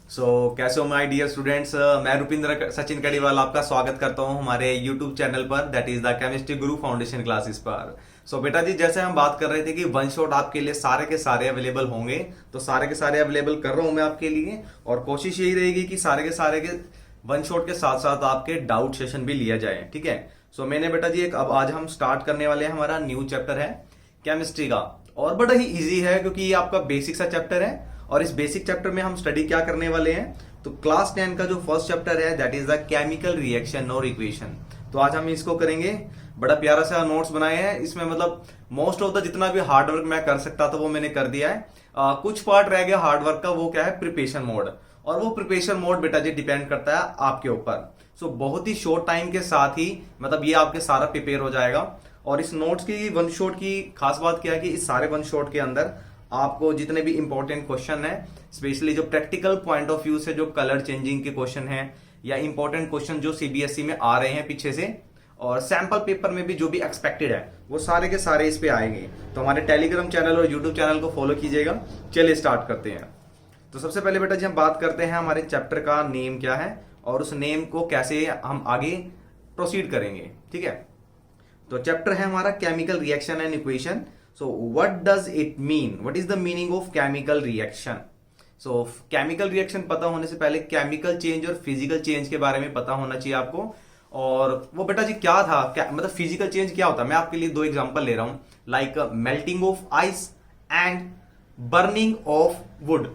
कैसे हो my dear students. मैं रुपिंदर सचिन कड़ीवाल आपका स्वागत करता हूं हमारे यूट्यूब चैनल पर, that is the chemistry Guru foundation classes पर। बेटा जी, जैसे हम बात कर रहे थे कि वन शॉट आपके लिए सारे के सारे अवेलेबल होंगे, तो सारे के सारे अवेलेबल कर रहा हूं मैं आपके लिए। और कोशिश यही रहेगी कि सारे के वन शॉट के साथ साथ आपके डाउट सेशन भी लिया जाए, ठीक है। मैंने बेटा जी अब आज हम स्टार्ट करने वाले हैं, हमारा न्यू चैप्टर है केमिस्ट्री का, और बड़ा ही इजी है क्योंकि ये आपका बेसिक सा चैप्टर है। और इस बेसिक चैप्टर में हम स्टडी क्या करने वाले हैं, तो क्लास 10 का जो फर्स्ट चैप्टर है that is the chemical reaction और इक्वेशन। तो आज हम इसको करेंगे। बड़ा प्यारा सा नोट्स बनाए हैं, इसमें मतलब मोस्ट ऑफ द जितना भी हार्ड वर्क मैं कर सकता था वो मैंने कर दिया है। कुछ पार्ट रह गया हार्ड वर्क का, वो क्या है, प्रिपरेशन मोड। और वो प्रिपरेशन मोड बेटा जी डिपेंड करता है आपके ऊपर। बहुत ही शॉर्ट टाइम के साथ ही मतलब ये आपके सारा प्रिपेयर हो जाएगा। और इस नोट्स की वन शॉट की खास बात क्या है कि इस सारे वन शॉट के अंदर आपको जितने भी इंपॉर्टेंट क्वेश्चन है, स्पेशली जो प्रैक्टिकल पॉइंट ऑफ व्यू से जो कलर चेंजिंग के क्वेश्चन है या इंपॉर्टेंट क्वेश्चन जो सीबीएसई में आ रहे हैं पीछे से, और सैंपल पेपर में भी जो भी एक्सपेक्टेड है, वो सारे के सारे इस पे आएंगे। तो हमारे टेलीग्राम चैनल और यूट्यूब चैनल को फॉलो कीजिएगा। चलिए स्टार्ट करते हैं। तो सबसे पहले बेटा जी हम बात करते हैं हमारे चैप्टर का नेम क्या है और उस नेम को कैसे हम आगे प्रोसीड करेंगे, ठीक है। तो चैप्टर है हमारा chemical reaction and equation. What does it mean, what is the meaning of chemical reaction. Chemical reaction पता होने से पहले केमिकल चेंज और फिजिकल चेंज के बारे में पता होना चाहिए आपको। और वो बेटा जी क्या था, मतलब फिजिकल चेंज क्या होता है। मैं आपके लिए दो एग्जांपल ले रहा हूं, like melting of ice and burning of would.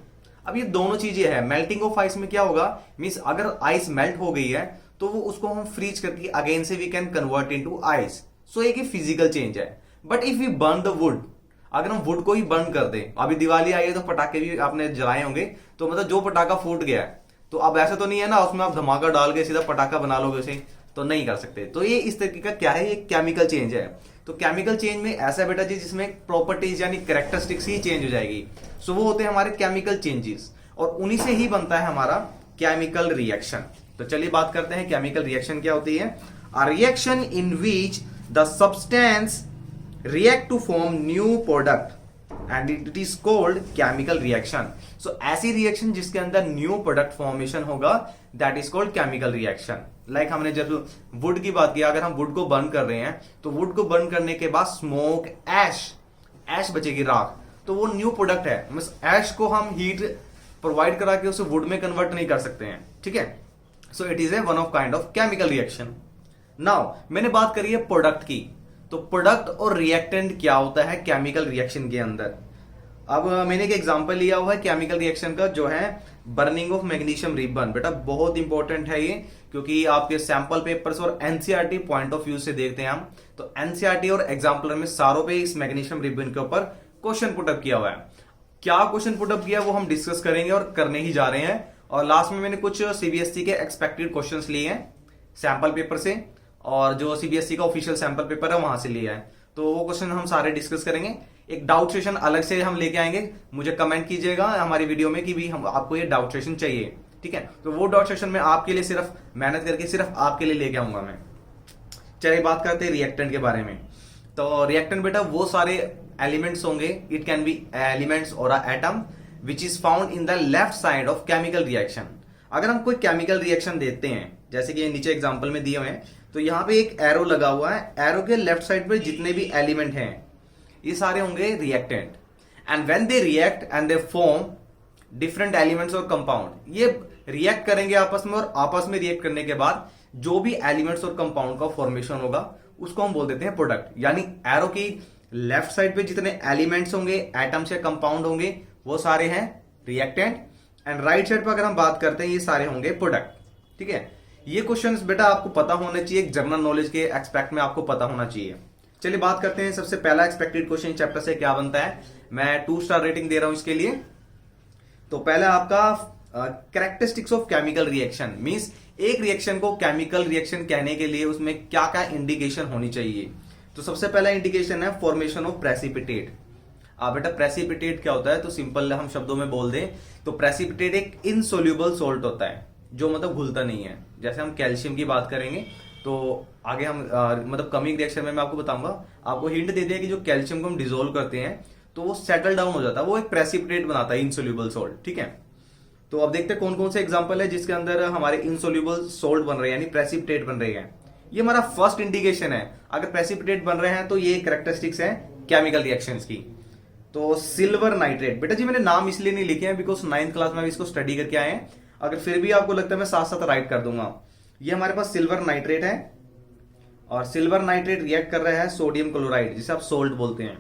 अब ये दोनों चीजें हैं। मेल्टिंग ऑफ आइस में क्या होगा, मीन्स अगर आइस मेल्ट हो गई है तो वो उसको हम फ्रीज करके अगेन से we can convert into ice. एक फिजिकल चेंज है। But if we burn the wood, अगर हम वुड को ही बर्न कर दें, अभी दिवाली आई है तो पटाखे भी आपने जलाए होंगे, तो मतलब जो पटाखा फूट गया है, तो अब ऐसा तो नहीं है ना उसमें आप धमाका डाल के सीधा पटाखा बना लोगे उसे, तो नहीं कर सकते। तो ये इस तरीके का क्या है, ये केमिकल चेंज है। तो केमिकल चेंज में ऐसा बेटा जी जिसमें प्रॉपर्टीज यानी कैरेक्टरिस्टिक्स ही चेंज हो जाएगी। वो होते हैं हमारे केमिकल चेंजेस, और उन्हीं से ही बनता है हमारा केमिकल रिएक्शन। तो चलिए बात करते हैं केमिकल रिएक्शन क्या होती है। A reaction in which the substance react to form new product and it is called chemical reaction। ऐसी रिएक्शन जिसके अंदर न्यू प्रोडक्ट फॉर्मेशन होगा that is called chemical reaction. Like हमने जब वुड की बात की, अगर हम वुड को बर्न कर रहे हैं तो वुड को बर्न करने के बाद स्मोक ऐश बचेगी, राख, तो वो न्यू प्रोडक्ट है। मींस ऐश को हम हीट प्रोवाइड करा के उसे वुड में कन्वर्ट नहीं कर सकते हैं, ठीक है। It is a one of kind of chemical reaction. Now मैंने बात करी है प्रोडक्ट की, तो प्रोडक्ट और रिएक्टेंट क्या होता है केमिकल रिएक्शन के अंदर। अब मैंने एक एग्जांपल लिया हुआ है केमिकल रिएक्शन का, जो है बर्निंग ऑफ मैग्नीशियम रिबन। बेटा बहुत इंपॉर्टेंट है ये, क्योंकि आपके सैंपल पेपर्स और एनसीईआरटी पॉइंट ऑफ व्यू से देखते हैं हम, तो एनसीईआरटी और एग्जाम्पलर में सारों पे इस मैग्नीशियम रिबन के ऊपर क्वेश्चन पुटअप किया हुआ है। क्या क्वेश्चन पुटअप किया वो हम डिस्कस करेंगे और करने ही जा रहे हैं। और लास्ट में मैंने कुछ सीबीएसई के एक्सपेक्टेड क्वेश्चन लिए हैं सैंपल पेपर से, और जो सीबीएसई का ऑफिशियल सैंपल पेपर है वहां से लिया है। तो वो क्वेश्चन हम सारे डिस्कस करेंगे। एक डाउट सेशन अलग से हम लेके आएंगे, मुझे कमेंट कीजिएगा हमारी वीडियो में कि भी हम आपको ये डाउट सेशन चाहिए, ठीक है। तो वो डाउट सेशन में आपके लिए सिर्फ मेहनत करके सिर्फ आपके लिए लेके आऊंगा मैं। चलिए बात करते हैं रिएक्टेंट के बारे में। तो रिएक्टेंट बेटा वो सारे एलिमेंट्स होंगे, इट कैन बी एलिमेंट्स और atom which is found in the left side of chemical reaction. अगर हम कोई केमिकल रिएक्शन देते हैं, जैसे कि नीचे एग्जाम्पल में दिए हुए हैं, तो यहां पे एक एरो लगा हुआ है, एरो के लेफ्ट साइड पे जितने भी एलिमेंट हैं ये सारे होंगे reactant. And when they react and they form different elements और कंपाउंड, ये रिएक्ट करेंगे आपस में, और आपस में रिएक्ट करने के बाद जो भी एलिमेंट्स और कंपाउंड का फॉर्मेशन होगा उसको हम बोल देते हैं प्रोडक्ट। यानी एरो की लेफ्ट साइड पे जितने एलिमेंट्स होंगे, एटम्स या कंपाउंड होंगे, वो सारे हैं रिएक्टेंट, एंड राइट साइड पर अगर हम बात करते हैं ये सारे होंगे प्रोडक्ट, ठीक है। ये क्वेश्चंस बेटा आपको पता होने चाहिए, जनरल नॉलेज के एक्सपेक्ट में आपको पता होना चाहिए। चलिए बात करते हैं सबसे पहला एक्सपेक्टेड क्वेश्चन चैप्टर से क्या बनता है। मैं 2 स्टार रेटिंग दे रहा हूं इसके लिए। तो पहला आपका characteristics of chemical reaction, means एक रिएक्शन को केमिकल रिएक्शन कहने के लिए उसमें क्या क्या इंडिकेशन होनी चाहिए। तो सबसे पहला इंडिकेशन है फॉर्मेशन ऑफ प्रेसिपिटेट। बेटा प्रेसिपिटेट क्या होता है, तो सिंपल हम शब्दों में बोल दें तो प्रेसिपिटेट एक इनसोल्यूबल सॉल्ट होता है जो मतलब घुलता नहीं है। जैसे हम कैल्शियम की बात करेंगे तो आगे हम मतलब कमिंग रिएक्शन में मैं आपको बताऊंगा, आपको हिंट दे दिया कि जो कैल्शियम को हम डिसोल्व करते हैं तो वो सेटल डाउन हो जाता है, वो एक प्रेसिपिटेट बनाता है, इनसोल्यूबल सॉल्ट, ठीक है। तो अब देखते हैं कौन कौन से एग्जांपल है जिसके अंदर हमारे इनसोल्यूबल सोल्ट बन रहे हैं, यानी प्रेसिपिटेट बन रहे हैं। ये हमारा फर्स्ट इंडिकेशन है। अगर प्रेसिपिटेट बन रहे हैं तो ये कैरेक्टरिस्टिक्स है केमिकल रिएक्शंस की। तो सिल्वर नाइट्रेट, बेटा जी मैंने नाम इसलिए नहीं लिखे हैं बिकॉज 9th क्लास में इसको स्टडी करके आए हैं। अगर फिर भी आपको लगता है मैं साथ साथ राइट कर दूंगा। ये हमारे पास सिल्वर नाइट्रेट है और सिल्वर नाइट्रेट रिएक्ट कर रहा है सोडियम क्लोराइड जिसे आप सोल्ट बोलते हैं।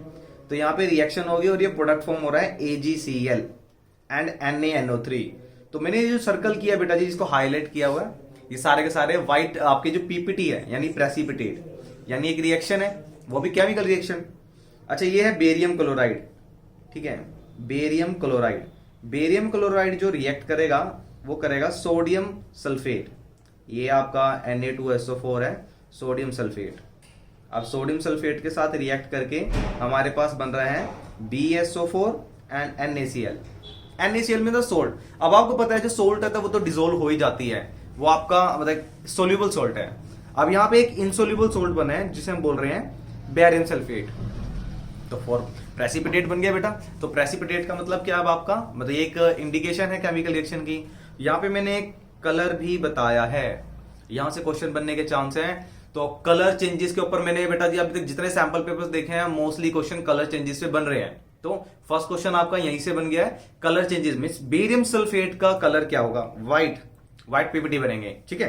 तो यहाँ पे रिएक्शन होगी और ये प्रोडक्ट फॉर्म हो रहा है AgCl एंड NaNO3। तो मैंने ये जो सर्कल किया बेटा जी, जिसको हाईलाइट किया हुआ है, ये सारे के सारे व्हाइट आपके जो पीपीटी है यानी प्रेसिपिटेट, यानी एक रिएक्शन है, वो भी केमिकल रिएक्शन। अच्छा ये है बेरियम क्लोराइड, ठीक है, बेरियम क्लोराइड। बेरियम क्लोराइड जो रिएक्ट करेगा वो करेगा सोडियम सल्फेट। ये आपका Na2SO4 है, सोडियम सल्फेट। अब सोडियम सल्फेट के साथ रिएक्ट करके हमारे पास बन रहा है BSO4 एंड NaCl। NaCl में तो सोल्ट। अब आपको पता है जो सोल्ट है वो तो डिसोल्व हो ही जाती है, वो आपका मतलब सोल्यूबल सोल्ट है। अब यहाँ पे एक इनसोल्यूबल सोल्ट बना है जिसे हम बोल रहे हैं बेरियम सल्फेट। तो फॉर प्रेसिपिटेट बन गया बेटा। तो प्रेसिपिटेट का मतलब क्या है अब आपका, मतलब एक इंडिकेशन है केमिकल रिएक्शन की। यहाँ पे मैंने एक कलर भी बताया है, यहां से क्वेश्चन बनने के चांस है। तो कलर चेंजेस के ऊपर मैंने बेटा जी अभी तक जितने सैंपल पेपर्स देखे हैं मोस्टली क्वेश्चन कलर चेंजेस पे बन रहे हैं। तो फर्स्ट क्वेश्चन आपका यहीं से बन गया है, colour changes means barium sulphate का कलर क्या होगा, व्हाइट पीपीटी बनेंगे, ठीक है।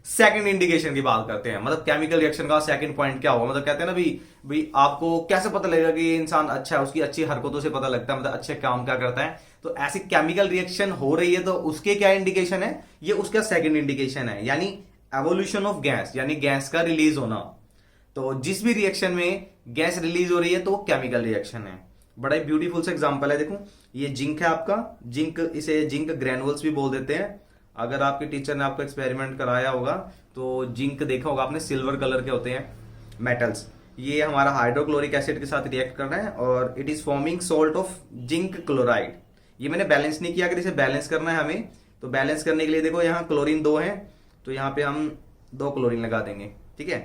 सेकंड इंडिकेशन की बात करते हैं, मतलब केमिकल रिएक्शन का सेकंड पॉइंट क्या होगा। मतलब कहते हैं ना भाई आपको कैसे पता लगेगा कि इंसान अच्छा है, उसकी अच्छी हरकतों से पता लगता है, मतलब अच्छे काम क्या करता है। तो ऐसी केमिकल रिएक्शन हो रही है तो उसके क्या इंडिकेशन है, ये उसका सेकंड इंडिकेशन है, यानी एवोल्यूशन ऑफ गैस, यानी गैस का रिलीज होना। तो जिस भी रिएक्शन में गैस रिलीज हो रही है तो केमिकल रिएक्शन है। बड़ा ही ब्यूटीफुल सा एग्जांपल है, देखो ये जिंक है आपका, जिंक, इसे जिंक ग्रैनुअल्स भी बोल देते हैं। अगर आपके टीचर ने आपको एक्सपेरिमेंट कराया होगा तो जिंक देखा होगा आपने, सिल्वर कलर के होते हैं मेटल्स। ये हमारा हाइड्रोक्लोरिक एसिड के साथ रिएक्ट कर रहा है और it is forming salt of zinc chloride. ये मैंने बैलेंस नहीं किया, अगर इसे बैलेंस करना है हमें तो बैलेंस करने के लिए देखो यहाँ क्लोरीन 2 है तो यहाँ पे हम 2 क्लोरीन लगा देंगे, ठीक है,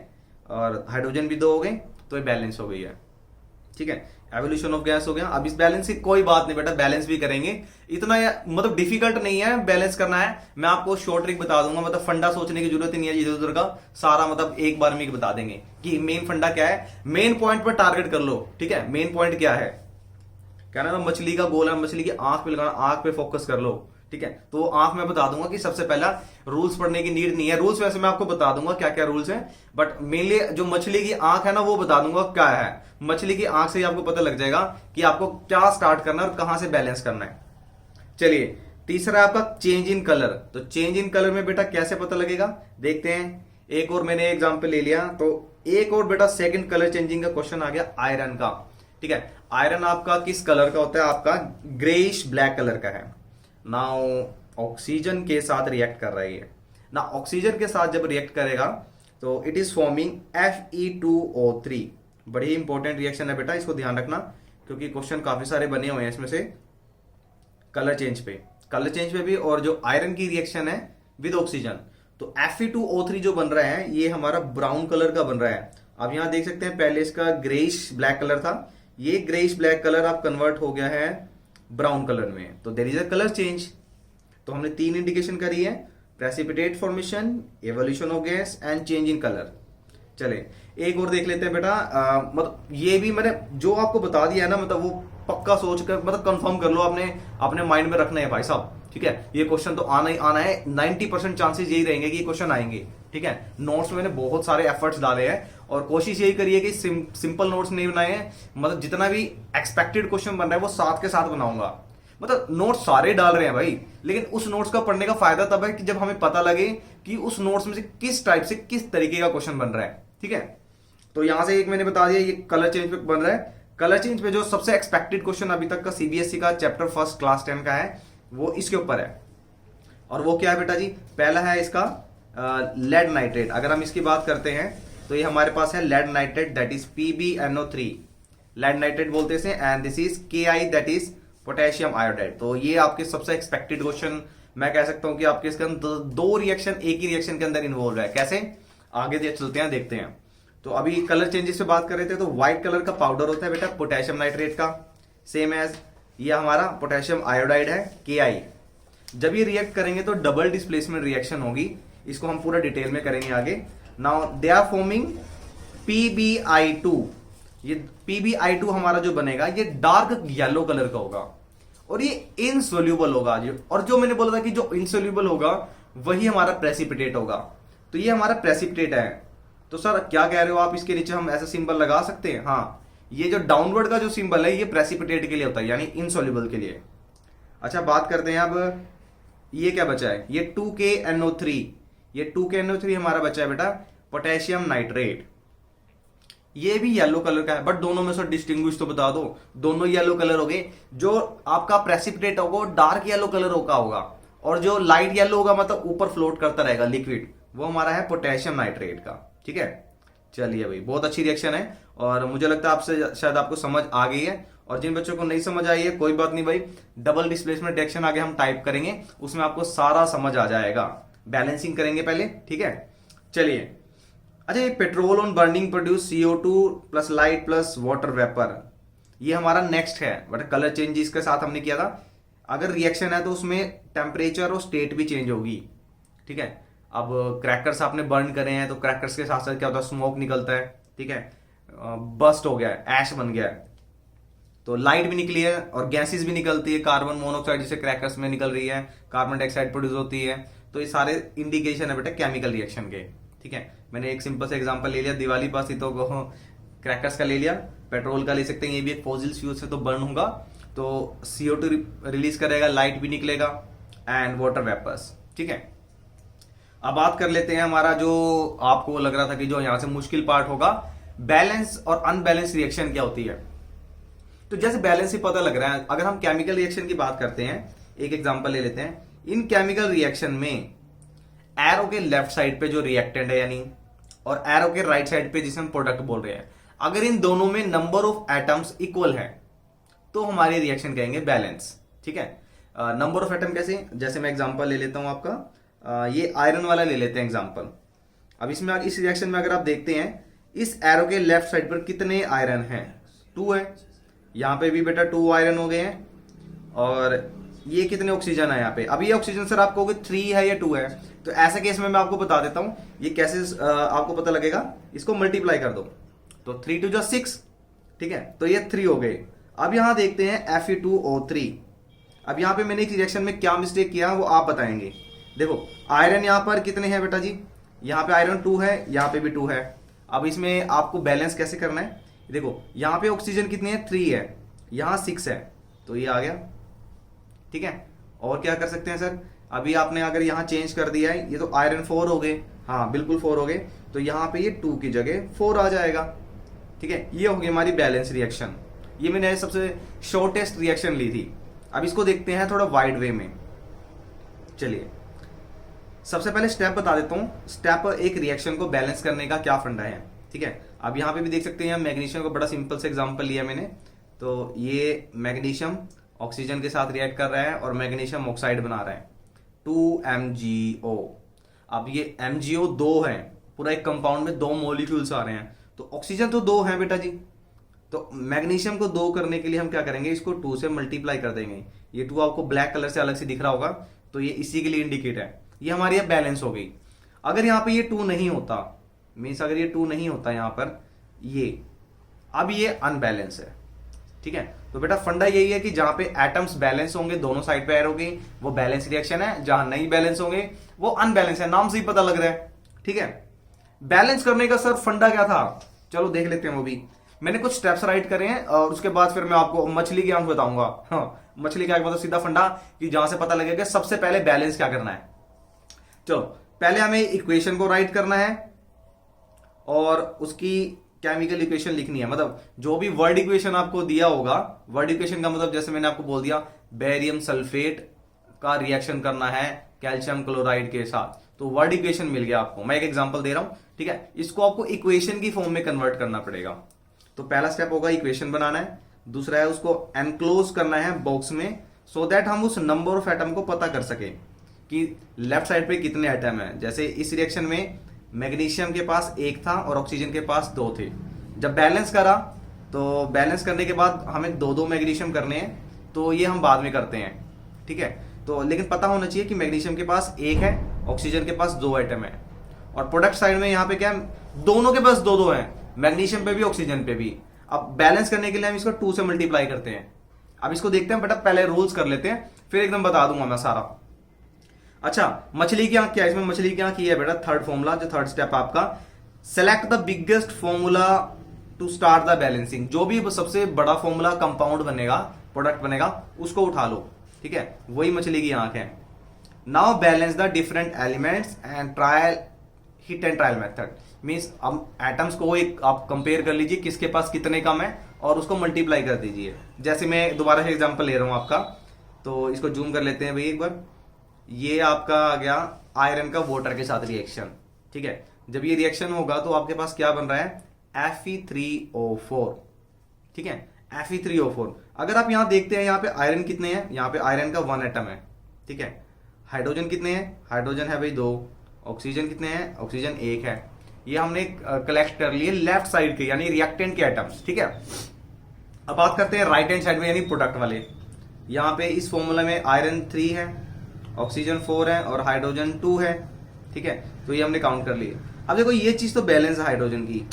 और हाइड्रोजन भी 2 हो गए तो ये बैलेंस हो गई है, ठीक है। एवोल्यूशन ऑफ गैस हो गया। अब इस बैलेंस की कोई बात नहीं बेटा, बैलेंस भी करेंगे, इतना मतलब डिफिकल्ट नहीं है बैलेंस करना है। मैं आपको शॉर्ट ट्रिक बता दूंगा, मतलब फंडा सोचने की जरूरत ही नहीं है, इधर उधर का सारा मतलब एक बार में बता देंगे कि मेन फंडा क्या है। मेन पॉइंट पर टारगेट कर लो, ठीक है। मेन पॉइंट क्या है, कहना ना मछली का गोला, मछली की आंख पे लगाना, आंख पे फोकस कर लो, ठीक है। तो आंख में बता दूंगा कि सबसे पहला रूल्स पढ़ने की नीड नहीं है। रूल्स वैसे मैं आपको बता दूंगा क्या क्या रूल्स हैं, बट मेनली जो मछली की आंख है ना वो बता दूंगा क्या है। मछली की आंख से ही आपको पता लग जाएगा कि आपको क्या स्टार्ट करना है और कहां से बैलेंस करना है। चलिए तीसरा है आपका चेंज इन कलर। तो चेंज इन कलर में बेटा कैसे पता लगेगा, देखते हैं। एक और मैंने एग्जाम्पल ले लिया, तो एक और बेटा सेकंड कलर चेंजिंग का क्वेश्चन आ गया आयरन का, ठीक है। आयरन आपका किस कलर का होता है, आपका ग्रेइश ब्लैक कलर का है। नाउ ऑक्सीजन के साथ रिएक्ट कर रही है ना, ऑक्सीजन के साथ जब रिएक्ट करेगा तो इट इज फॉर्मिंग Fe2O3। बड़ी इंपॉर्टेंट रिएक्शन है बेटा, इसको ध्यान रखना क्योंकि क्वेश्चन काफी सारे बने हुए हैं इसमें से कलर चेंज पे भी। और जो आयरन की रिएक्शन है विद ऑक्सीजन, तो Fe2O3 जो बन रहा है ये हमारा ब्राउन कलर का बन रहा है। अब यहां देख सकते हैं पहले इसका ग्रेइश ब्लैक कलर था, ये ग्रेइश ब्लैक कलर अब कन्वर्ट हो गया है ब्राउन कलर में, तो there is a colour change. तो हमने 3 इंडिकेशन करी है, precipitate formation, evolution of gas and change in colour. चले एक और देख लेते हैं बेटा। मतलब ये भी मैंने जो आपको बता दिया है ना, मतलब वो पक्का सोच कर मतलब कंफर्म कर लो, अपने माइंड में रखना है भाई साहब, ठीक है। ये क्वेश्चन तो आना ही आना है, 90% चांसेस यही रहेंगे कि ये क्वेश्चन आएंगे, ठीक है। नोट्स में मैंने बहुत सारे एफर्ट्स डाले हैं और कोशिश यही करिए कि सिंपल नोट्स नहीं बनाए हैं, मतलब जितना भी एक्सपेक्टेड क्वेश्चन बन रहा है वो साथ के साथ बनाऊंगा। मतलब नोट्स सारे डाल रहे हैं भाई, लेकिन उस नोट्स का पढ़ने का फायदा तब है कि जब हमें पता लगे कि उस नोट्स में से किस टाइप से किस तरीके का क्वेश्चन बन रहा है, ठीक है। तो यहां से एक मैंने बता दिया, ये कलर चेंज पे बन रहा है। कलर चेंज पे जो सबसे एक्सपेक्टेड क्वेश्चन अभी तक का सीबीएसई का चैप्टर फर्स्ट क्लास 10 का है वो इसके ऊपर है, और वो क्या है बेटा जी, पहला है इसका लेड नाइट्रेट। अगर हम इसकी बात करते हैं तो ये हमारे पास है lead nitrate, that is PbNO3, lead nitrate बोलते हैं, and this is Ki, that is potassium iodide. तो ये आपके सबसे एक्सपेक्टेड क्वेश्चन मैं कह सकता हूं कि आपके इसके अंदर 2 रिएक्शन एक ही रिएक्शन के अंदर इन्वॉल्व है। कैसे, आगे चलते हैं देखते हैं। तो अभी कलर चेंजेस से बात कर रहे थे, तो व्हाइट कलर का पाउडर होता है बेटा पोटेशियम नाइट्रेट का, सेम एज ये हमारा पोटेशियम आयोडाइड है Ki। जब ये रिएक्ट करेंगे तो डबल डिस्प्लेसमेंट रिएक्शन होगी, इसको हम पूरा डिटेल में करेंगे आगे। Now they are forming PbI2। ये PbI2 हमारा जो बनेगा ये डार्क येलो कलर का होगा और ये इनसोल्यूबल होगा। और जो मैंने बोला था कि जो इनसोल्यूबल होगा वही हमारा प्रेसिपिटेट होगा, तो ये हमारा प्रेसिपिटेट है। तो सर क्या कह रहे हो आप, इसके नीचे हम ऐसा सिंबल लगा सकते हैं? हाँ, ये जो डाउनवर्ड का जो सिंबल है ये प्रेसिपिटेट के लिए होता है, यानी इनसोल्यूबल के लिए। अच्छा, बात करते हैं अब ये क्या बचा है, ये 2KNO3। ये 2KNO3 हमारा बचा है बेटा पोटेशियम नाइट्रेट। ये भी येलो कलर का है, बट दोनों में से डिस्टिंग्विश तो बता दो, दोनों येलो कलर हो गए। जो आपका प्रेसिपिटेट होगा डार्क येलो कलर का होगा और जो लाइट येलो होगा मतलब ऊपर फ्लोट करता रहेगा लिक्विड, वो हमारा है पोटेशियम नाइट्रेट का। ठीक है, चलिए भाई, बहुत अच्छी रिएक्शन है और मुझे लगता है आपसे शायद आपको समझ आ गई है। और जिन बच्चों को नहीं समझ आई है कोई बात नहीं भाई, डबल डिस्प्लेसमेंट रिएक्शन आगे हम टाइप करेंगे, उसमें आपको सारा समझ आ जाएगा। बैलेंसिंग करेंगे पहले, ठीक है। चलिए, अच्छा, ये petrol on burning produce CO2 plus light plus water vapour, ये हमारा नेक्स्ट है। बट कलर चेंज इसके साथ हमने किया था। अगर रिएक्शन है तो उसमें टेम्परेचर और स्टेट भी चेंज होगी। ठीक है, अब क्रैकर्स आपने बर्न करे हैं तो क्रैकर्स के साथ साथ क्या होता है, स्मोक निकलता है। ठीक है, बस्ट हो गया है, ऐश बन गया है, तो लाइट भी निकली है और गैसेस भी निकलती है। कार्बन मोनोऑक्साइड जिसे क्रैकर्स में निकल रही है, कार्बन डाइऑक्साइड प्रोड्यूस होती है। तो ये सारे इंडिकेशन है बेटा केमिकल रिएक्शन के। ठीक है, मैंने एक सिंपल सा एग्जांपल ले लिया, दिवाली पास ही तो क्रैकर्स का ले लिया, पेट्रोल का ले सकते हैं, ये भी एक फॉसिल फ्यूल से तो बर्न होगा, तो CO2 रिलीज करेगा, लाइट भी निकलेगा एंड वाटर वेपर्स। ठीक है, अब बात कर लेते हैं हमारा जो आपको लग रहा था कि जो यहां से मुश्किल पार्ट होगा, बैलेंस और अनबैलेंस रिएक्शन क्या होती है। तो जैसे बैलेंस ही पता लग रहा है, अगर हम केमिकल रिएक्शन की बात करते हैं, एक एग्जांपल ले लेते हैं। इन केमिकल रिएक्शन में एरो के लेफ्ट साइड पे जो रिएक्टेंट है यानी, और एरो के राइट साइड पे जिसे हम प्रोडक्ट बोल रहे हैं, अगर इन दोनों में नंबर ऑफ एटम्स इक्वल है तो हमारी रिएक्शन कहेंगे बैलेंस। ठीक है, नंबर ऑफ एटम कैसे, जैसे मैं एग्जांपल ले लेता हूं आपका, ये आयरन वाला ले लेते हैं एग्जांपल। अब इसमें इस रिएक्शन में अगर आप देखते हैं, इस एरो के लेफ्ट साइड पर कितने आयरन हैं, 2 है। यहां पे भी बेटा 2 आयरन हो गए हैं। और ये कितने ऑक्सीजन है यहाँ पे, अब ये ऑक्सीजन सर आपको 3 है या 2 है, तो ऐसे केस में मैं आपको बता देता हूं ये कैसे आपको पता लगेगा। इसको मल्टीप्लाई कर दो तो 3 2 6। ठीक है, तो ये 3 हो गए। अब यहां देखते हैं Fe2O3। अब यहां पे मैंने एक रिएक्शन में क्या मिस्टेक किया वो आप बताएंगे। देखो, आयरन यहां पर कितने हैं बेटा जी, यहां पे आयरन 2 है, यहां पे भी 2 है। अब इसमें आपको बैलेंस कैसे करना है, देखो यहां पे ऑक्सीजन कितने हैं, 3 है, यहां 6 है, तो ये आ गया। ठीक है, और क्या कर सकते हैं सर, अभी आपने अगर यहां चेंज कर दिया है, ये तो आयरन 4 हो गए, हाँ बिल्कुल 4 हो गए, तो यहां पे ये 2 की जगह 4 आ जाएगा। ठीक है, ये होगी हमारी बैलेंस रिएक्शन। ये मैंने सबसे शॉर्टेस्ट रिएक्शन ली थी। अब इसको देखते हैं थोड़ा वाइड वे में। चलिए, सबसे पहले स्टेप बता देता हूं। स्टेप एक रिएक्शन को बैलेंस करने का क्या फंडा है। ठीक है, अब यहां पे भी देख सकते हैं, मैग्नीशियम को बड़ा सिंपल से एग्जांपल लिया मैंने। तो ये मैग्नीशियम ऑक्सीजन के साथ रिएक्ट कर रहा है और मैग्नीशियम ऑक्साइड बना रहा है, 2MgO। अब ये MgO 2 है, पूरा एक कंपाउंड में 2 मॉलिक्यूल्स आ रहे हैं, तो ऑक्सीजन तो 2 है बेटा जी। तो मैग्नीशियम को 2 करने के लिए हम क्या करेंगे, इसको 2 से मल्टीप्लाई कर देंगे। ये 2 आपको ब्लैक कलर से अलग से दिख रहा होगा, तो ये इसी के लिए इंडिकेट है। ये हमारी अब बैलेंस हो गई। अगर यहाँ पे ये 2 नहीं होता, मीन्स अगर ये 2 नहीं होता यहाँ पर, ये अब ये अनबैलेंस है। ठीक है, तो बेटा फंडा यही है कि जहां पे एटम्स बैलेंस होंगे दोनों साइड पे एरो के, वो बैलेंस रिएक्शन है, जहां नहीं बैलेंस होंगे वो अनबैलेंस है, नाम से ही पता लग रहा है। ठीक है, बैलेंस करने का सर फंडा क्या था, चलो देख लेते हैं। वो भी मैंने कुछ स्टेप्स राइट करे हैं और उसके बाद फिर मैं आपको मछली के अंक बताऊंगा। हाँ, मछली का मतलब सीधा फंडा कि जहां से पता लगेगा सबसे पहले बैलेंस क्या करना है। चलो, पहले हमें इक्वेशन को राइट करना है और उसकी केमिकल इक्वेशन लिखनी है। मतलब जो भी वर्ड इक्वेशन आपको दिया होगा, वर्ड इक्वेशन का मतलब जैसे मैंने आपको बोल दिया, बेरियम सल्फेट का रिएक्शन करना है कैल्शियम क्लोराइड के साथ, तो वर्ड इक्वेशन मिल गया आपको। मैं एक एग्जांपल दे रहा हूं, ठीक है, इसको आपको इक्वेशन की फॉर्म में कन्वर्ट करना पड़ेगा। तो पहला स्टेप होगा इक्वेशन बनाना है, दूसरा है उसको एनक्लोज करना है बॉक्स में, सो दैट हम उस नंबर ऑफ एटम को पता कर सके कि लेफ्ट साइड पे कितने एटम है। जैसे इस रिएक्शन में मैग्नीशियम के पास 1 था और ऑक्सीजन के पास 2 थे। जब बैलेंस करा तो बैलेंस करने के बाद हमें 2 मैग्नीशियम करने हैं, तो ये हम बाद में करते हैं, ठीक है। तो लेकिन पता होना चाहिए कि मैग्नीशियम के पास एक है, ऑक्सीजन के पास 2 एटम है, और प्रोडक्ट साइड में यहाँ पे क्या है, दोनों के पास 2-2 है, मैग्नीशियम पे भी ऑक्सीजन पे भी। अब बैलेंस करने के लिए हम इसको 2 से मल्टीप्लाई करते हैं। अब इसको देखते हैं बेटा, पहले रूल्स कर लेते हैं, फिर एकदम बता दूंगा मैं सारा। अच्छा, मछली की आंख क्या है, इसमें मछली की आंख ये है बेटा, थर्ड फॉर्मूला, जो थर्ड स्टेप आपका, select the biggest formula to start the balancing. जो भी सबसे बड़ा फॉर्मूला कंपाउंड बनेगा, प्रोडक्ट बनेगा, उसको उठा लो, ठीक है। वही मछली की आंख है। Now balance the different elements and trial hit and trial method. Means अब एटम्स को एक आप कंपेयर कर लीजिए किसके पास कितने कम है, और उसको मल्टीप्लाई कर दीजिए। जैसे मैं दोबारा से एग्जांपल ले रहा हूं आपका, तो इसको जूम कर लेते हैं भाई एक बार। ये आपका आ गया आयरन का वाटर के साथ रिएक्शन, ठीक है। जब ये रिएक्शन होगा तो आपके पास क्या बन रहा है, Fe3O4, ठीक है, Fe3O4। अगर आप यहां देखते हैं, यहां पे आयरन कितने हैं, यहां पे आयरन का 1 एटम है, ठीक है। हाइड्रोजन कितने हैं, हाइड्रोजन है भाई 2, ऑक्सीजन कितने हैं, ऑक्सीजन 1 है। ये हमने कलेक्ट कर लिए लेफ्ट साइड के, यानी रिएक्टेंट के एटम्स, ठीक है। अब बात करते हैं राइट हैंड साइड में, यानी प्रोडक्ट वाले। यहां पे इस फॉर्मूला में आयरन 3 है, ऑक्सीजन 4 है, और हाइड्रोजन 2 है, ठीक है। तो ये हमने काउंट कर लिए। अब देखो ये चीज तो बैलेंस है हाइड्रोजन की,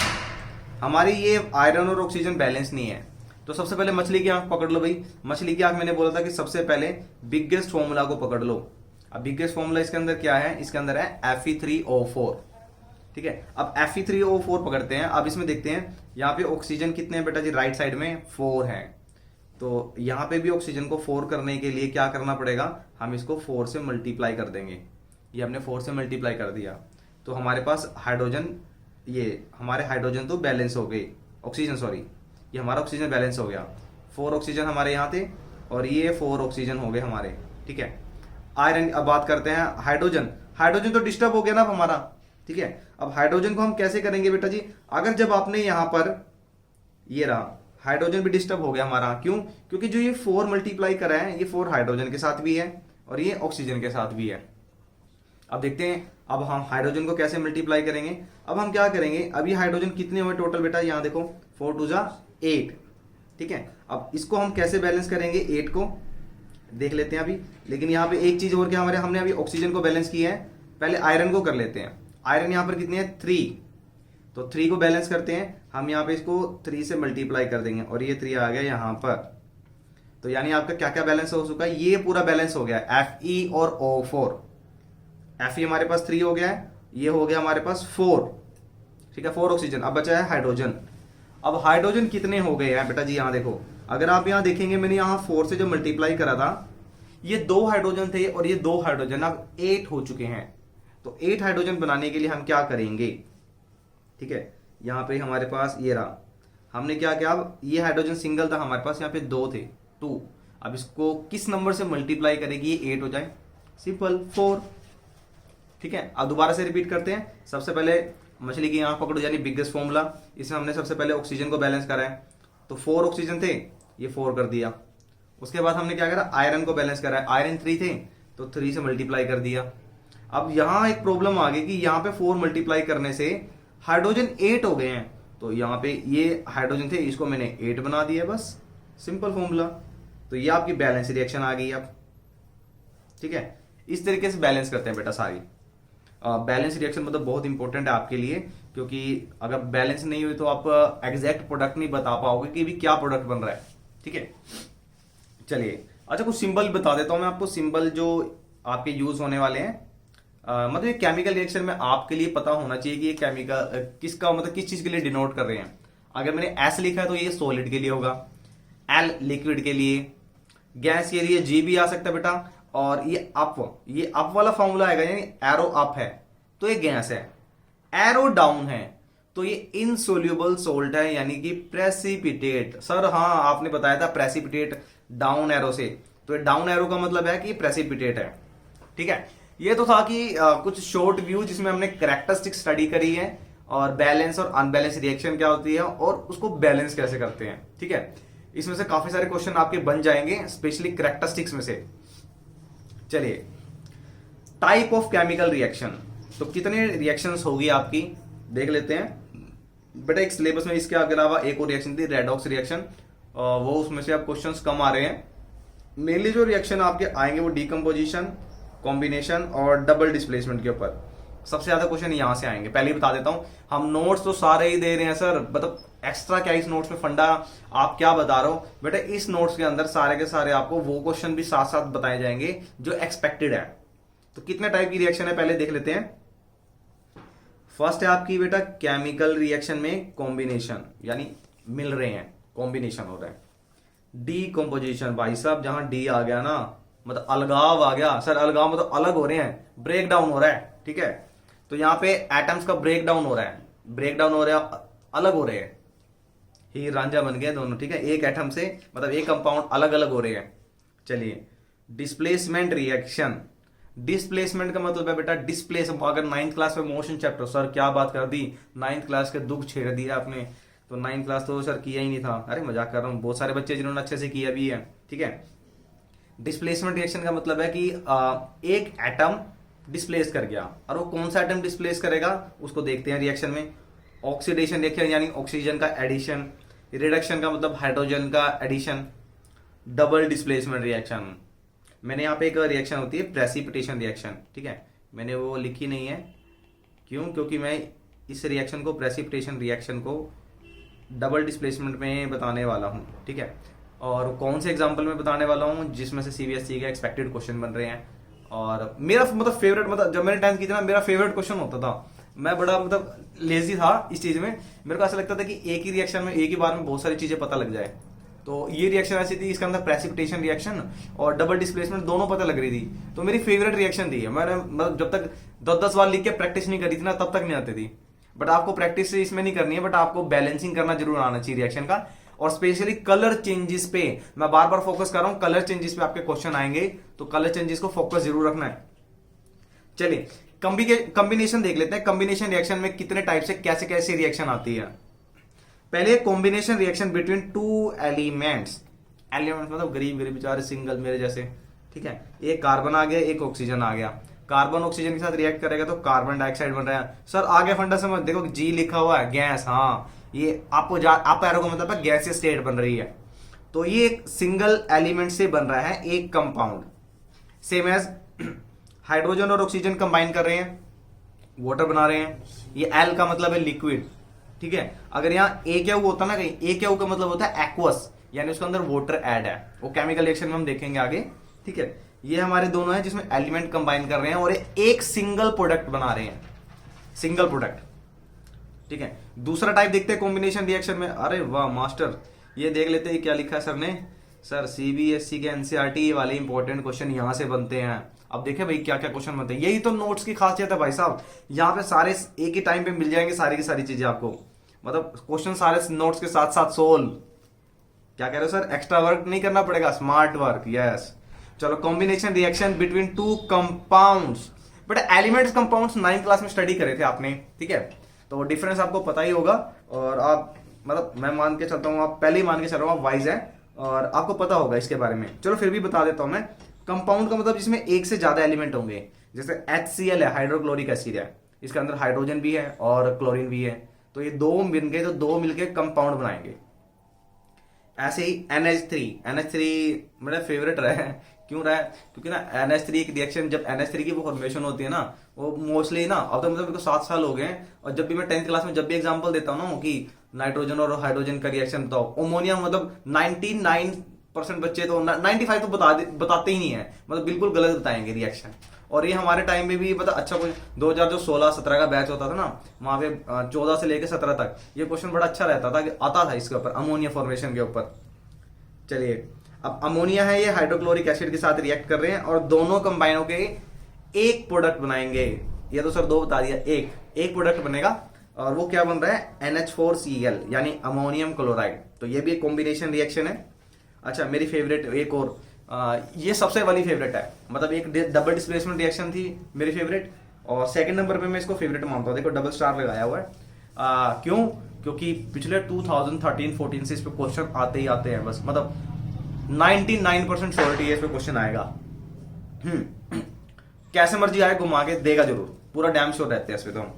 हमारी ये आयरन और ऑक्सीजन बैलेंस नहीं है। तो सबसे पहले मछली की आंख पकड़ लो भाई। मछली की आंख मैंने बोला था कि सबसे पहले बिगेस्ट फॉर्मूला को पकड़ लो। अब बिगेस्ट फॉर्मूला इसके अंदर क्या है, इसके अंदर है Fe3O4, ठीक है। अब Fe3O4 पकड़ते हैं। अब इसमें देखते हैं यहाँ पे ऑक्सीजन कितने हैं बेटा जी, राइट साइड में 4 है। तो यहाँ पे भी ऑक्सीजन को 4 करने के लिए क्या करना पड़ेगा, हम इसको 4 से मल्टीप्लाई कर देंगे। ये हमने 4 से मल्टीप्लाई कर दिया, तो हमारे पास हाइड्रोजन, ये हमारे हाइड्रोजन तो बैलेंस हो गए, ऑक्सीजन सॉरी, ये हमारा ऑक्सीजन बैलेंस हो गया। 4 ऑक्सीजन हमारे यहाँ थे, और ये 4 ऑक्सीजन हो गए हमारे, ठीक है। आयरन, अब बात करते हैं हाइड्रोजन। हाइड्रोजन तो डिस्टर्ब हो गया ना हमारा, ठीक है। अब हाइड्रोजन को हम कैसे करेंगे बेटा जी, अगर जब आपने यहां पर ये रहा, हाइड्रोजन भी डिस्टर्ब हो गया हमारा, क्यों, क्योंकि जो ये 4 मल्टीप्लाई करा है, ये 4 हाइड्रोजन के साथ भी है और ये ऑक्सीजन के साथ भी है। अब देखते हैं अब हम हाइड्रोजन को कैसे मल्टीप्लाई करेंगे। अब हम क्या करेंगे, अब ये हाइड्रोजन कितने हुए टोटल बेटा, यहां देखो 4 2 जा 8, ठीक है। अब इसको हम कैसे बैलेंस करेंगे, 8 को देख लेते हैं अभी। लेकिन यहाँ पे एक चीज और, क्या हमारे, हमने अभी ऑक्सीजन को बैलेंस किया है, पहले आयरन को कर लेते हैं। आयरन यहाँ पर कितनी है, 3, तो 3 को बैलेंस करते हैं हम। यहाँ पे इसको 3 से मल्टीप्लाई कर देंगे, और ये 3 आ गया यहाँ पर। तो यानी आपका क्या क्या बैलेंस हो चुका है, ये पूरा बैलेंस हो गया, Fe और O4। Fe हमारे पास 3 हो गया है, ये हो गया हमारे पास 4, ठीक है, 4 ऑक्सीजन। अब बचा है हाइड्रोजन। अब हाइड्रोजन कितने हो गए हैं बेटा जी, यहाँ देखो, अगर आप यहाँ देखेंगे, मैंने यहाँ 4 से जो मल्टीप्लाई करा था, ये 2 हाइड्रोजन थे, और ये 2 हाइड्रोजन अब 8 हो चुके हैं। तो 8 हाइड्रोजन बनाने के लिए हम क्या करेंगे, ठीक है। यहाँ पे हमारे पास ये रहा, हमने क्या किया, अब ये हाइड्रोजन सिंगल था हमारे पास, यहाँ पे 2 थे, 2। अब इसको किस नंबर से मल्टीप्लाई करेगी, ये 8 हो जाए, सिंपल 4, ठीक है। अब दोबारा से रिपीट करते हैं। सबसे पहले मछली की आंख पकड़ो, यानी बिगेस्ट फॉर्मूला, इसमें हमने सबसे पहले ऑक्सीजन को बैलेंस करा है, तो 4 ऑक्सीजन थे, ये 4 कर दिया। उसके बाद हमने क्या करा, आयरन को बैलेंस करा है, आयरन 3 थे, तो 3 से मल्टीप्लाई कर दिया। अब यहां एक प्रॉब्लम आ गई कि यहां पे 4 मल्टीप्लाई करने से हाइड्रोजन 8 हो गए हैं, तो यहां पे ये हाइड्रोजन थे, इसको मैंने 8 बना दिया, बस सिंपल फॉर्मूला। तो ये आपकी बैलेंस रिएक्शन आ गई अब, ठीक है। इस तरीके से बैलेंस करते हैं बेटा सारी। बैलेंस रिएक्शन मतलब बहुत इंपॉर्टेंट है आपके लिए, क्योंकि अगर बैलेंस नहीं हुई तो आप एग्जैक्ट प्रोडक्ट नहीं बता पाओगे कि भी क्या प्रोडक्ट बन रहा है, ठीक है। चलिए, अच्छा कुछ सिंबल बता देता हूं मैं आपको, सिंबल जो आपके यूज होने वाले हैं। मतलब ये केमिकल रिएक्शन में आपके लिए पता होना चाहिए कि ये केमिकल किसका, मतलब किस चीज के लिए डिनोट कर रहे हैं। अगर मैंने एस लिखा है तो ये सॉलिड के लिए होगा, एल लिक्विड के लिए, गैस के लिए जी भी आ सकता है बेटा, और ये अप वाला फॉर्मूला आएगा, यानी एरो अप है तो ये गैस है, एरो डाउन है तो ये इनसोल्यूबल सोल्ट है, यानी कि प्रेसिपिटेट। सर हाँ, आपने बताया था प्रेसिपिटेट डाउन एरो से, तो ये डाउन एरो का मतलब है कि प्रेसिपिटेट है, ठीक है। ये तो था कि कुछ शॉर्ट व्यू जिसमें हमने कैरेक्टरिस्टिक स्टडी करी है, और बैलेंस और अनबैलेंस रिएक्शन क्या होती है, और उसको बैलेंस कैसे करते हैं, ठीक है। इसमें से काफी सारे क्वेश्चन आपके बन जाएंगे, स्पेशली कैरेक्टरिस्टिक्स में से। चलिए, टाइप ऑफ केमिकल रिएक्शन, तो कितने रिएक्शंस होगी आपकी देख लेते हैं बेटा। एक सिलेबस में इसके अलावा एक और रिएक्शन थी, रेडॉक्स रिएक्शन, वो उसमें से अब क्वेश्चंस कम आ रहे हैं, मेनली जो रिएक्शन आपके आएंगे वो डीकम्पोजिशन, कॉम्बिनेशन और डबल डिस्प्लेसमेंट के ऊपर सबसे ज्यादा क्वेश्चन यहां से आएंगे। पहले ही बता देता हूं, हम नोट्स तो सारे ही दे रहे हैं सर, मतलब एक्स्ट्रा क्या इस नोट्स में फंडा आप क्या बता रहे हो बेटा, इस नोट्स के अंदर सारे के सारे आपको वो क्वेश्चन भी साथ साथ बताए जाएंगे जो एक्सपेक्टेड है। तो कितने टाइप की रिएक्शन है पहले देख लेते हैं। फर्स्ट है आपकी बेटा केमिकल रिएक्शन में कॉम्बिनेशन, यानी मिल रहे हैं, कॉम्बिनेशन हो रहा है। डीकम्पोजिशन भाई साहब, जहां डी आ गया ना मतलब अलगाव आ गया सर, अलगाव मतलब अलग हो रहे हैं, ब्रेक डाउन हो रहा है, ठीक है। तो यहां पे एटम्स का ब्रेक डाउन हो रहा है, ब्रेक डाउन हो रहा है, अलग हो रहे हैं, हीर रांझा बन गए दोनों, ठीक है। एक एटम से मतलब एक कंपाउंड अलग अलग हो रहे हैं। चलिए डिस्प्लेसमेंट रिएक्शन, डिस्प्लेसमेंट का मतलब है बेटा डिस्प्लेस, अगर 9th क्लास में मोशन चैप्टर, सर क्या बात कर दी, 9th क्लास के दुख छेड़ दिया आपने, तो 9th क्लास तो सर किया ही नहीं था, अरे मजाक कर रहा हूं, बहुत सारे बच्चे जिन्होंने अच्छे से किया भी है, ठीक है। डिस्प्लेसमेंट रिएक्शन का मतलब है कि एक एटम डिस्प्लेस कर गया, और वो कौन सा एटम डिस्प्लेस करेगा उसको देखते हैं रिएक्शन में। ऑक्सीडेशन रिएक्शन यानी ऑक्सीजन का एडिशन, रिडक्शन का मतलब हाइड्रोजन का एडिशन, डबल डिस्प्लेसमेंट रिएक्शन। मैंने यहाँ पे एक रिएक्शन होती है प्रेसिपिटेशन रिएक्शन, ठीक है, मैंने वो लिखी नहीं है, क्यों, क्योंकि मैं इस रिएक्शन को, प्रेसिपिटेशन रिएक्शन को डबल डिस्प्लेसमेंट में बताने वाला हूँ, ठीक है। और कौन से एग्जाम्पल में बताने वाला हूँ जिसमें से सीबीएसई के एक्सपेक्टेड क्वेश्चन बन रहे हैं। और मेरा मतलब फेवरेट, मतलब जब मैंने 10th की थी ना, मेरा फेवरेट क्वेश्चन होता था, मैं बड़ा मतलब लेजी था इस चीज में, मेरे को ऐसा लगता था कि एक ही रिएक्शन में एक ही बार में बहुत सारी चीजें पता लग जाए। तो ये रिएक्शन ऐसी थी, इसके अंदर प्रेसिपिटेशन रिएक्शन और डबल डिस्प्लेसमेंट दोनों पता लग रही थी, तो मेरी फेवरेट रिएक्शन थी। मैंने मतलब जब तक 10-10 बार लिख के प्रैक्टिस नहीं करी थी ना, तब तक नहीं आती थी। बट आपको प्रैक्टिस से इसमें नहीं करनी है, बट आपको बैलेंसिंग करना जरूर आना चाहिए रिएक्शन का। और स्पेशली कलर चेंजेस पे मैं बार बार फोकस कर रहा हूं, कलर चेंजेस पे आपके क्वेश्चन आएंगे, तो कलर चेंजेस को फोकस जरूर रखना है। चलिए कॉम्बिनेशन देख लेते हैं। कॉम्बिनेशन रिएक्शन में कितने टाइप से कैसे कैसे रिएक्शन आती है। पहले combination reaction between two elements, elements मतलब गरीब गरीब बेचारे सिंगल मेरे जैसे, ठीक है। एक कार्बन आ गया, एक ऑक्सीजन आ गया, कार्बन ऑक्सीजन के साथ रिएक्ट करेगा तो कार्बन डाइऑक्साइड बन रहा है। सर आगे फंडा समझ, देखो जी लिखा हुआ है, गैस, हाँ ये आपको आप एरो का मतलब है गैसीय स्टेट बन रही है। तो ये एक सिंगल एलिमेंट से बन रहा है एक कंपाउंड, सेम एज हाइड्रोजन और ऑक्सीजन कंबाइन कर रहे हैं, वाटर बना रहे हैं। ये एल का मतलब है लिक्विड, ठीक है। अगर यहाँ ए क्या होता ना, कहीं ए क्या का मतलब होता है एक्वस, यानी उसके अंदर वाटर ऐड है, वो केमिकल रिएक्शन में हम देखेंगे आगे, ठीक है। ये हमारे दोनों हैं जिसमें एलिमेंट कंबाइन कर रहे हैं और एक सिंगल प्रोडक्ट बना रहे हैं, सिंगल प्रोडक्ट, ठीक है। दूसरा टाइप देखते हैं कॉम्बिनेशन रिएक्शन में। अरे वाह मास्टर, ये देख लेते हैं क्या लिखा है सर ने। सर सीबीएसई के एनसीईआरटी वाले इंपॉर्टेंट क्वेश्चन यहां से बनते हैं। अब देखें भाई क्या क्या क्वेश्चन बनते हैं, यही तो नोट्स की खासियत है भाई साहब, यहाँ पे सारे एक ही टाइम पे मिल जाएंगे, सारी की सारी चीजें आपको, मतलब क्वेश्चन सारे नोट्स के साथ साथ सोल्व। क्या कह रहे हो सर, एक्स्ट्रा वर्क नहीं करना पड़ेगा, स्मार्ट वर्क, यस। चलो combination reaction between two compounds, but elements compounds 9th class में स्टडी करे थे आपने, ठीक है, तो डिफरेंस आपको पता ही होगा। और आप मतलब मैं मान के चलता हूँ, आप पहले ही मान के चल रहा हूँ, आप वाइज है और आपको पता होगा इसके बारे में। चलो फिर भी बता देता हूं मैं। कंपाउंड का मतलब जिसमें एक से ज्यादा एलिमेंट होंगे, जैसे HCl है, हाइड्रोक्लोरिक एसिड है, इसके अंदर हाइड्रोजन भी है और क्लोरीन भी है, तो ये दो मिल गए तो दो मिलके कंपाउंड बनाएंगे। ऐसे ही NH3 मेरा फेवरेट रहा है, क्यों रहा है, क्योंकि ना NH3 एक रिएक्शन, जब NH3 की वो फॉर्मेशन होती है ना, वो मोस्टली ना, अब तो मतलब मेरे को 7 साल हो गए हैं, और जब भी मैं 10th क्लास में जब भी एग्जांपल देता हूँ ना कि नाइट्रोजन और हाइड्रोजन का रिएक्शन बताओ, अमोनिया, मतलब 99% बच्चे तो 95 तो बताते ही नहीं है, मतलब बिल्कुल गलत बताएंगे रिएक्शन। और ये हमारे टाइम में भी मतलब अच्छा कुछ 2016-17 का बैच होता था ना, वहां पे 14 से लेकर 17 तक ये क्वेश्चन बड़ा अच्छा रहता था कि आता था इसके ऊपर, अमोनिया फॉर्मेशन के ऊपर। चलिए अब अमोनिया है, ये हाइड्रोक्लोरिक एसिड के साथ रिएक्ट कर रहे हैं और दोनों कंबाइन होकर एक प्रोडक्ट बनाएंगे। ये तो सर दो बता दिया, एक प्रोडक्ट बनेगा और वो क्या बन रहा है, NH4Cl यानी अमोनियम क्लोराइड। तो ये भी एक कॉम्बिनेशन रिएक्शन है। अच्छा मेरी फेवरेट एक और, ये सबसे वाली फेवरेट है, मतलब एक डबल डिस्प्लेसमेंट रिएक्शन थी मेरी फेवरेट, और सेकंड नंबर पे मैं इसको फेवरेट मानता हूँ। देखो डबल स्टार लगाया हुआ है, क्यों, क्योंकि पिछले 2013-14 से इस पे क्वेश्चन आते ही आते हैं, बस मतलब 99% श्योरिटी है इस पे क्वेश्चन आएगा। कैसे मर्जी आए घुमा के देगा जरूर, पूरा डैम श्योर रहते हैं इस पे तो हम।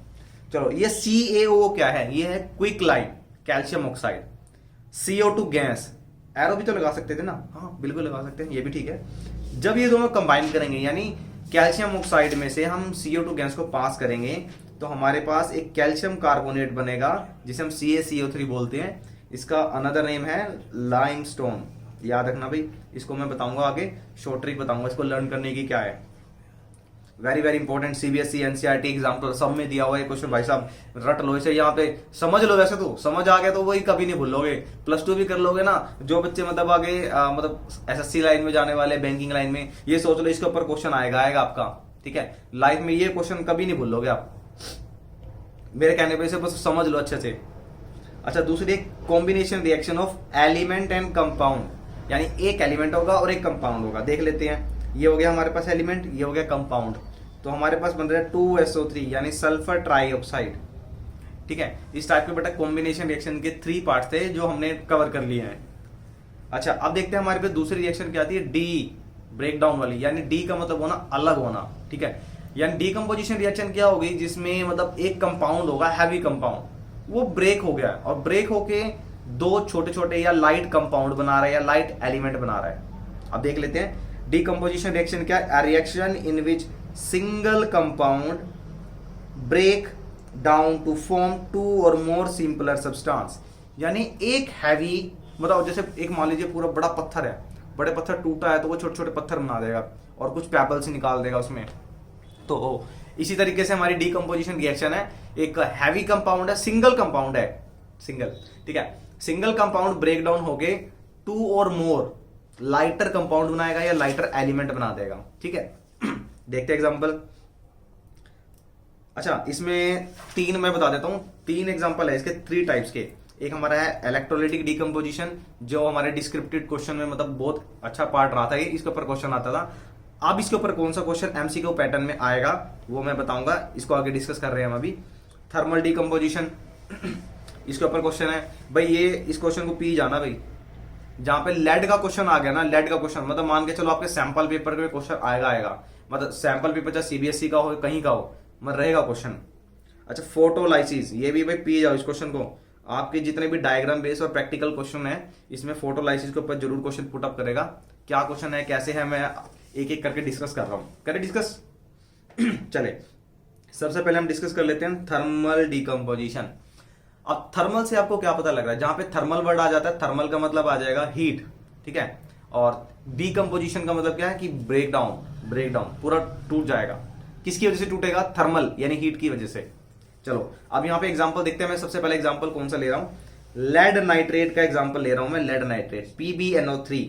चलो ये CaO क्या है, ये है quick line calcium oxide. CO2 gas, arrow भी तो लगा सकते थे ना, हाँ बिल्कुल लगा सकते हैं, ये भी ठीक है। जब ये दोनों कंबाइन करेंगे यानी कैल्शियम ऑक्साइड में से हम CO2 गैस को पास करेंगे तो हमारे पास एक कैल्शियम कार्बोनेट बनेगा जिसे हम CaCO3 बोलते हैं। इसका अनदर नेम है लाइमस्टोन। याद रखना भाई, इसको मैं बताऊंगा आगे, शॉर्ट ट्रिक बताऊंगा इसको लर्न करने की क्या है। Very very important, CBSE NCERT example सब में दिया हुआ है क्वेश्चन भाई साहब, रट लो इसे, यहाँ पे समझ लो। वैसे तो समझ आ गया तो वही कभी नहीं भूलोगे, +2 भी कर लोगे ना। जो बच्चे मतलब आगे मतलब SSC लाइन में जाने वाले, बैंकिंग लाइन में, ये सोच लो इसके ऊपर क्वेश्चन आएगा आपका, ठीक है। लाइफ में ये क्वेश्चन कभी नहीं भूलोगे आप, मेरे कहने पर इसे बस समझ लो अच्छे से। अच्छा, दूसरी एक combination reaction of element and compound, यानी एक एलिमेंट होगा और एक कंपाउंड होगा। देख लेते हैं, ये हो गया हमारे पास एलिमेंट, ये हो गया कंपाउंड, तो हमारे पास बन रहा है 2SO3 यानी सल्फर ट्राईऑक्साइड, ठीक है। इस टाइप के बेटा कॉम्बिनेशन रिएक्शन के 3 पार्ट थे जो हमने कवर कर लिए हैं। अच्छा, अब देखते हैं हमारे पास दूसरी रिएक्शन क्या आती है, डी ब्रेक डाउन वाली, यानी डी का मतलब होना अलग होना, ठीक है। यानी डीकम्पोजिशन रिएक्शन क्या होगी, जिसमें मतलब एक कंपाउंड होगा हैवी कंपाउंड, वो ब्रेक हो गया और ब्रेक होके 2 छोटे छोटे या लाइट कंपाउंड बना रहा है या लाइट एलिमेंट बना रहा है। अब देख लेते हैं डीकम्पोजिशन रिएक्शन क्या है, reaction in which single compound break down to form 2 और मोर सिंपलर सब्सटेंस। यानी एक हैवी मतलब जैसे एक मान लीजिए पूरा बड़ा पत्थर है, बड़े पत्थर टूटा है तो वो छोटे छोटे पत्थर बना देगा और कुछ पेबल्स निकाल देगा उसमें। तो इसी तरीके से हमारी डीकम्पोजिशन रिएक्शन है, एक हैवी कंपाउंड है, सिंगल कंपाउंड है, सिंगल, ठीक है। सिंगल कंपाउंड ब्रेक डाउन हो गए 2 और मोर लाइटर कंपाउंड बनाएगा या लाइटर एलिमेंट बना देगा, ठीक है। देखते हैं एग्जांपल। अच्छा, इसमें 3 मैं बता देता हूं, 3 एग्जांपल है इसके, 3 टाइप्स के। एक हमारा है इलेक्ट्रोलाइटिक डीकम्पोजिशन, जो हमारे डिस्क्रिप्टिव क्वेश्चन में मतलब बहुत अच्छा पार्ट रहा था, ये इसके ऊपर क्वेश्चन आता था। अब इसके ऊपर कौन सा क्वेश्चन MCQ पैटर्न में आएगा वो मैं बताऊंगा, इसको आगे डिस्कस कर रहे हैं हम अभी। थर्मल डीकम्पोजिशन, इसके ऊपर क्वेश्चन है भाई, ये इस क्वेश्चन को पी जाना भाई, जहां पे लेड का क्वेश्चन आ गया ना, लेड का क्वेश्चन मतलब मान के चलो आपके सैंपल पेपर में क्वेश्चन आएगा, मतलब सैंपल पेपर चाहे CBSE का हो कहीं का हो, मतलब रहेगा क्वेश्चन। अच्छा, फोटोलाइसिस, ये भी भाई पी जाओ इस क्वेश्चन को, आपके जितने भी डायग्राम बेस और प्रैक्टिकल क्वेश्चन है इसमें फोटोलाइसिस के ऊपर जरूर क्वेश्चन पुट अप करेगा। क्या क्वेश्चन है, कैसे है, मैं एक एक करके डिस्कस कर रहा हूं, करें डिस्कस। चले, सबसे पहले हम डिस्कस कर लेते हैं थर्मल डीकम्पोजिशन। अब थर्मल से आपको क्या पता लग रहा है, जहां पे थर्मल वर्ड आ जाता है, थर्मल का मतलब आ जाएगा हीट, ठीक है। और डीकम्पोजिशन का मतलब क्या है कि ब्रेक डाउन पूरा टूट जाएगा। किसकी वजह से टूटेगा, थर्मल यानी हीट की वजह से। चलो अब यहां पे एग्जांपल देखते हैं। मैं सबसे पहले एग्जांपल कौन सा ले रहा हूं, लेड नाइट्रेट का एग्जांपल ले रहा हूं मैं, लेड नाइट्रेट PbNO3।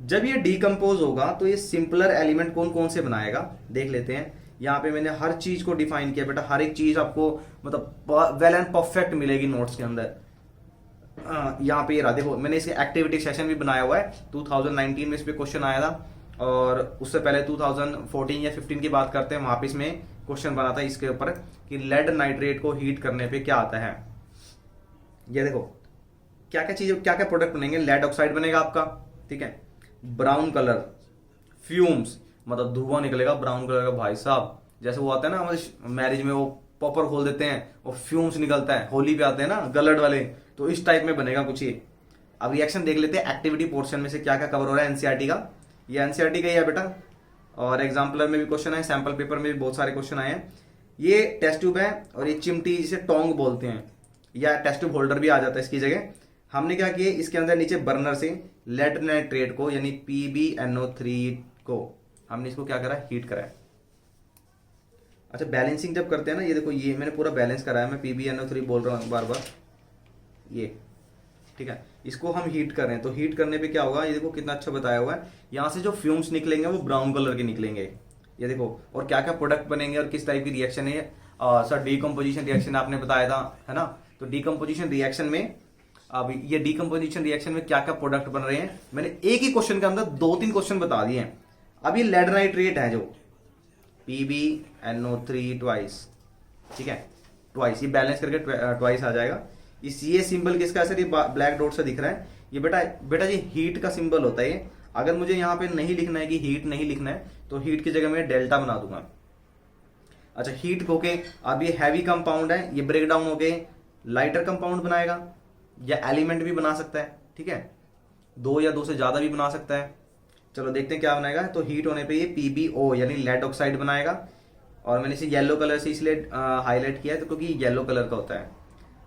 जब ये डीकम्पोज होगा तो ये सिंपलर एलिमेंट कौन कौन से बनाएगा, देख लेते हैं। यहाँ पे मैंने हर चीज को डिफाइन किया बेटा, हर एक चीज आपको मतलब वेल एंड परफेक्ट मिलेगी नोट्स के अंदर। यहाँ पे ये रहा, देखो मैंने इसके एक्टिविटी सेशन भी बनाया हुआ है, 2019 में इस पे क्वेश्चन आया था, और उससे पहले 2014 या 15 की बात करते हैं, वहां पे इसमें क्वेश्चन बना था इसके ऊपर कि लेड नाइट्रेट को हीट करने पे क्या आता है। ये देखो क्या क्या चीज, क्या क्या प्रोडक्ट बनेंगे, लेड ऑक्साइड बनेगा आपका, ठीक है। ब्राउन कलर, फ्यूम्स मतलब धुआं निकलेगा ब्राउन कलर का भाई साहब, जैसे वो आता है ना हमारे मैरिज में वो पॉपर खोल देते हैं और फ्यूम्स निकलता है, होली पे आते हैं ना गलर्ड वाले, तो इस टाइप में बनेगा कुछ ये। अब रिएक्शन देख लेते हैं एक्टिविटी पोर्शन में से क्या क्या कवर हो रहा है एनसीईआरटी का। ये एनसीईआरटी का ही है बेटा, और एग्जाम्पलर में भी क्वेश्चन है, सैंपल पेपर में भी बहुत सारे क्वेश्चन आए हैं। ये टेस्ट ट्यूब है और ये चिमटी जिसे टोंग बोलते हैं, या टेस्ट ट्यूब होल्डर भी आ जाता है इसकी जगह। हमने क्या किया, इसके अंदर नीचे बर्नर से लेड नाइट्रेट को यानी PbNO3 को हमने इसको क्या करा, हीट करा है। अच्छा, बैलेंसिंग जब करते हैं ना, ये देखो ये मैंने पूरा बैलेंस करा है, मैं PbNO3 बोल रहा हूँ बार बार, ये ठीक है। इसको हम हीट कर रहे हैं, तो हीट करने पे क्या होगा, ये देखो कितना अच्छा बताया हुआ है। यहाँ से जो फ्यूम्स निकलेंगे वो ब्राउन कलर के निकलेंगे, ये देखो। और क्या क्या प्रोडक्ट बनेंगे और किस टाइप की रिएक्शन है सर, डीकम्पोजिशन रिएक्शन आपने बताया था, है ना। तो डीकम्पोजिशन रिएक्शन में, अब ये डीकम्पोजिशन रिएक्शन में क्या क्या प्रोडक्ट बन रहे हैं, मैंने एक ही क्वेश्चन के अंदर 2-3 क्वेश्चन बता दिए हैं। अब ये लेड नाइट्रेट है जो PbNO3 ट्वाइस, ठीक है, ट्वाइस, ये बैलेंस करके ट्वाइस आ जाएगा। इस ये सिंबल किसका है सर, ये ब्लैक डॉट से दिख रहा है, ये बेटा ये हीट का सिंबल होता है। अगर मुझे यहाँ पे नहीं लिखना है कि हीट नहीं लिखना है, तो हीट की जगह मैं डेल्टा बना दूंगा। अच्छा, हीट हो के अब ये हैवी कंपाउंड है, ये ब्रेक डाउन हो गए लाइटर कंपाउंड बनाएगा, या एलिमेंट भी बना सकता है, ठीक है। दो या दो से ज़्यादा भी बना सकता है। चलो देखते हैं क्या बनाएगा। तो हीट होने पे ये PbO यानी लेड ऑक्साइड बनाएगा, और मैंने इसे येलो कलर से इसलिए हाईलाइट किया है तो क्योंकि येलो कलर का होता है।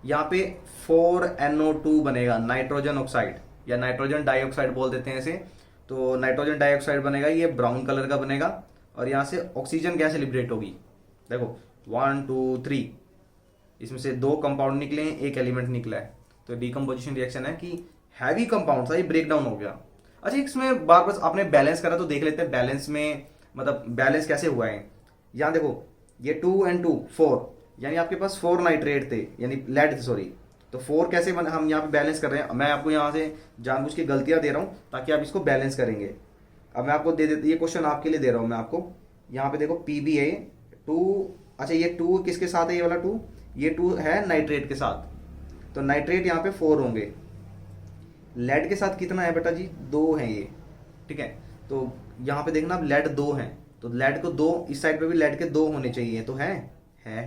यहाँ पे 4NO2 बनेगा, नाइट्रोजन ऑक्साइड या नाइट्रोजन डाइऑक्साइड बोल देते हैं इसे। तो नाइट्रोजन डाइऑक्साइड बनेगा, ये ब्राउन कलर का बनेगा, और यहाँ से ऑक्सीजन गैस लिबरेट होगी। देखो 1 2 3, इसमें से 2 कंपाउंड निकले हैं, 1 एलिमेंट निकला है। तो डीकम्पोजिशन रिएक्शन है कि हैवी कंपाउंड था, ये ब्रेक डाउन हो गया। अच्छा, इसमें बार बार आपने बैलेंस करा तो देख लेते हैं बैलेंस में, मतलब बैलेंस कैसे हुआ है। यहाँ देखो ये 2 and 2 4, यानी आपके पास 4 नाइट्रेट थे, यानी लेड थे सॉरी। तो 4 कैसे हम यहाँ पे बैलेंस कर रहे हैं। मैं आपको यहाँ से जानबूझ के गलतियाँ दे रहा हूँ ताकि आप इसको बैलेंस करेंगे। अब मैं आपको दे देता, ये क्वेश्चन आपके लिए दे रहा हूँ मैं आपको। यहाँ पे देखो PbA 2, अच्छा ये 2 किसके साथ है, ये वाला 2, ये 2 है नाइट्रेट के साथ। तो नाइट्रेट यहाँ पे 4 होंगे। लेड के साथ कितना है बेटा जी, 2 हैं ये, ठीक है। तो यहाँ पे देखना अब लेड 2 हैं, तो लेड को 2, इस साइड पे भी लेड के 2 होने चाहिए, तो है।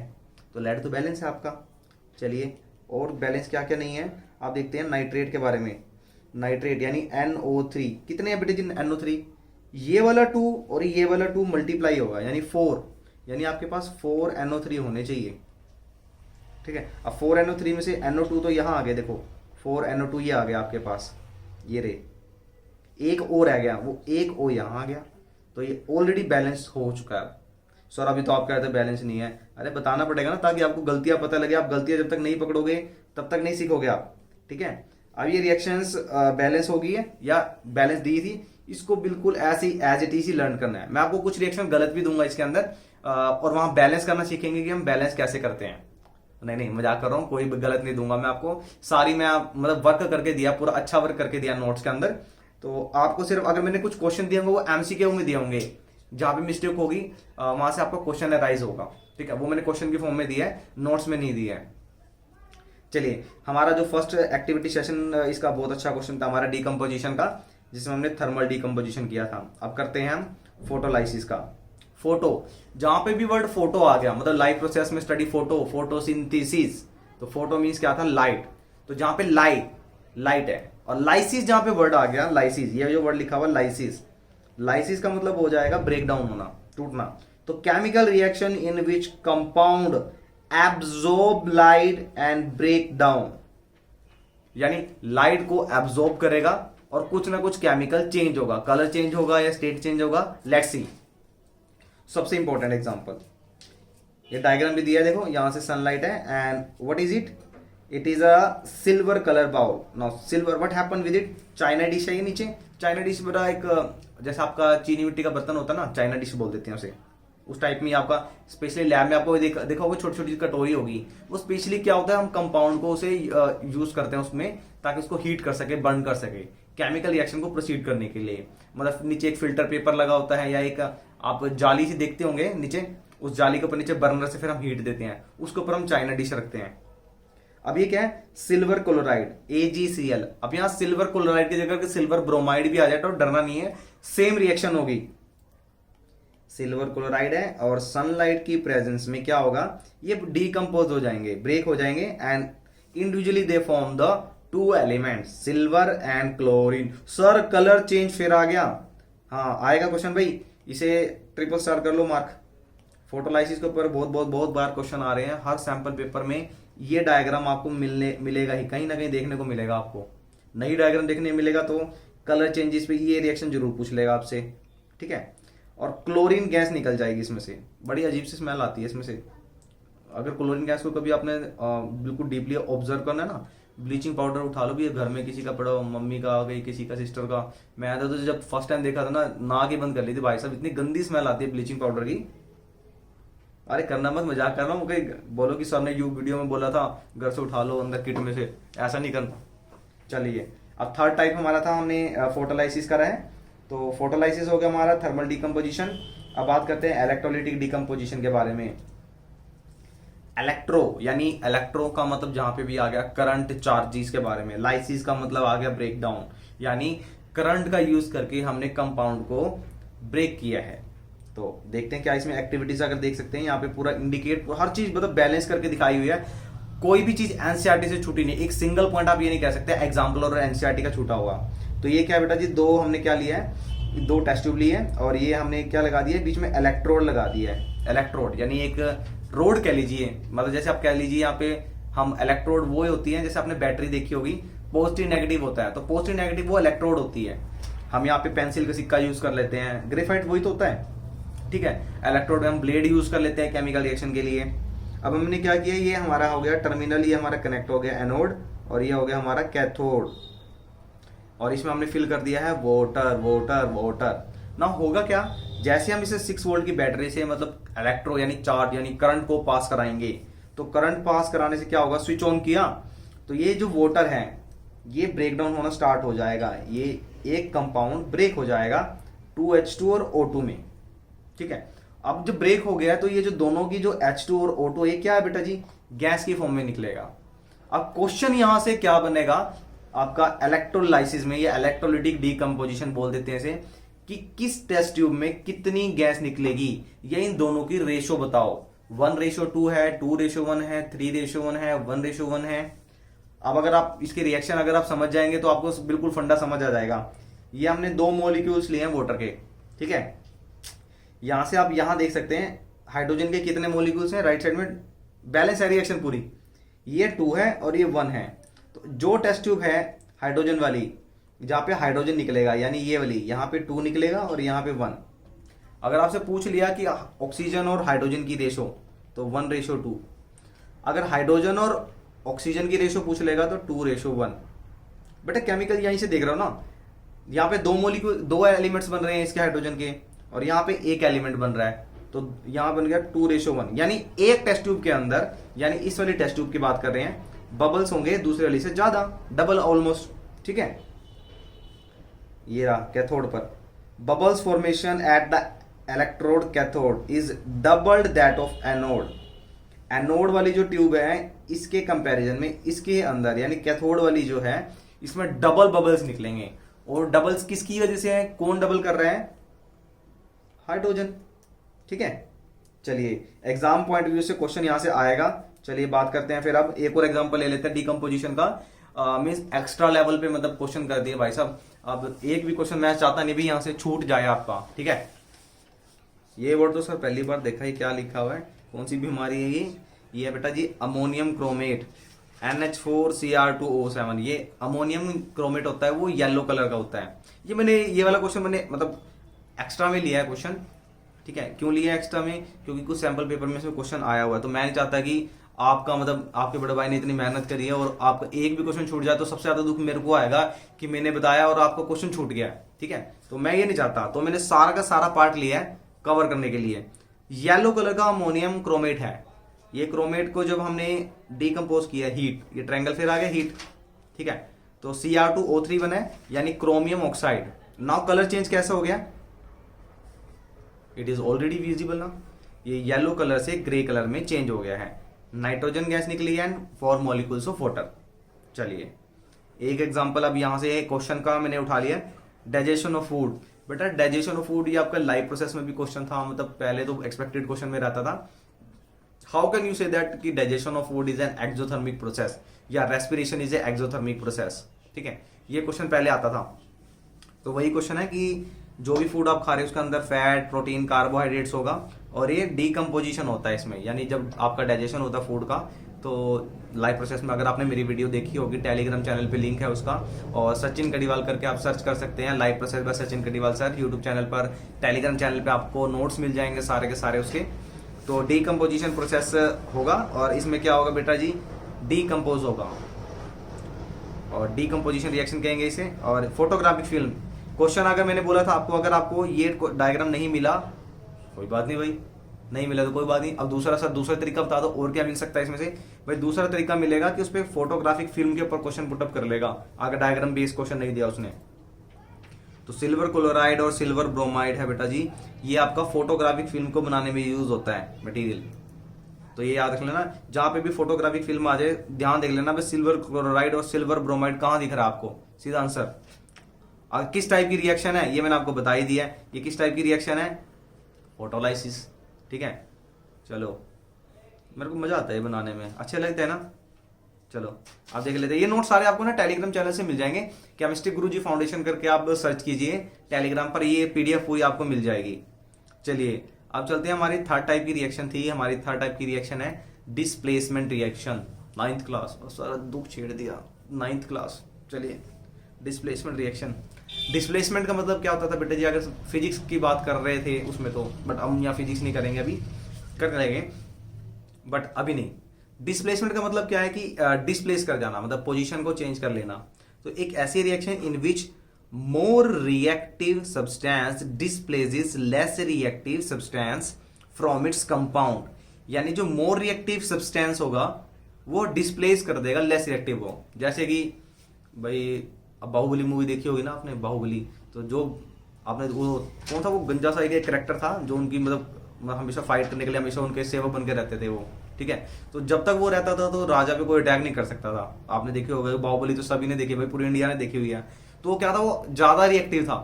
तो लेड तो बैलेंस है आपका। चलिए और बैलेंस क्या क्या नहीं है आप देखते हैं नाइट्रेट के बारे में। नाइट्रेट यानी NO3 कितने हैं बेटे जी, NO3 ये वाला 2 और ये वाला 2 मल्टीप्लाई होगा यानी 4, यानी आपके पास 4 NO3 होने चाहिए, ठीक है। अब 4 NO3 में से NO2 तो यहाँ आ गया, देखो 4 NO2 ये आ गया आपके पास, ये रे, एक O रह गया, वो एक O यहाँ आ गया। तो ये ऑलरेडी बैलेंस हो चुका है। सर अभी तो आप कहते हैं बैलेंस नहीं है, अरे बताना पड़ेगा ना ताकि आपको गलतियां पता लगे। आप गलतियां जब तक नहीं पकड़ोगे तब तक नहीं सीखोगे आप, ठीक है। अब ये रिएक्शंस बैलेंस हो गई है या बैलेंस दी थी, इसको बिल्कुल ऐसे ही एज इट इज ही लर्न करना है। मैं आपको कुछ रिएक्शन गलत भी दूंगा इसके अंदर, और वहां बैलेंस करना सीखेंगे कि हम बैलेंस कैसे करते हैं। नहीं मजाक कर रहा हूँ, कोई गलत नहीं दूंगा मैं आपको, सारी मैं मतलब वर्क करके दिया, पूरा अच्छा वर्क करके दिया नोट्स के अंदर। तो आपको सिर्फ अगर मैंने कुछ क्वेश्चन दिए होंगे वो MCQ में दिए होंगे, जहां पे मिस्टेक होगी वहां से आपका क्वेश्चन अराइज होगा, ठीक है। वो मैंने क्वेश्चन की फॉर्म में दिया है, नोट्स में नहीं दिया है। चलिए हमारा जो फर्स्ट एक्टिविटी सेशन, इसका बहुत अच्छा क्वेश्चन था हमारा डीकम्पोजिशन का, जिसमें हमने थर्मल डीकम्पोजिशन किया था। अब करते हैं हम फोटोलाइसिस का। फोटो, जहां पे भी वर्ड फोटो आ गया मतलब लाइव प्रोसेस में स्टडी फोटो, फोटोसिंथेसिस, तो फोटो मीन्स क्या था, लाइट। तो जहां पे लाइट है, और लाइसिस जहां पे वर्ड आ गया, लाइसिस, ये जो वर्ड लिखा हुआ लाइसिस, लाइसिस का मतलब हो जाएगा ब्रेक डाउन होना, टूटना। तो chemical reaction in which compound absorb light and break down, यानी लाइट को एब्जॉर्ब करेगा और कुछ ना कुछ केमिकल चेंज होगा, कलर चेंज होगा या स्टेट चेंज होगा, लेट्स सी। सबसे इंपॉर्टेंट एग्जांपल, ये डायग्राम भी दिया है, देखो यहां से सनलाइट है and what is it, it is a silver colour bowl. Now silver, what happen with it, china dish है ये नीचे। चाइना डिश बड़ा एक जैसा आपका चीनी मिट्टी का बर्तन होता है ना, चाइना डिश बोल देते हैं उसे, उस टाइप में आपका स्पेशली लैब में आपको देखा होगा छोटी छोटी कटोरी होगी, वो स्पेशली क्या होता है, हम कंपाउंड को उसे यूज करते हैं उसमें ताकि उसको हीट कर सके, बर्न कर सके, केमिकल रिएक्शन को प्रोसीड करने के लिए। मतलब नीचे एक फिल्टर पेपर लगा होता है या एक आप जाली से देखते होंगे नीचे, उस जाली के ऊपर नीचे बर्नर से फिर हम हीट देते हैं, उसके ऊपर हम चाइना डिश रखते हैं। अब ये क्या है, सिल्वर क्लोराइड AgCl। अब यहां सिल्वर क्लोराइड की जगह सिल्वर ब्रोमाइड भी आ जाए तो डरना नहीं है, सेम रिएक्शन होगी। सिल्वर क्लोराइड है और सनलाइट की प्रेजेंस में क्या होगा, ये डीकंपोज हो जाएंगे, ब्रेक हो जाएंगे and individually they form the 2 elements silver and chlorine. Sir colour change फिर आ गया, हाँ आएगा क्वेश्चन भाई, इसे ट्रिपल स्टार कर लो मार्क। फोटोलाइसिस के ऊपर बहुत बार क्वेश्चन आ रहे हैं, हर सैंपल पेपर में ये डायग्राम आपको मिलेगा ही, कहीं ना कहीं देखने को मिलेगा आपको। नई डायग्राम देखने मिलेगा तो कलर चेंजेस पे ये रिएक्शन जरूर पूछ लेगा आपसे, ठीक है। और क्लोरीन गैस निकल जाएगी इसमें से, बड़ी अजीब सी स्मेल आती है इसमें से। अगर क्लोरीन गैस को कभी आपने बिल्कुल डीपली ऑब्जर्व करना है ना, ब्लीचिंग पाउडर उठा लो भी, घर में किसी का पड़ा हो, मम्मी का आ गई, किसी का सिस्टर का। मैं तो जब फर्स्ट टाइम देखा था ना, नाक ही बंद कर ली थी भाई साहब, इतनी गंदी स्मेल आती है ब्लीचिंग पाउडर की। अरे करना मत, मजाक कर रहा हूँ, कहीं बोलो कि सर ने वीडियो में बोला था घर से उठा लो अंदर किट में से, ऐसा नहीं करना। चलिए अब थर्ड टाइप हमारा था, हमने फोटोलाइसिस करा है। तो फोटोलाइसिस हो गया हमारा थर्मल डीकम्पोजिशन। अब बात करते हैं इलेक्ट्रोलिटिक डीकम्पोजिशन के बारे में। इलेक्ट्रो यानी इलेक्ट्रो का मतलब जहां पे भी आ गया करंट चार्जेस के बारे में। लाइसिस का मतलब आ गया ब्रेक डाउन, यानी करंट का यूज करके हमने कंपाउंड को ब्रेक किया है। तो देखते हैं क्या इसमें एक्टिविटीज, अगर देख सकते हैं यहाँ पे पूरा इंडिकेट, हर चीज मतलब बैलेंस करके दिखाई हुई है, कोई भी चीज एनसीईआरटी से छूटी नहीं। एक सिंगल पॉइंट आप ये नहीं कह सकते एग्जाम्पल और एनसीईआरटी का छूटा हुआ। तो ये क्या है बेटा जी, दो हमने क्या लिया है, दो टेस्ट ट्यूब लिए है और ये हमने क्या लगा दिया है, बीच में इलेक्ट्रोड लगा दिया है। इलेक्ट्रोड यानी एक रोड कह लीजिए, मतलब जैसे आप कह लीजिए यहाँ पे हम इलेक्ट्रोड वो होती है, जैसे आपने बैटरी देखी होगी पॉजिटिव नेगेटिव होता है, तो पॉजिटिव नेगेटिव वो इलेक्ट्रोड होती है। हम यहाँ पे पेंसिल का सिक्का यूज कर लेते हैं, ग्रेफाइट वही तो होता है, ठीक है। इलेक्ट्रोड में हम ब्लेड यूज कर लेते हैं केमिकल रिएक्शन के लिए। अब हमने क्या किया, ये हमारा हो गया टर्मिनल, ये हमारा कनेक्ट हो गया एनोड और ये हो गया हमारा कैथोड, और इसमें हमने फिल कर दिया है वाटर वाटर वाटर। ना होगा क्या, जैसे हम इसे 6 वोल्ट की बैटरी से मतलब इलेक्ट्रो यानी चार्ज यानी करंट को पास कराएंगे, तो करंट पास कराने से क्या होगा, स्विच ऑन किया तो ये जो वाटर है ये ब्रेक डाउन होना स्टार्ट हो जाएगा, ये एक कंपाउंड ब्रेक हो जाएगा 2H2 और O2 में, ठीक है। अब जब ब्रेक हो गया तो ये जो दोनों की जो H2 और O2 ये क्या है बेटा जी, गैस की फॉर्म में निकलेगा। अब क्वेश्चन यहां से क्या बनेगा आपका, इलेक्ट्रोलाइसिस में या इलेक्ट्रोलिटिक डीकंपोजिशन बोल देते हैं इसे, कि किस टेस्ट ट्यूब में कितनी गैस निकलेगी, या इन दोनों की रेशो बताओ। 1:2 है, 2:1 है, 3:1 है, 1:1 है। अब अगर आप इसके रिएक्शन अगर आप समझ जाएंगे तो आपको बिल्कुल फंडा समझ आ जाएगा। ये हमने 2 मॉलिक्यूल्स लिए हैं वाटर के, ठीक है। यहां से आप यहां देख सकते हैं हाइड्रोजन के कितने मॉलिक्यूल्स हैं, राइट साइड में बैलेंस है रिएक्शन पूरी, ये 2 है और ये 1 है। तो जो टेस्ट ट्यूब है हाइड्रोजन वाली, जहां पे हाइड्रोजन निकलेगा यानी ये वाली, यहां पे 2 निकलेगा और यहां पे 1। अगर आपसे पूछ लिया कि ऑक्सीजन और हाइड्रोजन की रेशो, तो 1:2। अगर हाइड्रोजन और ऑक्सीजन की रेशो पूछ लेगा तो 2:1। बेटा केमिकल यहीं से देख रहे हो ना, यहाँ पे 2 मॉलिक्यूल 2 एलिमेंट्स बन रहे हैं इसके हाइड्रोजन के, और यहाँ पे एक एलिमेंट बन रहा है, तो यहाँ बन गया 2:1। यानी एक टेस्ट ट्यूब के अंदर, यानी इस वाली टेस्ट ट्यूब की बात कर रहे हैं, बबल्स होंगे दूसरे वाली से ज्यादा, डबल ऑलमोस्ट, ठीक है। ये रहा कैथोड पर, bubbles formation at the electrode cathode is doubled that of anode. Anode वाली जो ट्यूब है इसके कंपैरिजन में इसके अंदर यानी कैथोड वाली जो है इसमें डबल बबल्स निकलेंगे। और डबल्स किसकी वजह से है, कौन डबल कर रहा है, हाइड्रोजन, ठीक है। चलिए एग्जाम पॉइंट व्यू से क्वेश्चन यहां से आएगा। चलिए बात करते हैं फिर, अब एक और एग्जांपल ले लेते हैं डीकंपोजिशन का, मींस एक्स्ट्रा लेवल पे मतलब क्वेश्चन कर दिए भाई साहब। अब एक भी क्वेश्चन मैं चाहता नहीं भी यहां से छूट जाए आपका, ठीक है। ये वर्ड तो सर पहली बार देखा ही, क्या लिखा हुआ है, कौन सी बीमारी है ये है बेटा जी अमोनियम क्रोमेट, NH4Cr2O7। ये अमोनियम क्रोमेट होता है, वो येलो कलर का होता है। ये वाला क्वेश्चन मैंने मतलब एक्स्ट्रा में लिया है क्वेश्चन, ठीक है। क्यों लिया एक्स्ट्रा में, क्योंकि कुछ सैंपल पेपर में इसमें क्वेश्चन आया हुआ है, तो मैं नहीं चाहता कि आपका मतलब आपके बड़े भाई ने इतनी मेहनत करी है और आपका एक भी क्वेश्चन छूट जाए तो सबसे ज्यादा दुख मेरे को आएगा कि मैंने बताया और आपका क्वेश्चन छूट गया, ठीक है। तो मैं ये नहीं चाहता, तो मैंने सारा का सारा पार्ट लिया है कवर करने के लिए। येलो कलर का अमोनियम क्रोमेट है, ये क्रोमेट को जब हमने डीकंपोज किया हीट, ये ट्रायंगल फिर आ गया हीट, ठीक है। तो Cr2O3 बना है यानी chromium oxide. Now colour change कैसा हो गया, इट इज ऑलरेडी विजिबल ना, ये येलो कलर से ग्रे कलर में चेंज हो गया है। नाइट्रोजन गैस निकली है एंड 4 मॉलिक्यूल्स ऑफ वाटर। चलिए एक एग्जांपल अब यहां से क्वेश्चन का मैंने उठा लिया, डाइजेशन ऑफ फूड। बेटा डाइजेशन ऑफ फूड ये आपका लाइव प्रोसेस में भी क्वेश्चन था, मतलब पहले तो एक्सपेक्टेड क्वेश्चन में रहता था। How can you say that कि digestion of food is an exothermic process या respiration is a exothermic process, ठीक है। ये क्वेश्चन पहले आता था। तो वही क्वेश्चन है कि जो भी फूड आप खा रहे हैं उसके अंदर फैट, प्रोटीन, कार्बोहाइड्रेट्स होगा और ये डीकंपोजिशन होता है इसमें, यानी जब आपका डाइजेशन होता है फूड का। तो लाइव प्रोसेस में अगर आपने मेरी वीडियो देखी होगी, टेलीग्राम चैनल पे लिंक है उसका, और सचिन कड़ीवाल करके आप सर्च कर सकते हैं, live process by Sachin Kadiwal sir YouTube channel पर। टेलीग्राम चैनल पे आपको नोट्स मिल जाएंगे सारे के सारे उसके। तो डीकंपोजिशन प्रोसेस होगा और इसमें क्या होगा बेटा जी, डीकंपोज होगा और डीकंपोजिशन रिएक्शन कहेंगे इसे। और फोटोग्राफिक फिल्म क्वेश्चन अगर मैंने बोला था आपको, अगर आपको ये डायग्राम नहीं मिला कोई बात नहीं भाई, नहीं मिला तो कोई बात नहीं। अब दूसरा तरीका बता दो, और क्या मिल सकता है इसमें से भाई। दूसरा तरीका मिलेगा कि उस पर फोटोग्राफिक फिल्म के ऊपर क्वेश्चन पुटअप कर लेगा, अगर डायग्राम बेस्ड क्वेश्चन नहीं दिया उसने। तो सिल्वर क्लोराइड और सिल्वर ब्रोमाइड है बेटा जी, ये आपका फोटोग्राफिक फिल्म को बनाने में यूज होता है मटेरियल। तो ये याद रख लेना, जहां पे भी फोटोग्राफिक फिल्म आ जाए ध्यान देख लेना, सिल्वर क्लोराइड और सिल्वर ब्रोमाइड कहां दिख रहा है आपको, सीधा आंसर। किस टाइप की रिएक्शन है ये मैंने आपको बता ही दिया है, ये किस टाइप की रिएक्शन है, फोटोलाइसिस, ठीक है। चलो मेरे को मजा आता है बनाने में, अच्छे लगते हैं ना। चलो आप देख लेते हैं, ये नोट सारे आपको ना टेलीग्राम चैनल से मिल जाएंगे। केमिस्ट्री गुरुजी फाउंडेशन करके आप सर्च कीजिए टेलीग्राम पर, ये पीडीएफ पूरी आपको मिल जाएगी। चलिए अब चलते हैं, हमारी थर्ड टाइप की रिएक्शन थी, हमारी थर्ड टाइप की रिएक्शन है डिस्प्लेसमेंट रिएक्शन। 9th क्लास, और सारा दुख छेड़ दिया 9th क्लास। चलिए डिस्प्लेसमेंट रिएक्शन, डिस्प्लेसमेंट का मतलब क्या होता था बेटा जी, अगर फिजिक्स की बात कर रहे थे उसमें तो, बट हम यहाँ फिजिक्स नहीं करेंगे, अभी कर लेंगे बट अभी नहीं। डिस्प्लेसमेंट का मतलब क्या है कि डिस्प्लेस कर जाना, मतलब पोजीशन को चेंज कर लेना। तो एक ऐसी reaction in which more reactive substance displaces less reactive substance from its compound, यानी जो मोर रिएक्टिव सब्सटेंस होगा वो डिस्प्लेस कर देगा लेस रिएक्टिव को। जैसे कि भाई अब बाहुबली मूवी देखी होगी ना आपने, बाहुबली, तो जो आपने वो कौन था, वो गंजा सा एक कैरेक्टर था जो उनकी मतलब हमेशा फाइट करने के लिए हमेशा उनके सेवक बन के रहते थे वो, ठीक है। तो जब तक वो रहता था तो राजा पे कोई अटैक नहीं कर सकता था। आपने देखे होगा बाहुबली, तो सभी ने देखी भाई, पूरी इंडिया ने देखी हुई है। तो वो क्या था, वो ज्यादा रिएक्टिव था,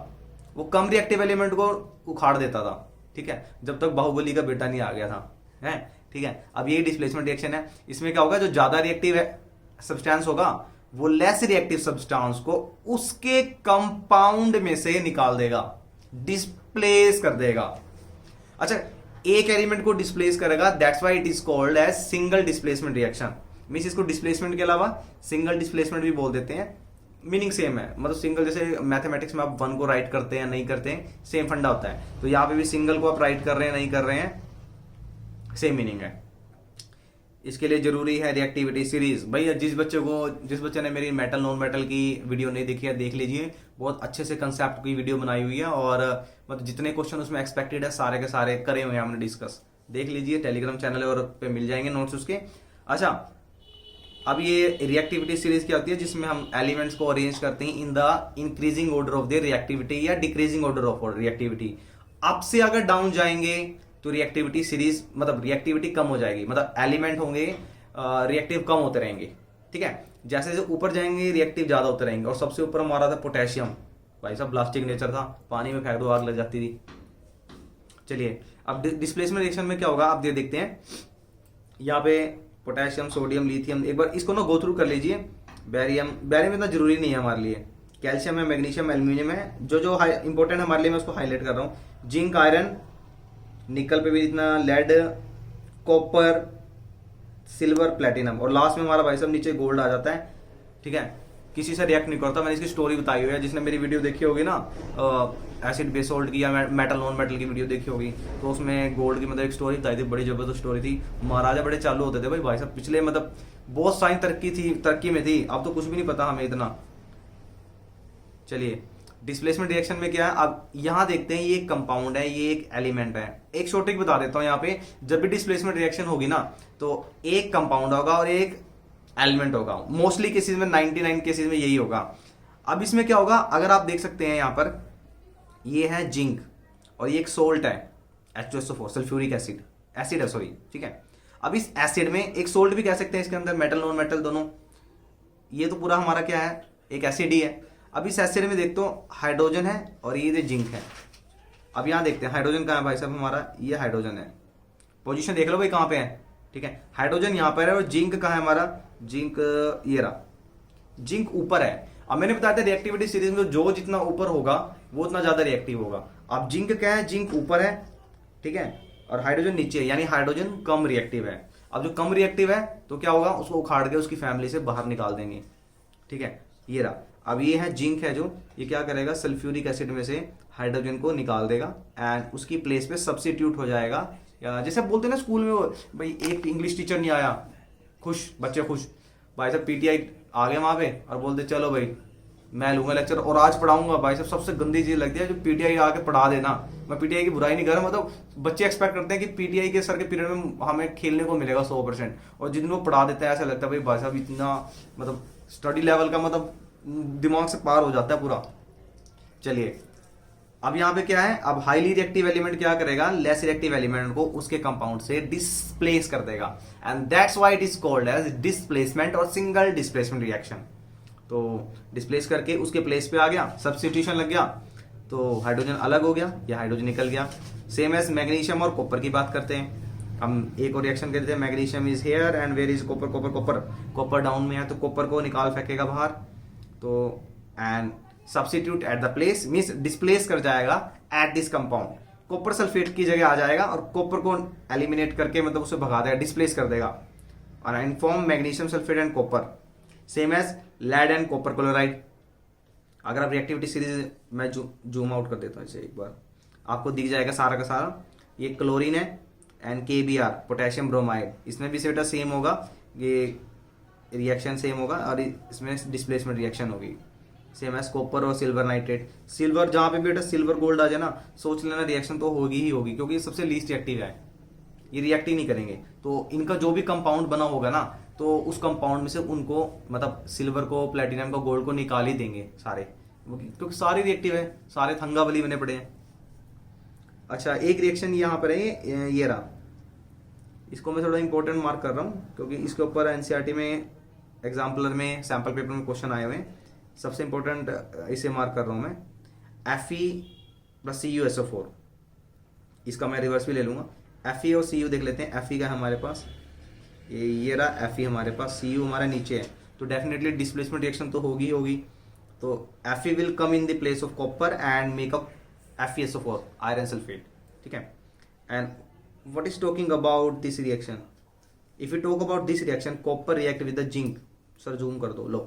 वो कम रिएक्टिव एलिमेंट को उखाड़ देता था, ठीक है, जब तक बाहुबली का बेटा नहीं आ गया था, है ठीक है। अब ये डिस्प्लेसमेंट रिएक्शन है, इसमें क्या होगा, जो ज्यादा रिएक्टिव सब्सटेंस होगा वो लेस रिएक्टिव सब्सटेंस को उसके कंपाउंड में से निकाल देगा, डिस्प्लेस कर देगा। अच्छा, एक एलिमेंट को डिस्प्लेस करेगा, that's why it is called as single displacement reaction. Means इसको डिस्प्लेसमेंट के अलावा सिंगल डिस्प्लेसमेंट भी बोल देते हैं, मीनिंग सेम है। मतलब सिंगल जैसे मैथमेटिक्स में आप 1 को राइट करते हैं नहीं करते हैं, सेम फंडा होता है। तो यहाँ पे भी सिंगल को आप राइट कर रहे हैं नहीं कर रहे हैं, सेम मीनिंग है। इसके लिए जरूरी है रिएक्टिविटी सीरीज। भाई जिस बच्चे ने मेरी मेटल नॉन मेटल की वीडियो नहीं देखी है देख लीजिए, बहुत अच्छे से कंसेप्ट की वीडियो बनाई हुई है, और मतलब जितने क्वेश्चन उसमें एक्सपेक्टेड है सारे के सारे करे हुए हैं हमने डिस्कस, देख लीजिए टेलीग्राम चैनल और पे मिल जाएंगे नोट्स उसके। अच्छा, अब ये रिएक्टिविटी सीरीज क्या होती है, जिसमें हम एलिमेंट्स को अरेंज करते हैं in the increasing order of the reactivity या decreasing order of reactivity. Up से अगर डाउन जाएंगे तो रिएक्टिविटी सीरीज मतलब रिएक्टिविटी कम हो जाएगी, मतलब एलिमेंट होंगे रिएक्टिव कम होते रहेंगे, ठीक है। जैसे जैसे ऊपर जाएंगे रिएक्टिव ज्यादा होते रहेंगे। और सबसे ऊपर हमारा था पोटेशियम, भाई साहब ब्लास्टिक नेचर था, पानी में फेंक दो आग लग जाती थी। चलिए अब डिस्प्लेसमेंट रिएक्शन में क्या होगा आप देखते हैं, यहाँ पे पोटेशियम, सोडियम, लिथियम, एक बार इसको ना गो थ्रू कर लीजिए। बैरियम इतना जरूरी नहीं है हमारे लिए। कैल्शियम है, मैग्नीशियम, एल्यूमिनियम है, जो इंपॉर्टेंट है हमारे लिए मैं उसको हाईलाइट कर रहा हूँ। जिंक, आयरन, निकल पे भी इतना, लेड, कॉपर, सिल्वर, प्लेटिनम, और लास्ट में हमारा भाई साहब नीचे गोल्ड आ जाता है, ठीक है। किसी से रिएक्ट नहीं करता। मैंने इसकी स्टोरी बताई हुई है, जिसने मेरी वीडियो देखी होगी ना एसिड बेस सोल्ट की या मेटल नॉन मेटल की वीडियो देखी होगी, तो उसमें गोल्ड की मतलब एक स्टोरी बताई थी, बड़ी जबरदस्त स्टोरी थी। महाराजा बड़े चालू होते थे भाई साहब, पिछले मतलब बहुत साइंस तरक्की में थी, अब तो कुछ भी नहीं पता हमें इतना। चलिए डिस्प्लेसमेंट रिएक्शन में क्या है, अब यहां देखते हैं, ये एक कंपाउंड है, ये एक एलिमेंट है। एक शॉर्ट ट्रिक बता देता हूं, यहाँ पे जब भी डिस्प्लेसमेंट रिएक्शन होगी ना तो एक कंपाउंड होगा और एक एलिमेंट होगा। मोस्टली केसेस में 99 केसेस में यही होगा। अब इसमें क्या होगा, अगर आप देख सकते हैं यहाँ पर, ये है जिंक और ये एक सोल्ट है H2SO4, सल्फ्यूरिक एसिड है सॉरी, ठीक है। अब इस एसिड में एक सोल्ट भी कह सकते हैं, इसके अंदर मेटल नॉन मेटल दोनों, ये तो पूरा हमारा क्या है, एक एसिड ही है। अब इस एसिड में देखते हो हाइड्रोजन है और ये जिंक है। अब यहां देखते हैं हाइड्रोजन कहां है भाई साहब हमारा, ये हाइड्रोजन है, पोजीशन देख लो भाई कहां पे है, ठीक है। हाइड्रोजन यहां पर है और जिंक कहां है हमारा, जिंक ये रहा, जिंक ऊपर है। अब मैंने बताया था रिएक्टिविटी सीरीज में जो जितना ऊपर होगा वो उतना ज्यादा रिएक्टिव होगा। अब जिंक क्या है, जिंक ऊपर है, ठीक है, और हाइड्रोजन नीचे है, यानी हाइड्रोजन कम रिएक्टिव है। अब जो कम रिएक्टिव है तो क्या होगा, उसको उखाड़ के उसकी फैमिली से बाहर निकाल देंगे, ठीक है, ये रहा। अब ये है जिंक है, जो ये क्या करेगा, सल्फ्यूरिक एसिड में से हाइड्रोजन को निकाल देगा एंड उसकी प्लेस पे सब्स्टिट्यूट हो जाएगा। या जैसे बोलते हैं ना स्कूल में, भाई एक इंग्लिश टीचर नहीं आया, खुश बच्चे खुश, भाई साहब पीटीआई आ गए वहां पे और बोलते चलो भाई मैं लूंगा लेक्चर और आज पढ़ाऊंगा। भाई साहब सबसे गंदी चीज लगती है जो पीटीआई आके पढ़ा देना। मैं पीटीआई की बुराई नहीं कर रहा, मतलब बच्चे एक्सपेक्ट करते हैं कि पीटीआई के सर के पीरियड में हमें खेलने को मिलेगा 100%, और जिन लोग पढ़ा देते हैं ऐसा लगता है भाई साहब इतना मतलब स्टडी लेवल का मतलब दिमाग से पार हो जाता है पूरा। चलिए अब यहाँ पे क्या है, अब हाईली रिएक्टिव एलिमेंट क्या करेगा, लेस रिएक्टिव एलिमेंट को उसके कंपाउंड से डिस्प्लेस कर देगा, and that's why it is called as displacement और सिंगल डिस्प्लेसमेंट रिएक्शन। तो डिस्प्लेस करके उसके प्लेस पे आ गया, सब्स्टिट्यूशन लग गया, तो हाइड्रोजन अलग हो गया या हाइड्रोजन निकल गया। सेम एज मैग्नीशियम और कॉपर की बात करते हैं। हम एक और रिएक्शन करते हैं, magnesium is here and where is copper, copper copper copper down में है तो कॉपर को निकाल फेंकेगा बाहर, तो and substitute at the place means displace कर जाएगा at this compound, copper sulphate की जगह आ जाएगा और कॉपर को एलिमिनेट करके मतलब उसे भगा देगा, डिस्प्लेस कर देगा और inform magnesium sulphate and copper same as lead and copper chloride. अगर आप रिएक्टिविटी सीरीज मैं जूम आउट कर देता हूँ इसे एक बार, आपको दिख जाएगा सारा का सारा, ये क्लोरीन है एंड KBr पोटेशियम ब्रोमाइड, इसमें भी बेटा सेम होगा, ये रिएक्शन सेम होगा और इसमें डिस्प्लेसमेंट रिएक्शन होगी सेम एज कॉपर और सिल्वर नाइट्रेट। सिल्वर जहाँ पे बेटा सिल्वर गोल्ड आ जाए ना, सोच लेना रिएक्शन तो होगी ही होगी, क्योंकि ये सबसे लीस्ट रिएक्टिव है, ये रिएक्ट ही नहीं करेंगे। तो इनका जो भी कंपाउंड बना होगा ना, तो उस कंपाउंड में से उनको मतलब सिल्वर को, प्लेटिनम को, गोल्ड को निकाल ही देंगे सारे, क्योंकि सारे रिएक्टिव है, सारे थंगावली बने पड़े हैं। अच्छा, एक रिएक्शन यहाँ पर है, ये रहा, इसको मैं थोड़ा इंपॉर्टेंट मार्क कर रहा हूँ क्योंकि इसके ऊपर एनसीईआरटी में एग्जाम्पलर में सैम्पल पेपर में क्वेश्चन आए हुए हैं। सबसे इंपॉर्टेंट इसे मार्क कर रहा हूँ मैं, Fe+CuSO4, इसका मैं रिवर्स भी ले लूँगा। Fe और Cu देख लेते हैं। Fe का हमारे पास ये रहा, Fe हमारे पास, Cu हमारा नीचे है, तो डेफिनेटली डिस्प्लेसमेंट रिएक्शन तो होगी ही होगी। तो Fe will come in the place of copper and make up FeSO4 iron sulphate, ठीक है। And what is talking about this reaction? If we talk about this reaction, copper react with the zinc, sir zoom कर दो, लो।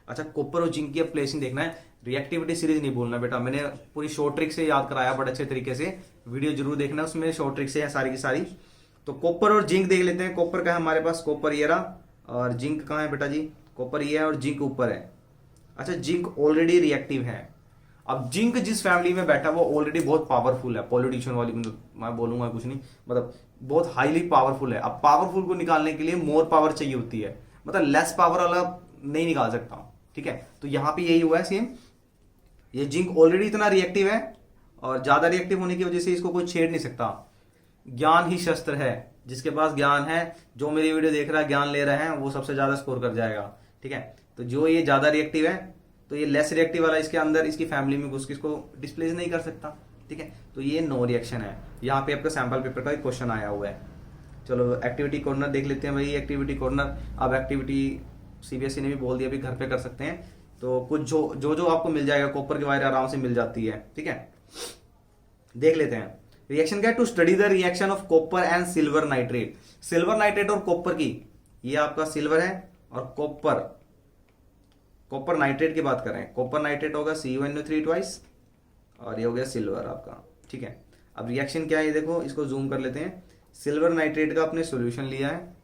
अच्छा, copper और zinc की अब placing देखना है, रिएक्टिविटी सीरीज नहीं बोलना बेटा, मैंने पूरी शॉर्ट ट्रिक से याद कराया बड़े अच्छे तरीके से, वीडियो जरूर देखना, उसमें शॉर्ट ट्रिक से है सारी की सारी। तो कॉपर और जिंक देख लेते हैं। कॉपर का है हमारे पास, कॉपर ये रहा, और जिंक कहाँ है बेटा जी, कॉपर ये है और जिंक ऊपर है। अच्छा, जिंक ऑलरेडी रिएक्टिव है। अब जिंक जिस फैमिली में बैठा वो ऑलरेडी बहुत पावरफुल है, पॉलिटिशियन वाली, मैं बोलूंगा कुछ नहीं, मतलब बहुत हाईली पावरफुल है। अब पावरफुल को निकालने के लिए मोर पावर चाहिए होती है, मतलब लेस पावर वाला नहीं निकाल सकता, ठीक है। तो यहां पे यही हुआ है सेम, ये जिंक ऑलरेडी इतना रिएक्टिव है और ज्यादा रिएक्टिव होने की वजह से इसको कोई छेड़ नहीं सकता। ज्ञान ही शस्त्र है, जिसके पास ज्ञान है, जो मेरी वीडियो देख रहा है, ज्ञान ले रहा है, वो सबसे ज्यादा स्कोर कर जाएगा, ठीक है। तो जो ये ज्यादा रिएक्टिव है, तो ये लेस रिएक्टिव वाला इसके अंदर इसकी फैमिली में घुस के इसको डिस्प्लेस नहीं कर सकता, ठीक है। तो ये नो रिएक्शन है। यहाँ पे आपका सैंपल पेपर का एक क्वेश्चन आया हुआ है। चलो एक्टिविटी कॉर्नर देख लेते हैं भाई, एक्टिविटी कॉर्नर। अब एक्टिविटी CBSE ने भी बोल दिया भी घर पे कर सकते हैं, तो कुछ जो आपको मिल जाएगा, कॉपर की वायर आराम से मिल जाती है, ठीक है। देख लेते हैं रिएक्शन क्या है, to study the reaction of copper and silver nitrate. Silver nitrate और कॉपर की, ये आपका सिल्वर है और कॉपर नाइट्रेट की बात कर रहे हैं। कॉपर नाइट्रेट होगा CuNO3 ट्वाइस और ये हो गया सिल्वर आपका, ठीक है। अब रिएक्शन क्या है ये देखो, इसको जूम कर लेते हैं। सिल्वर नाइट्रेट का अपने सॉल्यूशन लिया है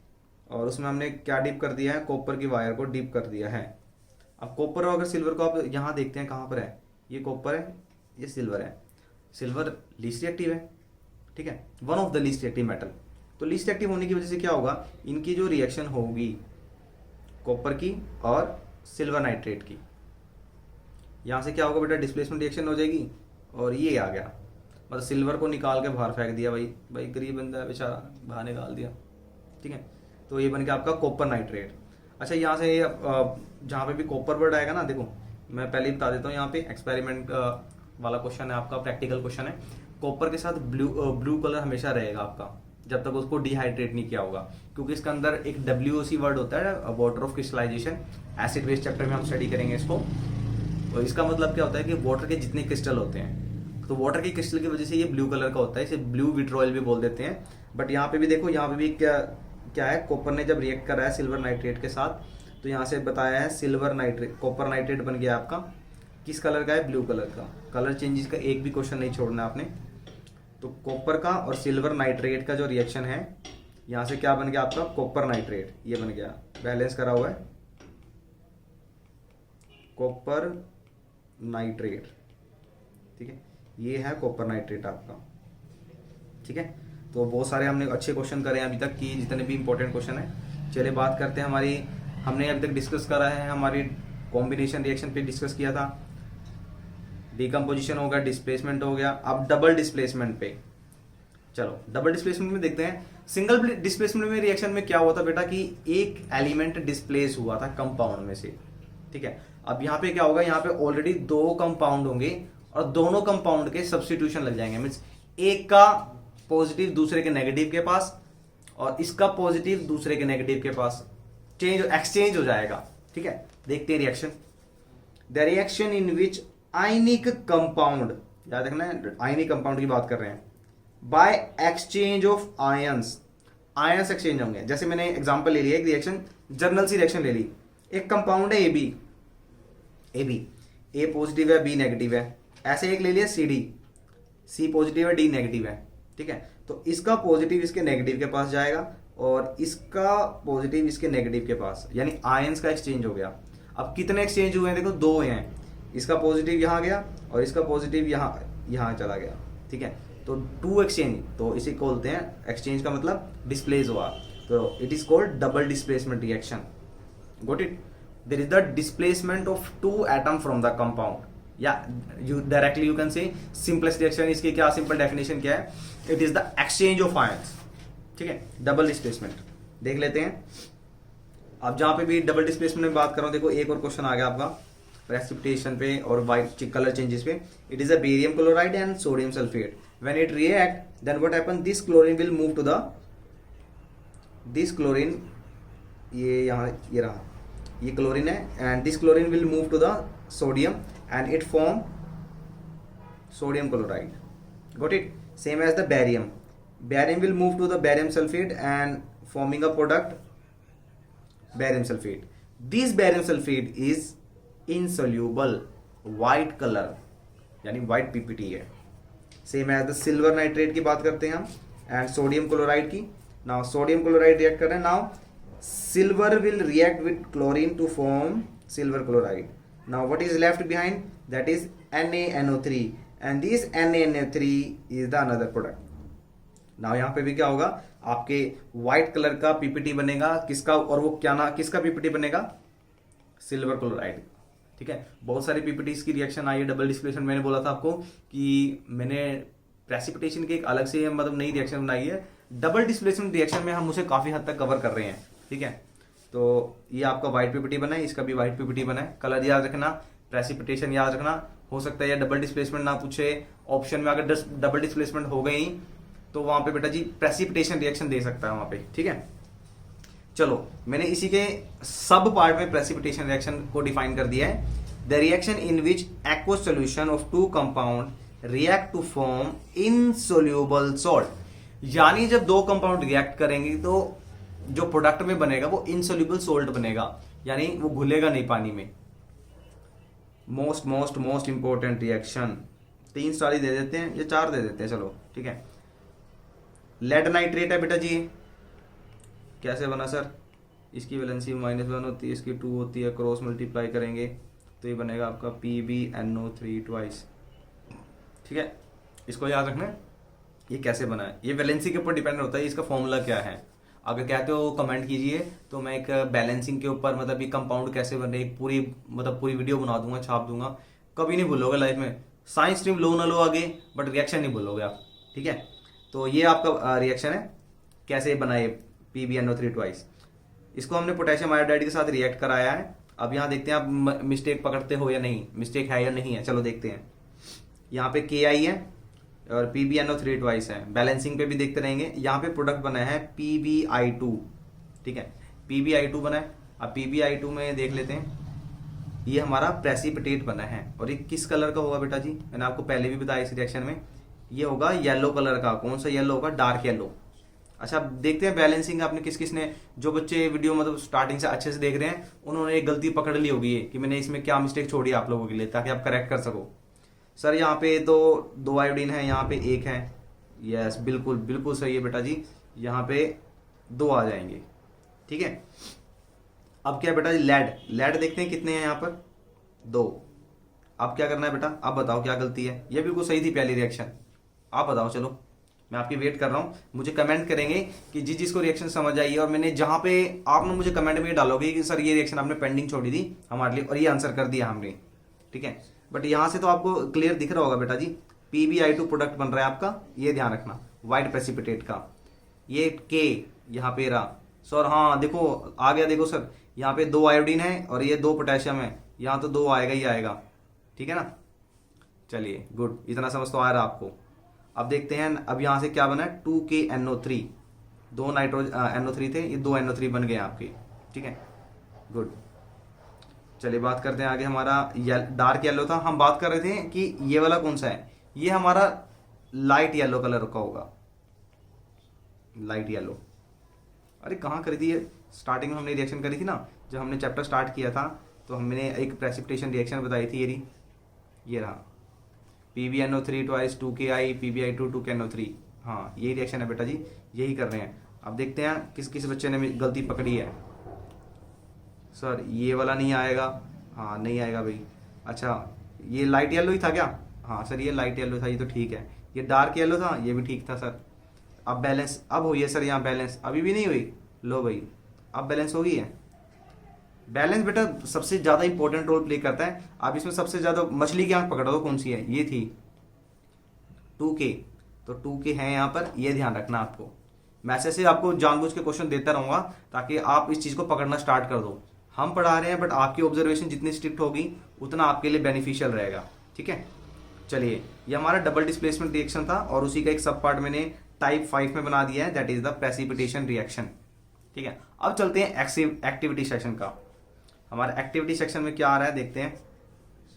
और उसमें हमने क्या डिप कर दिया है, कॉपर की वायर को डिप कर दिया है। अब कॉपर और अगर सिल्वर को आप यहाँ देखते हैं कहाँ पर है, ये कॉपर है, ये सिल्वर है। सिल्वर लीस्ट रिएक्टिव है, ठीक है, one of the least reactive metal. तो लीस्ट रिएक्टिव होने की वजह से क्या होगा, इनकी जो रिएक्शन होगी कॉपर की और सिल्वर नाइट्रेट की, यहां से क्या होगा बेटा, डिस्प्लेसमेंट रिएक्शन हो जाएगी और ये आ गया, मतलब सिल्वर को निकाल के बाहर फेंक दिया। भाई गरीब बंदा है बेचारा, बाहर निकाल दिया, ठीक है। तो ये बन गया आपका कॉपर नाइट्रेट। अच्छा, यहाँ से जहाँ पे भी कॉपर वर्ड आएगा ना, देखो मैं पहले ही बता देता हूँ, यहाँ पे एक्सपेरिमेंट वाला क्वेश्चन है आपका, प्रैक्टिकल क्वेश्चन है। कॉपर के साथ ब्लू कलर हमेशा रहेगा आपका, जब तक उसको डिहाइड्रेट नहीं किया होगा, क्योंकि इसके अंदर एक WOC वर्ड होता है, water of crystallisation. Acid base chapter में हम स्टडी करेंगे इसको। और इसका मतलब क्या होता है कि वाटर के जितने क्रिस्टल होते हैं, तो वाटर के क्रिस्टल की वजह से ये ब्लू कलर का होता है, इसे ब्लू विट्रोल भी बोल देते हैं। बट यहाँ पे भी देखो, यहाँ पे भी क्या है, कॉपर ने जब रिएक्ट करा है सिल्वर नाइट्रेट के साथ, तो यहाँ से बताया है सिल्वर नाइट्रेट, कॉपर नाइट्रेट बन गया आपका किस कलर का है, ब्लू कलर का। कलर चेंजेस का एक भी क्वेश्चन नहीं छोड़ना आपने। तो कॉपर का और सिल्वर नाइट्रेट का जो रिएक्शन है, यहाँ से क्या बन गया आपका, कॉपर नाइट्रेट, ये बन गया, बैलेंस करा हुआ है, कॉपर नाइट्रेट, ठीक है। ये है कॉपर नाइट्रेट आपका, ठीक है। तो बहुत सारे हमने अच्छे क्वेश्चन करे हैं अभी तक की, जितने भी इंपॉर्टेंट क्वेश्चन है। चलिए बात करते हैं हमारी, हमने अभी तक डिस्कस करा है, हमारी कॉम्बिनेशन रिएक्शन पे डिस्कस किया था, डिकम्पोजिशन हो गया, डिस्प्लेसमेंट हो गया। अब डबल डिस्प्लेसमेंट पे चलो, डबल डिस्प्लेसमेंट में देखते हैं। सिंगल डिस्प्लेसमेंट में रिएक्शन में क्या हुआ था बेटा कि एक एलिमेंट डिस्प्लेस हुआ था कंपाउंड में से, ठीक है। अब यहाँ पे क्या होगा, यहाँ पे ऑलरेडी दो कंपाउंड होंगे और दोनों कंपाउंड के सब्स्टिट्यूशन लग जाएंगे, मीन्स एक का पॉजिटिव दूसरे के नेगेटिव के पास, और इसका पॉजिटिव दूसरे के नेगेटिव के पास एक्सचेंज हो जाएगा। ठीक है, देखते हैं reaction. The reaction in which ionic compound, याद रखना है आयनिक कंपाउंड की बात कर रहे हैं, by exchange of ions, ions exchange होंगे। जैसे मैंने एग्जांपल ले लिया, एक रिएक्शन जर्नल सी रिएक्शन ले ली, एक कंपाउंड है ए बी, ए पॉजिटिव है बी नेगेटिव है, ऐसे एक ले लिया सी डी, सी पॉजिटिव है डी नेगेटिव है। ठीक है, तो इसका पॉजिटिव इसके नेगेटिव के पास जाएगा और इसका पॉजिटिव इसके नेगेटिव के पास, यानी आयंस का एक्सचेंज हो गया। अब कितने एक्सचेंज हुए हैं, देखो दो हैं, इसका पॉजिटिव यहां गया और इसका पॉजिटिव यहां चला गया। ठीक है, तो टू एक्सचेंज, तो इसे बोलते हैं एक्सचेंज का मतलब डिस्प्लेस हुआ, तो it is called double displacement reaction. Got it? There is the displacement of two atom from the compound, या directly you can say simplest reaction, इसकी क्या सिंपल डेफिनेशन क्या है, it is the exchange of ions. ठीक है, double displacement देख लेते हैं। अब जहां पे भी डबल डिस्प्लेसमेंट में बात कर रहा हूं, देखो एक और क्वेश्चन आ गया आपका प्रेसिपिटेशन पे और वाइट कलर चेंजेस पे। It is a barium chloride and sodium sulphate, when it react then what happen, this chlorine will move to the, this chlorine, ये यहाँ ये रहा, ये क्लोरीन है, and this chlorine will move to the sodium and it form sodium chloride. Got it? Same as the barium, barium will move to the barium sulphate and forming a product barium sulfate. This barium sulfate is insoluble, white color, यानी white PPT है। Same as the silver nitrate की बात करते हैं हम, and sodium chloride की। Now sodium chloride react कर रहे हैं, now silver will react with chlorine to form silver chloride. Now what is left behind? That is NaNO3, and this NaNO3 is the another product. ना यहाँ पे भी क्या होगा, आपके व्हाइट कलर का पीपीटी बनेगा, किसका, और वो क्या ना, किसका पीपीटी बनेगा, सिल्वर क्लोराइड। ठीक है, बहुत सारी पीपीटी की रिएक्शन आई है डबल डिस्प्लेसमेंट। मैंने बोला था आपको कि मैंने प्रेसिपिटेशन की एक अलग से मतलब नई रिएक्शन बनाई है, डबल डिस्प्लेसमेंट रिएक्शन में हम उसे काफी हद तक कवर कर रहे हैं। ठीक है, तो ये आपका व्हाइट पीपीटी बना है, इसका भी व्हाइट पीपीटी बना है। कलर याद रखना, प्रेसिपिटेशन याद रखना, हो सकता है या डबल डिस्प्लेसमेंट ना पूछे ऑप्शन में, अगर डबल डिस्प्लेसमेंट हो गई तो वहां पे बेटा जी प्रेसिपिटेशन रिएक्शन दे सकता है वहां पे। ठीक है, चलो मैंने इसी के सब पार्ट में प्रेसिपिटेशन रिएक्शन को डिफाइन कर दिया है। The reaction in which aqueous solution of two compound react to form insoluble salt, यानी जब दो कंपाउंड रिएक्ट करेंगे तो जो प्रोडक्ट में बनेगा वो इनसोल्यूबल सोल्ट बनेगा, यानी वो घुलेगा नहीं पानी में। Most most most important reaction, 3 star ही दे देते हैं या 4 दे देते हैं, चलो ठीक है। लेड नाइट्रेट है बेटा जी, कैसे बना सर, इसकी वैलेंसी -1 होती है, इसकी 2 होती है, क्रॉस मल्टीप्लाई करेंगे तो ये बनेगा आपका PbNO3 ट्वाइस। ठीक है, इसको याद रखना है। ये कैसे बना है, ये वैलेंसी के ऊपर डिपेंड होता है, इसका फॉर्मूला क्या है। अगर कहते हो कमेंट कीजिए तो मैं एक बैलेंसिंग के ऊपर मतलब ये कंपाउंड कैसे बन रहे, पूरी मतलब पूरी वीडियो बना दूंगा, छाप दूंगा, कभी नहीं भूलोगे लाइफ में। साइंस स्ट्रीम लो ना लो आगे, बट रिएक्शन नहीं भूलोगे आप। ठीक है, तो ये आपका रिएक्शन है, कैसे बनाए PbNO3 ट्वाइस। इसको हमने पोटेशियम आयोडाइड के साथ रिएक्ट कराया है। अब यहाँ देखते हैं आप मिस्टेक पकड़ते हो या नहीं, मिस्टेक है या नहीं है, चलो देखते हैं। यहाँ पे Ki है और PbNO3 ट्वाइस है, बैलेंसिंग पे भी देखते रहेंगे। यहाँ पे प्रोडक्ट बना है PbI2। ठीक है, PbI2 बना है। अब PbI2 में देख लेते हैं, ये हमारा प्रेसिपिटेट बना है और ये किस कलर का होगा बेटा जी, मैंने आपको पहले भी बताया इस रिएक्शन में, ये होगा येलो कलर का। कौन सा येलो होगा, डार्क येलो। अच्छा देखते हैं बैलेंसिंग आपने किस किस ने, जो बच्चे वीडियो मतलब स्टार्टिंग से अच्छे से देख रहे हैं उन्होंने एक गलती पकड़ ली होगी कि मैंने इसमें क्या मिस्टेक छोड़ी आप लोगों के लिए, ताकि आप करेक्ट कर सको। सर यहाँ पे तो 2 आयोडीन है, यहाँ पे 1 है। यस, बिल्कुल बिल्कुल सही है बेटा जी, यहाँ पे 2 आ जाएंगे। ठीक है, अब क्या बेटा जी, लेड देखते हैं कितने हैं यहाँ पर, 2। अब क्या करना है बेटा, आप बताओ क्या गलती है। ये बिल्कुल सही थी पहली रिएक्शन, आप बताओ। चलो मैं आपकी वेट कर रहा हूं, मुझे कमेंट करेंगे कि जिसको रिएक्शन समझ आई है, और मैंने जहां पे आपने मुझे कमेंट में डालोगे कि सर ये रिएक्शन आपने पेंडिंग छोड़ी थी हमारे लिए और ये आंसर कर दिया हमने। ठीक है, बट यहां से तो आपको क्लियर दिख रहा होगा बेटा जी, PbI2 प्रोडक्ट बन रहा है आपका, ये ध्यान रखना, व्हाइट प्रेसिपिटेट का। ये K यहाँ पे रहा सर, हाँ देखो आ गया, देखो सर यहाँ पे 2 आयोडीन है और ये 2 पोटेशियम है, यहाँ तो 2 आएगा ही आएगा। ठीक है ना, चलिए गुड, इतना समझ तो आ रहा है आपको। अब देखते हैं, अब यहां से क्या बना है, 2KNO3। 2 NO3 थे, ये 2 NO3 बन गए आपके, ठीक है, गुड। चलिए बात करते हैं आगे। हमारा डार्क येलो था, हम बात कर रहे थे कि ये वाला कौन सा है, ये हमारा लाइट येलो कलर का होगा, लाइट येलो। अरे कहाँ करी थी ये, स्टार्टिंग में हमने रिएक्शन करी थी ना, जब हमने चैप्टर स्टार्ट किया था तो हमने एक प्रेसिपिटेशन रिएक्शन बताई थी, ये रहा PbNO3 twice 2Ki PbI2 2KNO3। हाँ यही रिएक्शन है बेटा जी, यही कर रहे हैं। अब देखते हैं किस किस बच्चे ने गलती पकड़ी है। सर ये वाला नहीं आएगा, हाँ नहीं आएगा भाई। अच्छा ये लाइट येलो ही था क्या, हाँ सर ये लाइट येलो था, ये तो ठीक है। ये डार्क येलो था, ये भी ठीक था सर। अब बैलेंस अब हुई है सर, यहाँ बैलेंस अभी भी नहीं हुई, लो भाई अब बैलेंस हो गई है। बैलेंस बेटा सबसे ज़्यादा इंपॉर्टेंट रोल प्ले करता है। आप इसमें सबसे ज़्यादा मछली की आंख पकड़ा दो, कौन सी है, ये थी 2K, तो 2K है यहाँ पर, ये ध्यान रखना आपको। मैं ऐसे आपको जानबूझ के क्वेश्चन देता रहूँगा ताकि आप इस चीज़ को पकड़ना स्टार्ट कर दो। हम पढ़ा रहे हैं बट आपकी ऑब्जर्वेशन जितनी स्ट्रिक्ट होगी उतना आपके लिए बेनिफिशियल रहेगा, ठीक है। चलिए ये हमारा डबल डिस्प्लेसमेंट रिएक्शन था और उसी का एक सब पार्ट मैंने टाइप 5 में बना दिया है, that is the precipitation reaction, ठीक है। अब चलते हैं एक्टिविटी सेक्शन का। हमारा एक्टिविटी सेक्शन में क्या आ रहा है देखते हैं।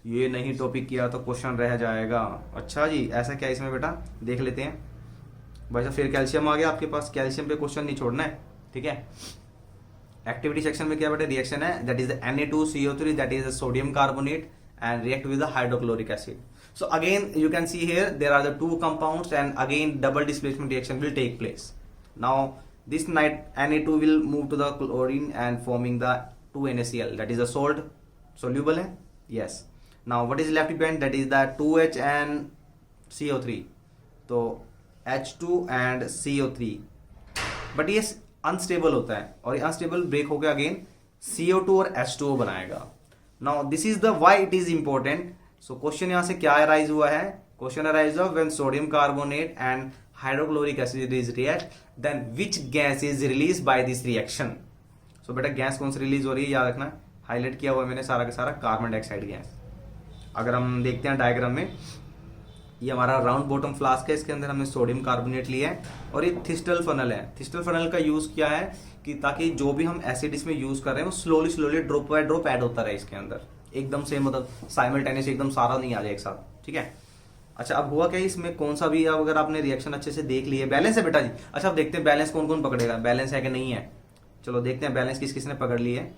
ये नहीं टॉपिक किया तो क्वेश्चन रह जाएगा, अच्छा जी ऐसा क्या इसमें बेटा, देख लेते हैं भाई साहब। फिर कैल्शियम आ गया आपके पास, कैल्शियम पे क्वेश्चन नहीं छोड़ना है, ठीक है। एक्टिविटी सेक्शन में क्या बेटा रिएक्शन है, that is Na2CO3, that is sodium carbonate and react with the hydrochloric acid. So again you can see here there are the two compounds and again double displacement reaction will take place. Now this Na2 will move to the chlorine and forming the 2NaCl, that is a salt, soluble है, yes. Now what is left behind, that is the 2H and CO3, तो H2 and CO3, but ये unstable होता है और ये unstable break होकर again CO2 और H2O बनाएगा। Now this is the why it is important. So question यहां से क्या अराइज हुआ है, क्वेश्चन अराइज हुआ when sodium carbonate and hydrochloric acid is react then which gas is release by this reaction. So बेटा gas कौन सी release हो रही है याद रखना, हाईलाइट किया हुआ है मैंने सारा का सारा, कार्बन डाइऑक्साइड गैस। अगर हम देखते हैं डायग्राम में, ये हमारा राउंड बॉटम फ्लास्क है, इसके अंदर हमने सोडियम कार्बोनेट लिया है और ये थिस्टल फनल है। थिस्टल फनल का यूज किया है कि ताकि जो भी हम एसिड इसमें यूज कर रहे हैं वो slowly slowly drop by drop add होता रहे इसके अंदर, एकदम से मतलब साइमल्टेनियस एकदम सारा नहीं आ जाए एक साथ, ठीक है। अच्छा अब हुआ क्या इसमें, कौन सा भी अगर आपने रिएक्शन अच्छे से देख लिए, बैलेंस है बेटा जी। अच्छा अब देखते हैं बैलेंस कौन कौन पकड़ेगा, बैलेंस है कि नहीं है, चलो देखते हैं बैलेंस किस किसने पकड़ ली है।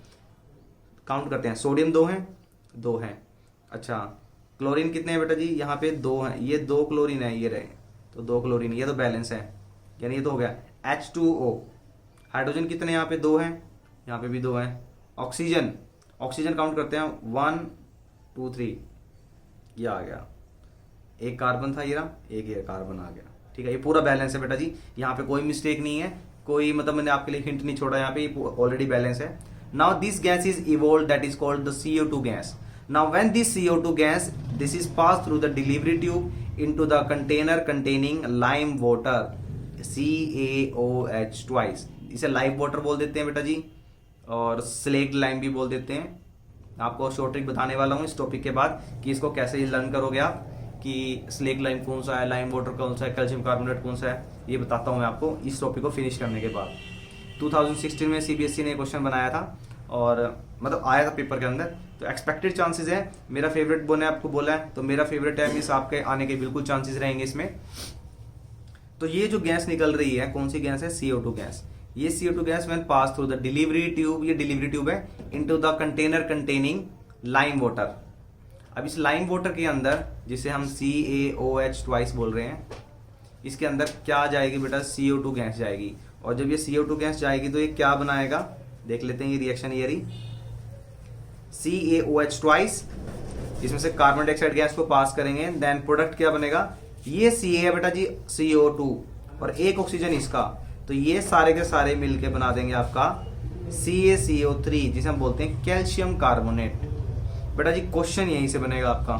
काउंट करते हैं, सोडियम 2 हैं। अच्छा क्लोरीन कितने हैं बेटा जी, यहाँ पे 2 हैं, ये 2 क्लोरीन है, ये रहे तो 2 क्लोरीन, ये तो बैलेंस है, यानी ये तो हो गया। H2O, हाइड्रोजन कितने यहाँ पे 2 हैं, यहाँ पे भी 2 हैं। ऑक्सीजन काउंट करते हैं 1 2 3, ये आ गया, एक कार्बन था, ये रहा एक ये कार्बन आ गया, ठीक है। ये पूरा बैलेंस है बेटा जी, यहाँ पे कोई मिस्टेक नहीं है, कोई मतलब मैंने आपके लिए हिंट नहीं छोड़ा, यहाँ पे ऑलरेडी बैलेंस है। Now this gas is evolve, that is called the CO2 gas. Now when this CO2 gas, this is passed through the delivery tube into the container containing lime water, CaOH twice, इसे live water बोल देते हैं बेटा जी, और slaked lime भी बोल देते हैं। आपको शॉर्ट ट्रिक बताने वाला हूँ इस टॉपिक के बाद कि इसको कैसे लर्न करोगे आप, कि स्लेक्ट लाइम कौन सा है, लाइम वाटर कौन सा है, कैल्शियम कार्बोनेट कौन सा है, ये बताता हूँ मैं आपको इस टॉपिक को फिनिश करने के बाद। 2016 में CBSE ने क्वेश्चन बनाया था और मतलब आया था पेपर के अंदर, तो एक्सपेक्टेड चांसेस है, मेरा फेवरेट बोने आपको बोला है तो मेरा फेवरेट है, मिस आपके आने के बिल्कुल चांसेस रहेंगे इसमें। तो ये जो गैस निकल रही है कौन सी गैस है, CO2 गैस। ये CO2 gas when pass through the delivery tube, ये डिलीवरी ट्यूब है, into the container containing lime water. अब इस लाइम वाटर के अंदर जिसे हम CaOH ट्वाइस बोल रहे हैं, इसके अंदर क्या जाएगी बेटा, CO2 गैस जाएगी। और जब ये CO2 गैस जाएगी तो ये क्या बनाएगा, देख लेते हैं ये रिएक्शन, ये रही CaOH ट्वाइस, इसमें से कार्बन डाइऑक्साइड गैस को पास करेंगे, देन प्रोडक्ट क्या बनेगा, ये Ca है बेटा जी CO2 और एक ऑक्सीजन इसका, तो ये सारे के सारे मिलके बना देंगे आपका CaCO3, जिसे हम बोलते हैं कैल्शियम कार्बोनेट। बेटा जी क्वेश्चन यहीं से बनेगा आपका,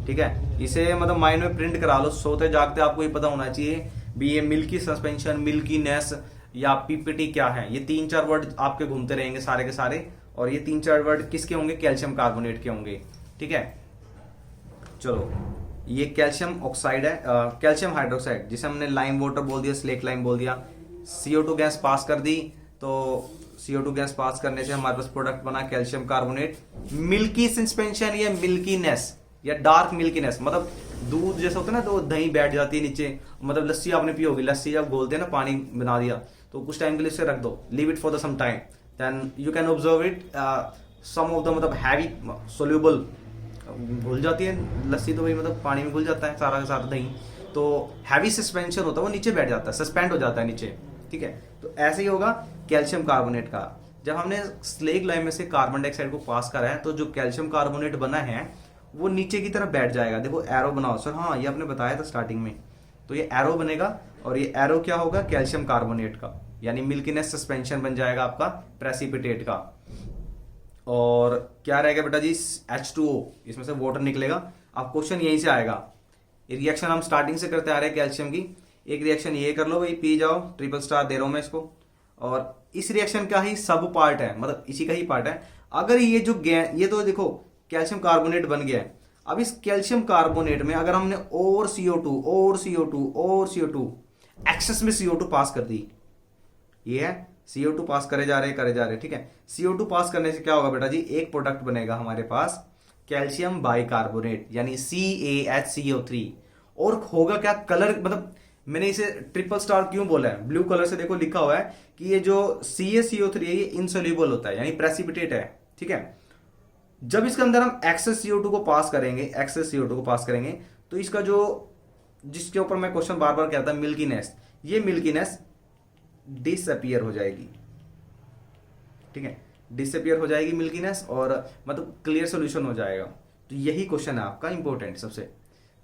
ठीक है। इसे मतलब माइंड में प्रिंट करा लो, सोते जागते आपको ये पता होना चाहिए भी ये मिल्की सस्पेंशन, मिल्कीनेस या पीपीटी क्या है। ये 3-4 वर्ड आपके घूमते रहेंगे सारे के सारे, और ये 3-4 वर्ड किसके होंगे, कैल्शियम कार्बोनेट के होंगे, ठीक है। चलो ये कैल्शियम ऑक्साइड है, कैल्शियम हाइड्रोक्साइड, जिसे हमने लाइम वाटर बोल दिया, स्लेक लाइम बोल दिया, CO2 गैस पास कर दी, तो CO2 गैस पास करने से हमारे पास प्रोडक्ट बना कैल्शियम कार्बोनेट। मिल्की सस्पेंशन या मिल्कीनेस या डार्क मिल्कीनेस, मतलब दूध जैसा होता है ना, तो दही बैठ जाती है नीचे, मतलब लस्सी आपने पी होगी, लस्सी जब घोलते हैं ना, पानी बना दिया, तो कुछ टाइम के लिए इसे रख दो, leave it for the some time, then you can observe it, some of the मतलब हैवी सोल्यूबल घुल जाती है लस्सी, तो वही मतलब पानी में घुल जाता है सारा का सारा दही, तो हैवी सस्पेंशन होता है, वो नीचे बैठ जाता है, सस्पेंड हो जाता है नीचे, ठीक है। तो ऐसे ही होगा कैल्शियम कार्बोनेट का। जब हमने स्लेग लाइन में से कार्बन डाइऑक्साइड को पास करा है, तो जो कैल्शियम कार्बोनेट बना है वो नीचे की तरफ बैठ जाएगा। देखो एरो बनाओ सर, हाँ ये आपने बताया था स्टार्टिंग में, तो ये एरो बनेगा, और ये एरो क्या होगा, कैल्शियम कार्बोनेट का, यानी मिल्कीनेस सस्पेंशन बन जाएगा आपका प्रेसिपिटेट का। और क्या रहेगा बेटा जी, H2O, इसमें से वाटर निकलेगा। अब क्वेश्चन यहीं से आएगा, ये रिएक्शन हम स्टार्टिंग से करते आ रहे हैं कैल्शियम की। एक रिएक्शन ये कर लो भाई, पी जाओ, ट्रिपल स्टार दे रहा हूं मैं इसको, और इस रिएक्शन का ही सब पार्ट है, मतलब इसी का ही पार्ट है। अगर ये जो ये तो देखो कैल्शियम कार्बोनेट बन गया है, अब इस कैल्शियम कार्बोनेट में अगर हमने और CO2 एक्सेस में CO2 पास कर दी, ये है CO2 पास करे जा रहे, ठीक है। CO2 पास करने से क्या होगा बेटा जी, एक प्रोडक्ट बनेगा हमारे पास कैल्शियम बाइकार्बोनेट, यानी CaHCO3, और होगा क्या, कलर, मतलब मैंने इसे ट्रिपल स्टार क्यों बोला है, ब्लू कलर से देखो लिखा हुआ है कि ये जो CaCO3 है ये इनसोल्यूबल होता है, यानी प्रेसिपिटेट है, ठीक है। जब इसके अंदर हम एक्सेस CO2 को पास करेंगे, तो इसका जो, जिसके ऊपर मैं क्वेश्चन बार बार कहता मिल्कीनेस, ये मिल्कीनेस डिसअपियर हो जाएगी, ठीक है, डिसअपियर हो जाएगी मिल्कीनेस, और मतलब क्लियर सोल्यूशन हो जाएगा। तो यही क्वेश्चन है आपका इंपॉर्टेंट सबसे,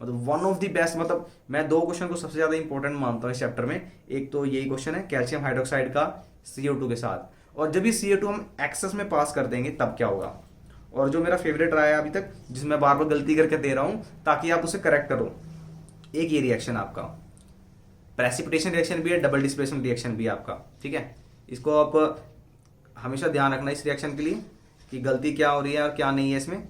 मतलब वन ऑफ द बेस्ट, मतलब मैं दो क्वेश्चन को सबसे ज्यादा इंपॉर्टेंट मानता हूँ इस चैप्टर में। एक तो यही क्वेश्चन है कैल्शियम हाइड्रोक्साइड का CO2 के साथ, और जब ये CO2 हम एक्सेस में पास कर देंगे तब क्या होगा। और जो मेरा फेवरेट रहा है अभी तक, जिसमें बार बार गलती करके दे रहा हूं ताकि आप उसे करेक्ट करो, एक ये रिएक्शन आपका प्रेसिपिटेशन रिएक्शन भी है, डबल डिस्प्लेसमेंट रिएक्शन भी है आपका, ठीक है। इसको आप हमेशा ध्यान रखना इस रिएक्शन के लिए कि गलती क्या हो रही है और क्या नहीं है इसमें।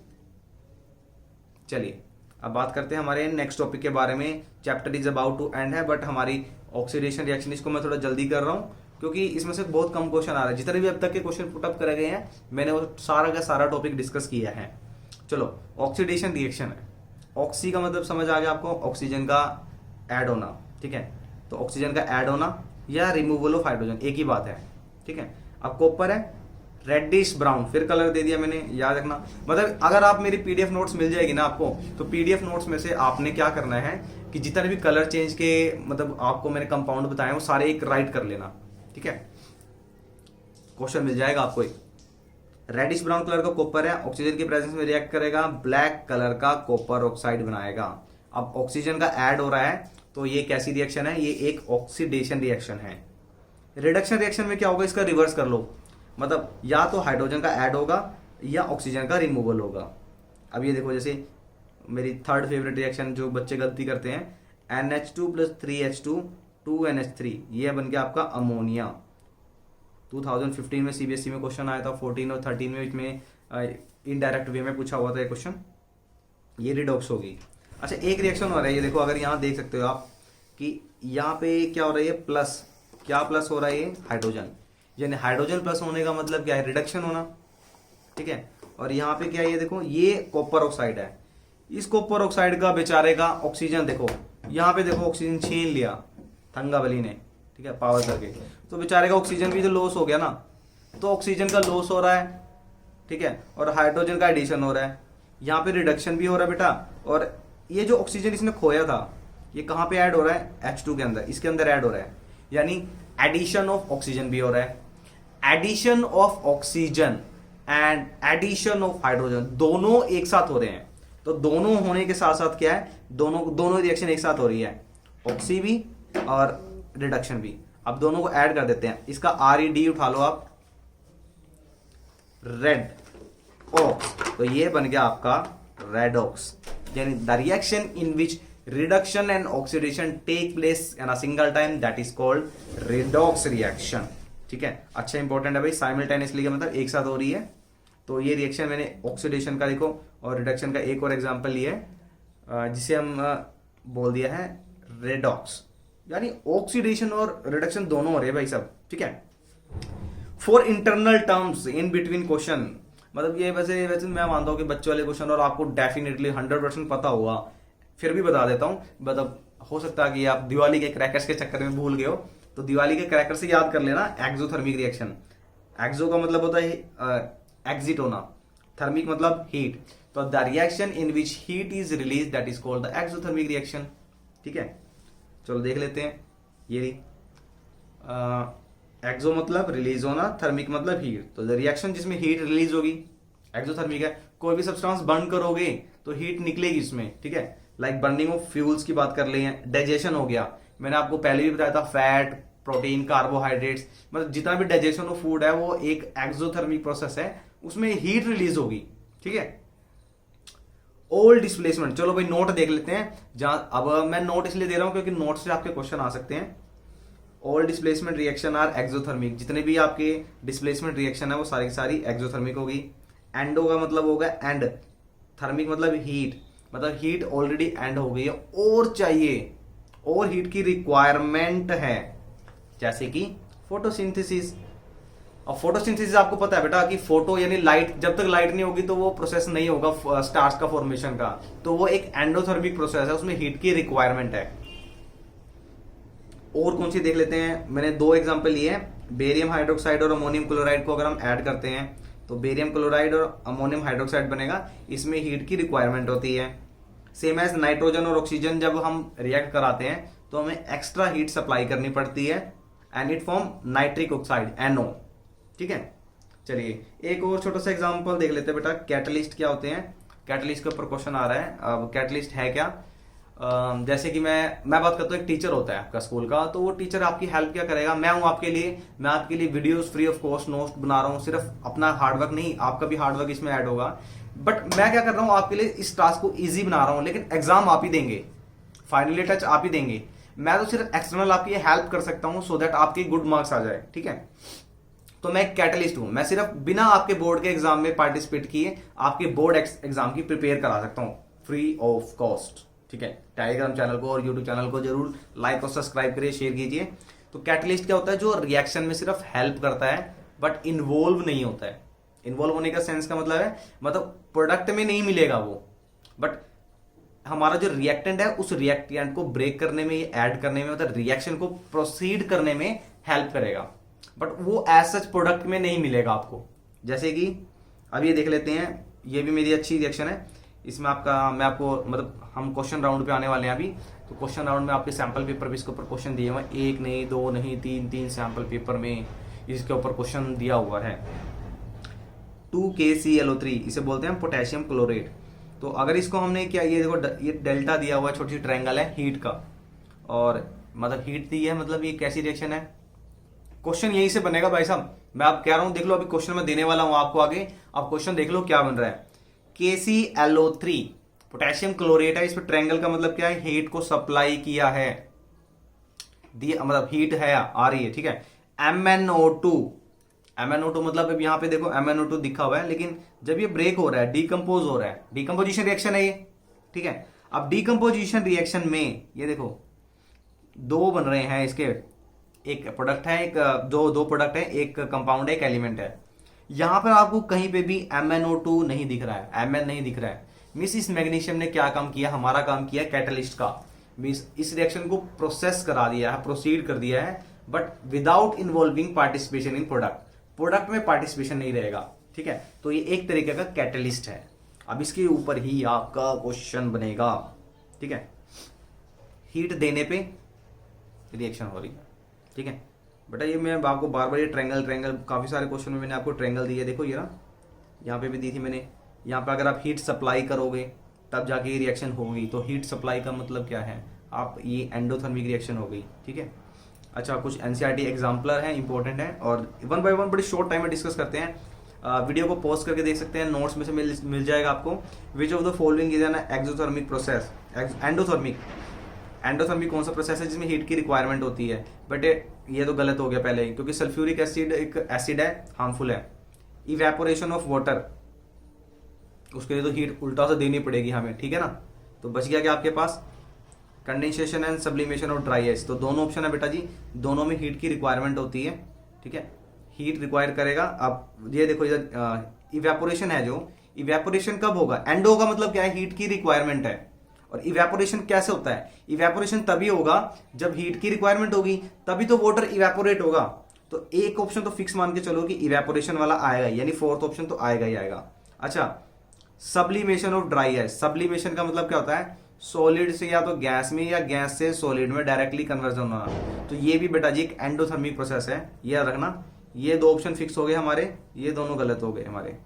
चलिए अब बात करते हैं हमारे नेक्स्ट टॉपिक के बारे में। Chapter is about to end है, बट हमारी ऑक्सीडेशन रिएक्शन, इसको मैं थोड़ा जल्दी कर रहा हूं क्योंकि इसमें से बहुत कम क्वेश्चन आ रहे हैं। जितने भी अब तक के क्वेश्चन पुटअप करे गए हैं मैंने वो सारा का सारा टॉपिक डिस्कस किया है। चलो ऑक्सीडेशन रिएक्शन है, ऑक्सी का मतलब समझ आ गया आपको, ऑक्सीजन का ऐड होना, ठीक है। तो ऑक्सीजन का ऐड होना या रिमूवल ऑफ हाइड्रोजन एक ही बात है, ठीक है। अब कॉपर है रेडिश ब्राउन, फिर कलर दे दिया मैंने, याद रखना। मतलब अगर आप मेरी PDF नोट्स मिल जाएगी ना आपको, तो PDF नोट्स में से आपने क्या करना है कि जितने भी कलर चेंज के मतलब आपको मैंने कंपाउंड बताए वो सारे एक राइट कर लेना, ठीक है। क्वेश्चन मिल जाएगा आपको एक, रेडिश ब्राउन कलर का कॉपर है, ऑक्सीजन की प्रेजेंस में रिएक्ट करेगा, ब्लैक कलर का कॉपर ऑक्साइड बनाएगा। अब ऑक्सीजन का ऐड हो रहा है, तो ये कैसी रिएक्शन है, ये एक ऑक्सीडेशन रिएक्शन है। रिडक्शन रिएक्शन में क्या होगा, इसका रिवर्स कर लो, मतलब या तो हाइड्रोजन का ऐड होगा या ऑक्सीजन का रिमूवल होगा। अब ये देखो, जैसे मेरी थर्ड फेवरेट रिएक्शन जो बच्चे गलती करते हैं, NH2 + 3H2 2NH3, ये बन गया आपका अमोनिया। 2015 में CBSE में क्वेश्चन आया था, 14 और 13 में इसमें इनडायरेक्ट वे में पूछा हुआ था ये क्वेश्चन, ये रिडॉक्स होगी। अच्छा एक रिएक्शन हो रहा है, ये देखो, अगर यहाँ देख सकते हो आप कि यहाँ पे क्या हो रहा है, प्लस, क्या प्लस हो रहा है, ये हाइड्रोजन, यानी हाइड्रोजन प्लस होने का मतलब क्या है, रिडक्शन होना, ठीक है। और यहाँ पे क्या है, ये देखो, ये कॉपर ऑक्साइड है, इस कॉपर ऑक्साइड का बेचारे का ऑक्सीजन देखो, यहाँ पे देखो ऑक्सीजन छीन लिया थंगावली ने, ठीक है, पावर करके, तो बेचारे का ऑक्सीजन भी जो लॉस हो गया ना, तो ऑक्सीजन का लॉस हो रहा है, ठीक है, और हाइड्रोजन का एडिशन हो रहा है, यहाँ पे रिडक्शन भी हो रहा है बेटा। और ये जो ऑक्सीजन इसने खोया था, ये कहाँ पे ऐड हो रहा है, H2 के अंदर, इसके अंदर ऐड हो रहा है, यानी एडिशन ऑफ ऑक्सीजन भी हो रहा है। Addition of oxygen and addition of hydrogen दोनों एक साथ हो रहे हैं, तो दोनों होने के साथ साथ क्या है, दोनों रिएक्शन एक साथ हो रही है, ऑक्सी भी और रिडक्शन भी। अब दोनों को ऐड कर देते हैं, इसका ReD उठा लो आप, रेड ऑक्स, तो ये बन गया आपका रेडॉक्स, यानी the reaction in which reduction and oxidation take place in a single time, that is called redox reaction, ठीक है। अच्छा इंपॉर्टेंट है भाई, साइमल्टेनियसली का मतलब एक साथ हो रही है। तो ये रिएक्शन मैंने ऑक्सीडेशन का देखो और रिडक्शन का एक और एग्जांपल लिया है, जिसे हम बोल दिया है रेडॉक्स, यानी ऑक्सीडेशन और रिडक्शन दोनों हो रहे हैं भाई साहब, ठीक है। For internal terms in between question, मतलब ये वैसे वैसे मैं मानता हूँ कि बच्चों वाले क्वेश्चन और आपको डेफिनेटली 100% पता होगा, फिर भी बता देता हूँ। मतलब हो सकता है कि आप दिवाली के क्रैकर्स के चक्कर में भूल गए हो, तो दिवाली के क्रैकर से याद कर लेना एक्सोथर्मिक रिएक्शन। एक्सो का मतलब होता है एग्जिट होना, थर्मिक मतलब हीट, तो the reaction in which heat is release that is called the exothermic reaction, ठीक है। चलो देख लेते हैं। ये एक्सो मतलब रिलीज होना, थर्मिक मतलब हीट, तो द रिएक्शन जिसमें हीट रिलीज होगी एक्सोथर्मिक है। कोई भी सब्सटेंस बर्न करोगे तो हीट निकलेगी इसमें, ठीक है। लाइक बर्निंग ऑफ फ्यूल्स की बात कर लें, डाइजेशन हो गया, मैंने आपको पहले भी बताया था, फैट, प्रोटीन, कार्बोहाइड्रेट्स, मतलब जितना भी डाइजेशन ऑफ फूड है वो एक एक्सोथर्मिक प्रोसेस है, उसमें हीट रिलीज होगी, ठीक है। ऑल डिस्प्लेसमेंट, चलो भाई नोट देख लेते हैं। जहां अब मैं नोट इसलिए दे रहा हूं क्योंकि नोट से आपके क्वेश्चन आ सकते हैं। All displacement reaction are exothermic, जितने भी आपके डिस्प्लेसमेंट रिएक्शन है वो सारी की सारी एक्सोथर्मिक होगी। एंडो का मतलब होगा एंड, थर्मिक मतलब हीट, मतलब हीट ऑलरेडी एंड हो गई है और चाहिए, और हीट की रिक्वायरमेंट है, जैसे कि फोटोसिंथेसिस। अब फोटोसिंथेसिस आपको पता है बेटा कि फोटो यानी लाइट, जब तक लाइट नहीं होगी तो वो प्रोसेस नहीं होगा स्टार्स का फॉर्मेशन का, तो वो एक एंडोथर्मिक प्रोसेस है, उसमें हीट की रिक्वायरमेंट है। और कौन सी देख लेते हैं, मैंने दो एग्जांपल लिए हैं, बेरियम हाइड्रोक्साइड और अमोनियम क्लोराइड को अगर हम ऐड करते हैं तो बेरियम क्लोराइड और अमोनियम हाइड्रोक्साइड बनेगा, इसमें हीट की रिक्वायरमेंट होती है। सेम एज नाइट्रोजन और ऑक्सीजन जब हम रिएक्ट कराते हैं तो हमें एक्स्ट्रा हीट सप्लाई करनी पड़ती है, and it form nitric oxide NO, ठीक है। चलिए एक और छोटा सा एग्जांपल देख लेते हैं बेटा, कैटलिस्ट क्या होते हैं। कैटलिस्ट के ऊपर क्वेश्चन आ रहा है। अब कैटलिस्ट है क्या, जैसे कि मैं बात करता हूँ, एक टीचर होता है आपका स्कूल का, तो वो टीचर आपकी हेल्प क्या करेगा, मैं हूं आपके लिए, मैं आपके लिए videos free of cost notes बना रहा हूँ, सिर्फ अपना हार्डवर्क नहीं, आपका भी हार्डवर्क इसमें ऐड होगा, बट मैं क्या कर रहा हूँ आपके लिए इस टास्क को ईजी बना रहा हूँ, लेकिन एग्जाम आप ही देंगे, फाइनली टच आप ही देंगे, मैं तो सिर्फ एक्सटर्नल आपकी हेल्प कर सकता हूँ सो दैट आपके गुड मार्क्स आ जाए, ठीक है। तो मैं एक कैटलिस्ट हूं, मैं सिर्फ बिना आपके बोर्ड के एग्जाम में पार्टिसिपेट किए आपके बोर्ड एग्जाम की प्रिपेयर करा सकता हूं फ्री ऑफ कॉस्ट, ठीक है। टेलीग्राम चैनल को और यूट्यूब चैनल को जरूर लाइक और सब्सक्राइब करिए, शेयर कीजिए। तो कैटलिस्ट क्या होता है, जो रिएक्शन में सिर्फ हेल्प करता है बट इन्वॉल्व नहीं होता है। इन्वॉल्व होने का सेंस का मतलब है, मतलब प्रोडक्ट में नहीं मिलेगा वो, बट हमारा जो रिएक्टेंट है उस रिएक्टेंट को ब्रेक करने में, ऐड करने में, मतलब रिएक्शन को प्रोसीड करने में हेल्प करेगा, बट वो एज सच प्रोडक्ट में नहीं मिलेगा आपको। जैसे कि अब ये देख लेते हैं, ये भी मेरी अच्छी रिएक्शन है, इसमें आपका मैं आपको मतलब हम क्वेश्चन राउंड पे आने वाले हैं अभी, तो क्वेश्चन राउंड में आपके सैंपल पेपर भी इसके ऊपर क्वेश्चन दिए हुए हैं, एक नहीं, दो नहीं, तीन सैंपल पेपर में इसके ऊपर क्वेश्चन दिया हुआ है। 2KClO3 इसे बोलते हैं पोटेशियम क्लोरेट। तो अगर इसको हमने क्या, ये देखो ये डेल्टा दिया हुआ है, छोटी सी ट्रायंगल है हीट का, और मतलब हीट दी है, मतलब ये कैसी रिएक्शन है, क्वेश्चन यही से बनेगा भाई साहब, मैं आप कह रहा हूं, देख लो अभी क्वेश्चन में देने वाला हूं आपको आगे, आप क्वेश्चन देख लो क्या बन रहा है। KClO3 पोटेशियम क्लोरेट है, इस पर ट्रायंगल का मतलब क्या है, हीट को सप्लाई किया है, दिया मतलब हीट है आ रही है, ठीक है। MnO2 मतलब यहां पे देखो MnO2 दिखा हुआ है, लेकिन जब ये ब्रेक हो रहा है, डिकम्पोज हो रहा है, डिकम्पोजिशन रिएक्शन है ये, ठीक है। अब डिकम्पोजिशन रिएक्शन में ये देखो दो बन रहे हैं इसके, एक प्रोडक्ट है, एक दो प्रोडक्ट है, एक कंपाउंड है, एक एलिमेंट है। यहां पर आपको कहीं पे भी MnO2 नहीं दिख रहा है, Mn नहीं दिख रहा है, मिस इस मैग्नीशियम ने क्या काम किया, हमारा काम किया कैटलिस्ट का, मिस इस रिएक्शन को प्रोसेस करा दिया है, प्रोसीड कर दिया है, but without involving participation in product में पार्टिसिपेशन नहीं रहेगा, ठीक है। तो ये एक तरीके का कैटलिस्ट है। अब इसके ऊपर ही आपका क्वेश्चन बनेगा, ठीक है। हीट देने पे रिएक्शन हो रही है, ठीक है बेटा। ये मैं आपको बार बार ये ट्रायंगल काफी सारे क्वेश्चन में मैंने आपको ट्रायंगल दिए, देखो ये ना, यहाँ पे भी दी थी मैंने। यहाँ पे अगर आप हीट सप्लाई करोगे तब जाके ये रिएक्शन होगी, तो हीट सप्लाई का मतलब क्या है, आप ये एंडोथर्मिक रिएक्शन हो गई, ठीक है। अच्छा, कुछ NCERT एग्जाम्पलर हैं, इंपॉर्टेंट है, और वन बाय वन बड़ी शॉर्ट टाइम में डिस्कस करते हैं। वीडियो को पॉज करके देख सकते हैं, नोट्स में से मिल जाएगा आपको। विच of the following is an exothermic process, endothermic कौन सा प्रोसेस है जिसमें हीट की रिक्वायरमेंट होती है, बट ये तो गलत हो गया पहले ही, क्योंकि सल्फ्यूरिक एसिड एक एसिड है, हार्मफुल है। इवेपोरेशन ऑफ वाटर, उसके लिए तो हीट उल्टा से देनी पड़ेगी हमें, ठीक है ना। तो बच गया क्या आपके पास, कंडेंसेशन एंड सब्लिमेशन और ड्राई आइस, तो दोनों ऑप्शन है बेटा जी, दोनों में हीट की रिक्वायरमेंट होती है। ठीक है, हीट रिक्वायर करेगा। अब ये देखो इधर इवेपोरेशन है, जो इवेपोरेशन कब होगा, एंड होगा मतलब क्या है, हीट की रिक्वायरमेंट है। और इवेपोरेशन कैसे होता है, इवेपोरेशन तभी होगा जब हीट की रिक्वायरमेंट होगी, तभी तो वाटर इवेपोरेट होगा। तो एक ऑप्शन तो फिक्स मान के चलो कि इवेपोरेशन वाला आएगा, यानी फोर्थ ऑप्शन तो आएगा ही आएगा। अच्छा, sublimation of dry ice, sublimation का मतलब क्या होता है, सॉलिड से या तो गैस में या गैस से सॉलिड में डायरेक्टली कन्वर्जन होना। तो ये भी बेटा जी एक एंडोथर्मिक प्रोसेस है, ये याद रखना। ये दो ऑप्शन फिक्स हो गए हमारे, ये दोनों गलत हो गए हमारे।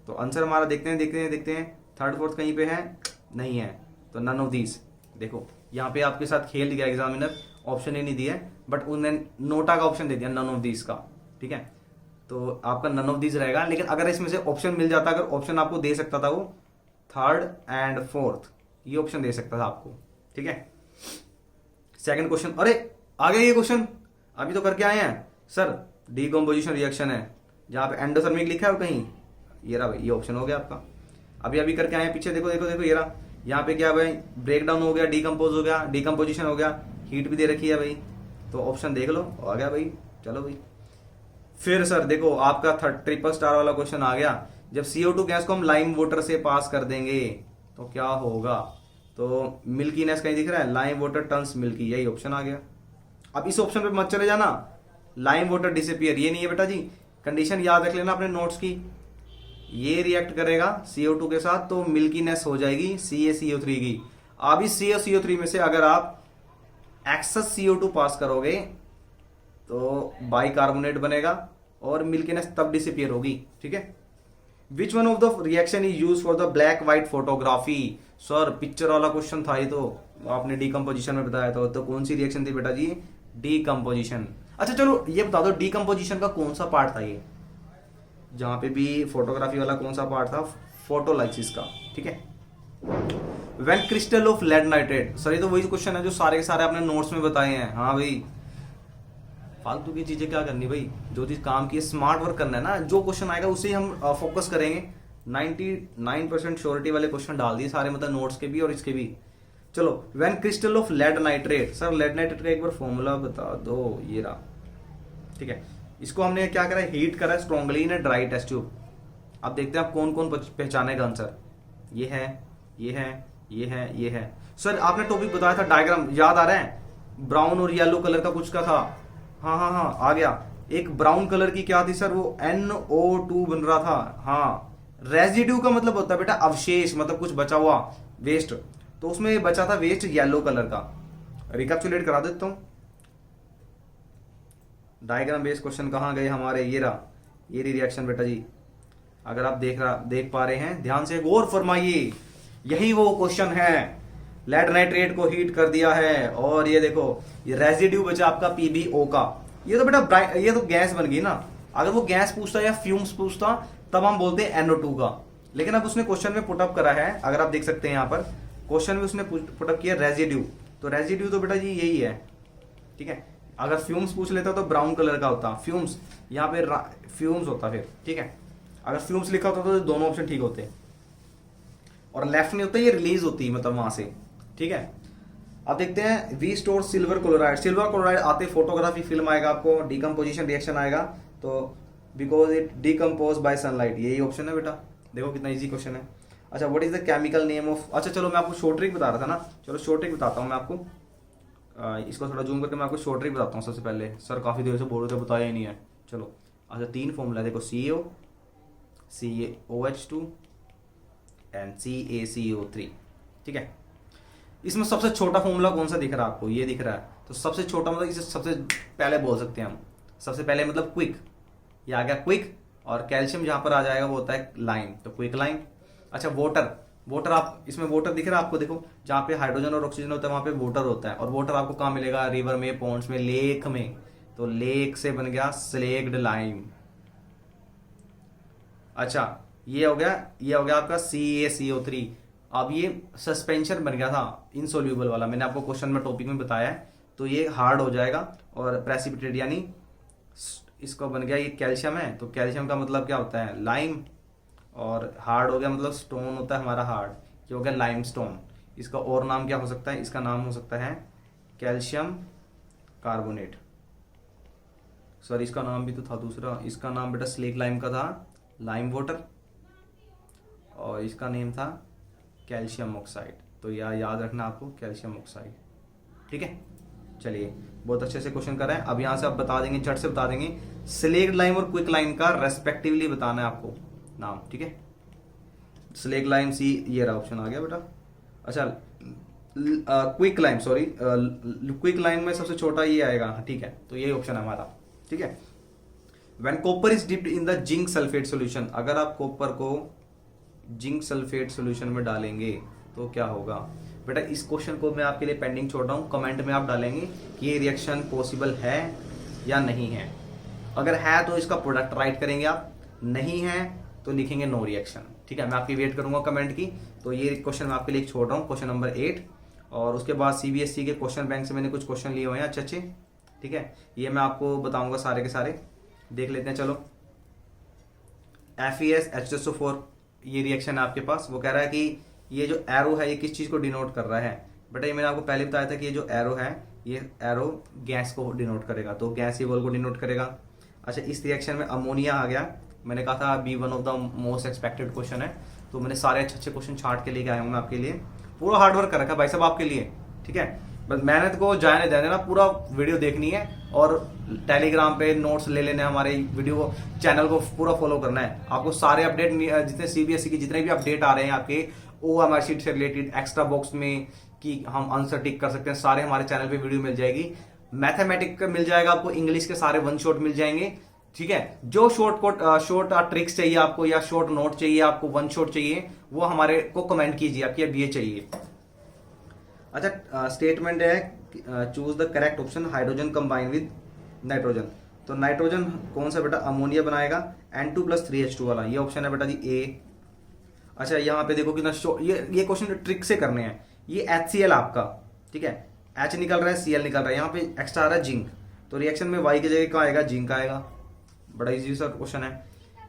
तो आंसर हमारा देखते हैं थर्ड फोर्थ कहीं पे है, नहीं है, तो नन ऑफ दीज। देखो यहाँ पे आपके साथ खेल दिया एग्जामिनर, ऑप्शन ही नहीं दिया, बट उन्होंने नोटा का ऑप्शन दे दिया नन ऑफ दीज का। ठीक है, तो आपका नन ऑफ दीज रहेगा। लेकिन अगर इसमें से ऑप्शन मिल जाता, अगर ऑप्शन आपको दे सकता था वो थर्ड एंड फोर्थ, ये ऑप्शन दे सकता था आपको। ठीक है, सेकंड क्वेश्चन, अरे आ गया ये क्वेश्चन, अभी तो करके आए हैं सर। डीकम्पोजिशन रिएक्शन है, जहां पे एंडोथर्मिक लिखा है और कहीं ये रहा भाई, ये ऑप्शन हो गया आपका। अभी अभी करके आए हैं, पीछे देखो देखो देखो, ये रहा। यहाँ पे क्या भाई, ब्रेक डाउन हो गया, डीकम्पोज हो गया, डीकम्पोजिशन हो गया, हीट भी दे रखी है भाई, तो ऑप्शन देख लो, आ गया भाई। चलो भाई, फिर सर देखो आपका ट्रिपल स्टार वाला क्वेश्चन आ गया, जब CO2 गैस को हम लाइम वाटर से पास कर देंगे तो क्या होगा। तो मिल्कीनेस कहीं दिख रहा है, लाइम वाटर टर्न्स मिल्की, यही ऑप्शन आ गया। अब इस ऑप्शन पे मत चले जाना, लाइम वाटर डिसअपियर, ये नहीं है बेटा जी। कंडीशन याद रख लेना अपने नोट्स की, ये रिएक्ट करेगा CO2 के साथ तो मिल्कीनेस हो जाएगी CaCO3 की। अब इस CaCO3 में से अगर आप एक्सेस CO2 पास करोगे तो बाइकार्बोनेट बनेगा और मिल्कीनेस तब डिसअपियर होगी। ठीक है, which one of the reaction is use for the black white photography. Sir picture वाला क्वेश्चन था ये, तो आपने डीकम्पोजिशन में बताया था, तो कौन सी रिएक्शन थी बेटा जी, डीकम्पोजिशन। अच्छा चलो ये बता दो, डीकम्पोजिशन का कौन सा पार्ट था ये, जहां पे भी फोटोग्राफी वाला कौन सा पार्ट था, फोटोलाइसिस का। ठीक है, when crystal of lead nitrate, sir ये तो वही क्वेश्चन है जो सारे के सारे आपने नोट्स में बताए हैं। हाँ भाई, फालतू की चीजें क्या करनी भाई, जो चीज काम की स्मार्ट वर्क करना है ना, जो क्वेश्चन आएगा उसे हम फोकस करेंगे। 99% श्योरिटी वाले क्वेश्चन डाल दिए सारे, मतलब नोट्स के भी और इसके भी। चलो, when crystal of lead nitrate, sir lead nitrate का एक बार फॉर्मूला बता दो, ये रहा। ठीक है, इसको हमने क्या करा, हीट करा strongly in dry test tube. अब देखते हैं आप कौन कौन पहचानेगा आंसर। ये है, ये है, ये है, ये है। सर आपने टॉपिक बताया था, डायग्राम याद आ रहा है, ब्राउन और येलो कलर का कुछ का था। हाँ हाँ हाँ आ गया, एक ब्राउन कलर की क्या थी सर, वो NO2 बन रहा था। हाँ, रेजिड्यू का मतलब होता है बेटा अवशेष, मतलब कुछ बचा हुआ वेस्ट, तो उसमें बचा था वेस्ट येलो कलर का। रिकैप्चुलेट करा देता हूं, डायग्राम बेस्ड क्वेश्चन कहाँ गए हमारे, ये रहा, ये रिएक्शन बेटा जी। अगर आप देख पा रहे हैं, ध्यान से गौर फरमाइए, यही वो क्वेश्चन है। लेड नाइट्रेट को हीट कर दिया है और ये देखो, ये रेजिड्यू बचा आपका PbO का। ये तो बेटा ये तो गैस बन गई ना। अगर वो गैस पूछता या फ्यूम्स पूछता तब हम बोलते हैं NO2 का, लेकिन अब उसने क्वेश्चन में पुटअप करा है, अगर आप देख सकते हैं यहाँ पर क्वेश्चन में उसने पुटअप किया रेजिड्यू, तो रेजिड्यू तो बेटा जी यही है। ठीक है, अगर फ्यूम्स पूछ लेता तो ब्राउन कलर का होता, फ्यूम्स यहाँ पे फ्यूम्स होता फिर। ठीक है, अगर फ्यूम्स लिखा होता तो दोनों ऑप्शन ठीक होते, और लेफ्ट में होता है ये रिलीज होती, मतलब वहां से। ठीक है, अब देखते हैं we store silver chloride. Silver chloride आते फोटोग्राफी फिल्म आएगा आपको, डीकम्पोजिशन रिएक्शन आएगा, तो because it decompose by sunlight, यही ऑप्शन है बेटा। देखो कितना इजी क्वेश्चन है। अच्छा, what is the chemical name of, अच्छा चलो मैं आपको शॉर्ट ट्रिक बता रहा था ना, चलो शॉर्ट ट्रिक बताता हूँ मैं आपको। इसको थोड़ा जूम करके मैं आपको शॉर्ट ट्रिक बताता हूँ। सबसे पहले, सर काफी देर से बोल रहे थे बताया ही नहीं है। चलो, अच्छा 3 फॉर्मूला देखो, CO, CaOH2 एंड CaCO3। ठीक है, इसमें सबसे छोटा फॉर्मूला कौन सा दिख रहा है आपको, ये दिख रहा है, तो सबसे छोटा मतलब इसे सबसे पहले बोल सकते हैं हम। सबसे पहले मतलब क्विक, ये आ गया क्विक, और कैल्शियम जहां पर आ जाएगा वो होता है लाइम, तो क्विक लाइम। अच्छा वाटर, वाटर आप इसमें वाटर दिख रहा है आपको, देखो जहां पे हाइड्रोजन और ऑक्सीजन होता है वहां पे वाटर होता है, और वाटर आपको कहाँ मिलेगा, रिवर में, पॉन्ड्स में, लेक में, तो लेक से बन गया स्लेक्ड लाइम। अच्छा ये हो गया आपका CaCO3। अब ये सस्पेंशन बन गया था इनसोल्यूबल वाला, मैंने आपको क्वेश्चन में टॉपिक में बताया है, तो ये हार्ड हो जाएगा और प्रेसिपिटेट, यानी इसको बन गया, ये कैल्शियम है, तो कैल्शियम का मतलब क्या होता है, लाइम, और हार्ड हो गया मतलब स्टोन होता है हमारा हार्ड, ये हो गया लाइम स्टोन। इसका और नाम क्या हो सकता है, इसका नाम हो सकता है कैल्शियम कार्बोनेट। सॉरी, इसका नाम भी तो था दूसरा, इसका नाम बेटा स्लेक लाइम का था लाइम वाटर, और इसका नेम था कैल्शियम ऑक्साइड। तो याद रखना आपको कैल्शियम ऑक्साइड, ठीक है। चलिए, बहुत अच्छे से क्वेश्चन कर रहे हैं। अब यहाँ से आप बता देंगे, झट से बता देंगे, स्लेक लाइम और क्विक लाइम का रेस्पेक्टिवली बताना है आपको नाम, ठीक है। स्लेक लाइम सी, ये रहा ऑप्शन आ गया बेटा। अच्छा, quick lime, sorry quick lime में सबसे छोटा ये आएगा, ठीक है, तो यही ऑप्शन है हमारा, ठीक है। When copper is dipped in the zinc sulphate solution, अगर आप कॉपर को जिंक सल्फेट सॉल्यूशन में डालेंगे तो क्या होगा बेटा। इस क्वेश्चन को मैं आपके लिए पेंडिंग छोड़ रहा हूं, कमेंट में आप डालेंगे कि ये रिएक्शन पॉसिबल है या नहीं है। अगर है तो इसका प्रोडक्ट राइट करेंगे आप, नहीं है तो लिखेंगे नो रिएक्शन, ठीक है। मैं आपकी वेट करूंगा कमेंट की। तो ये क्वेश्चन मैं आपके लिए छोड़ रहा हूँ, क्वेश्चन नंबर 8। और उसके बाद सीबीएसई के क्वेश्चन बैंक से मैंने कुछ क्वेश्चन लिए हुए हैं अच्छे अच्छे, ठीक है। ये मैं आपको बताऊंगा सारे के सारे, देख लेते हैं। चलो, FeS H2SO4 ये रिएक्शन है आपके पास। वो कह रहा है कि ये जो एरो है ये किस चीज को डिनोट कर रहा है बेटा। ये मैंने आपको पहले बताया था कि ये जो एरो है, ये एरो गैस को डिनोट करेगा, तो गैस वॉल को डिनोट करेगा। अच्छा, इस रिएक्शन में अमोनिया आ गया। मैंने कहा था be one of the most expected question है, तो मैंने सारे अच्छे अच्छे क्वेश्चन छाट के लेके आया हूँ मैं आपके लिए। पूरा हार्डवर्क कर रखा है भाई साहब आपके लिए, ठीक है। बस मेहनत को जाने देना ना, पूरा वीडियो देखनी है और टेलीग्राम पे नोट्स ले लेने, हमारे वीडियो चैनल को पूरा फॉलो करना है। आपको सारे अपडेट, जितने सीबीएसई की जितने भी अपडेट आ रहे हैं आपके OMR शीट से रिलेटेड, एक्स्ट्रा बॉक्स में कि हम आंसर टिक कर सकते हैं, सारे हमारे चैनल पे वीडियो मिल जाएगी। मैथमेटिक्स का मिल जाएगा आपको, इंग्लिश के सारे वन शॉट मिल जाएंगे, ठीक है। जो शॉर्ट ट्रिक्स चाहिए आपको या शॉर्ट नोट चाहिए आपको, वन शॉट चाहिए, वो हमारे को कमेंट कीजिए आपकी अब ये चाहिए। अच्छा, स्टेटमेंट है choose the correct option, hydrogen combine with nitrogen. तो नाइट्रोजन कौन सा बेटा, अमोनिया बनाएगा N2+3H2 वाला, ये ऑप्शन है बेटा जी ए। अच्छा, यहाँ पे देखो कितना ये क्वेश्चन ट्रिक से करने हैं। ये HCl आपका, ठीक है, H निकल रहा है, Cl निकल रहा है, यहाँ पे एक्स्ट्रा आ रहा है जिंक, तो रिएक्शन में Y की जगह क्या आएगा, जिंक आएगा। बड़ा इजी सा क्वेश्चन है।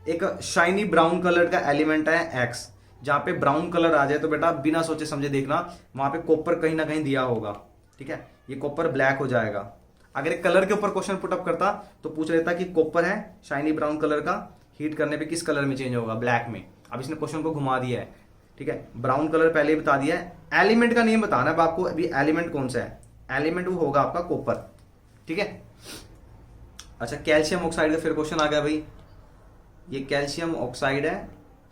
एक शाइनी ब्राउन कलर का एलिमेंट है X, जहां पे ब्राउन कलर आ जाए तो बेटा बिना सोचे समझे देखना वहां पे कॉपर कहीं ना कहीं दिया होगा, ठीक है। ये कॉपर ब्लैक हो जाएगा। अगर एक कलर के ऊपर क्वेश्चन पुटअप करता तो पूछ लेता कि कॉपर है शाइनी ब्राउन कलर का, हीट करने पे किस कलर में चेंज होगा, ब्लैक में। अब इसने क्वेश्चन को घुमा दिया है, ठीक है। ब्राउन कलर पहले ही बता दिया है, एलिमेंट का नेम बताना है आपको। अभी एलिमेंट कौन सा है, एलिमेंट वो होगा आपका कॉपर, ठीक है। अच्छा, कैल्शियम ऑक्साइड का फिर क्वेश्चन आ गया भाई। ये कैल्शियम ऑक्साइड है,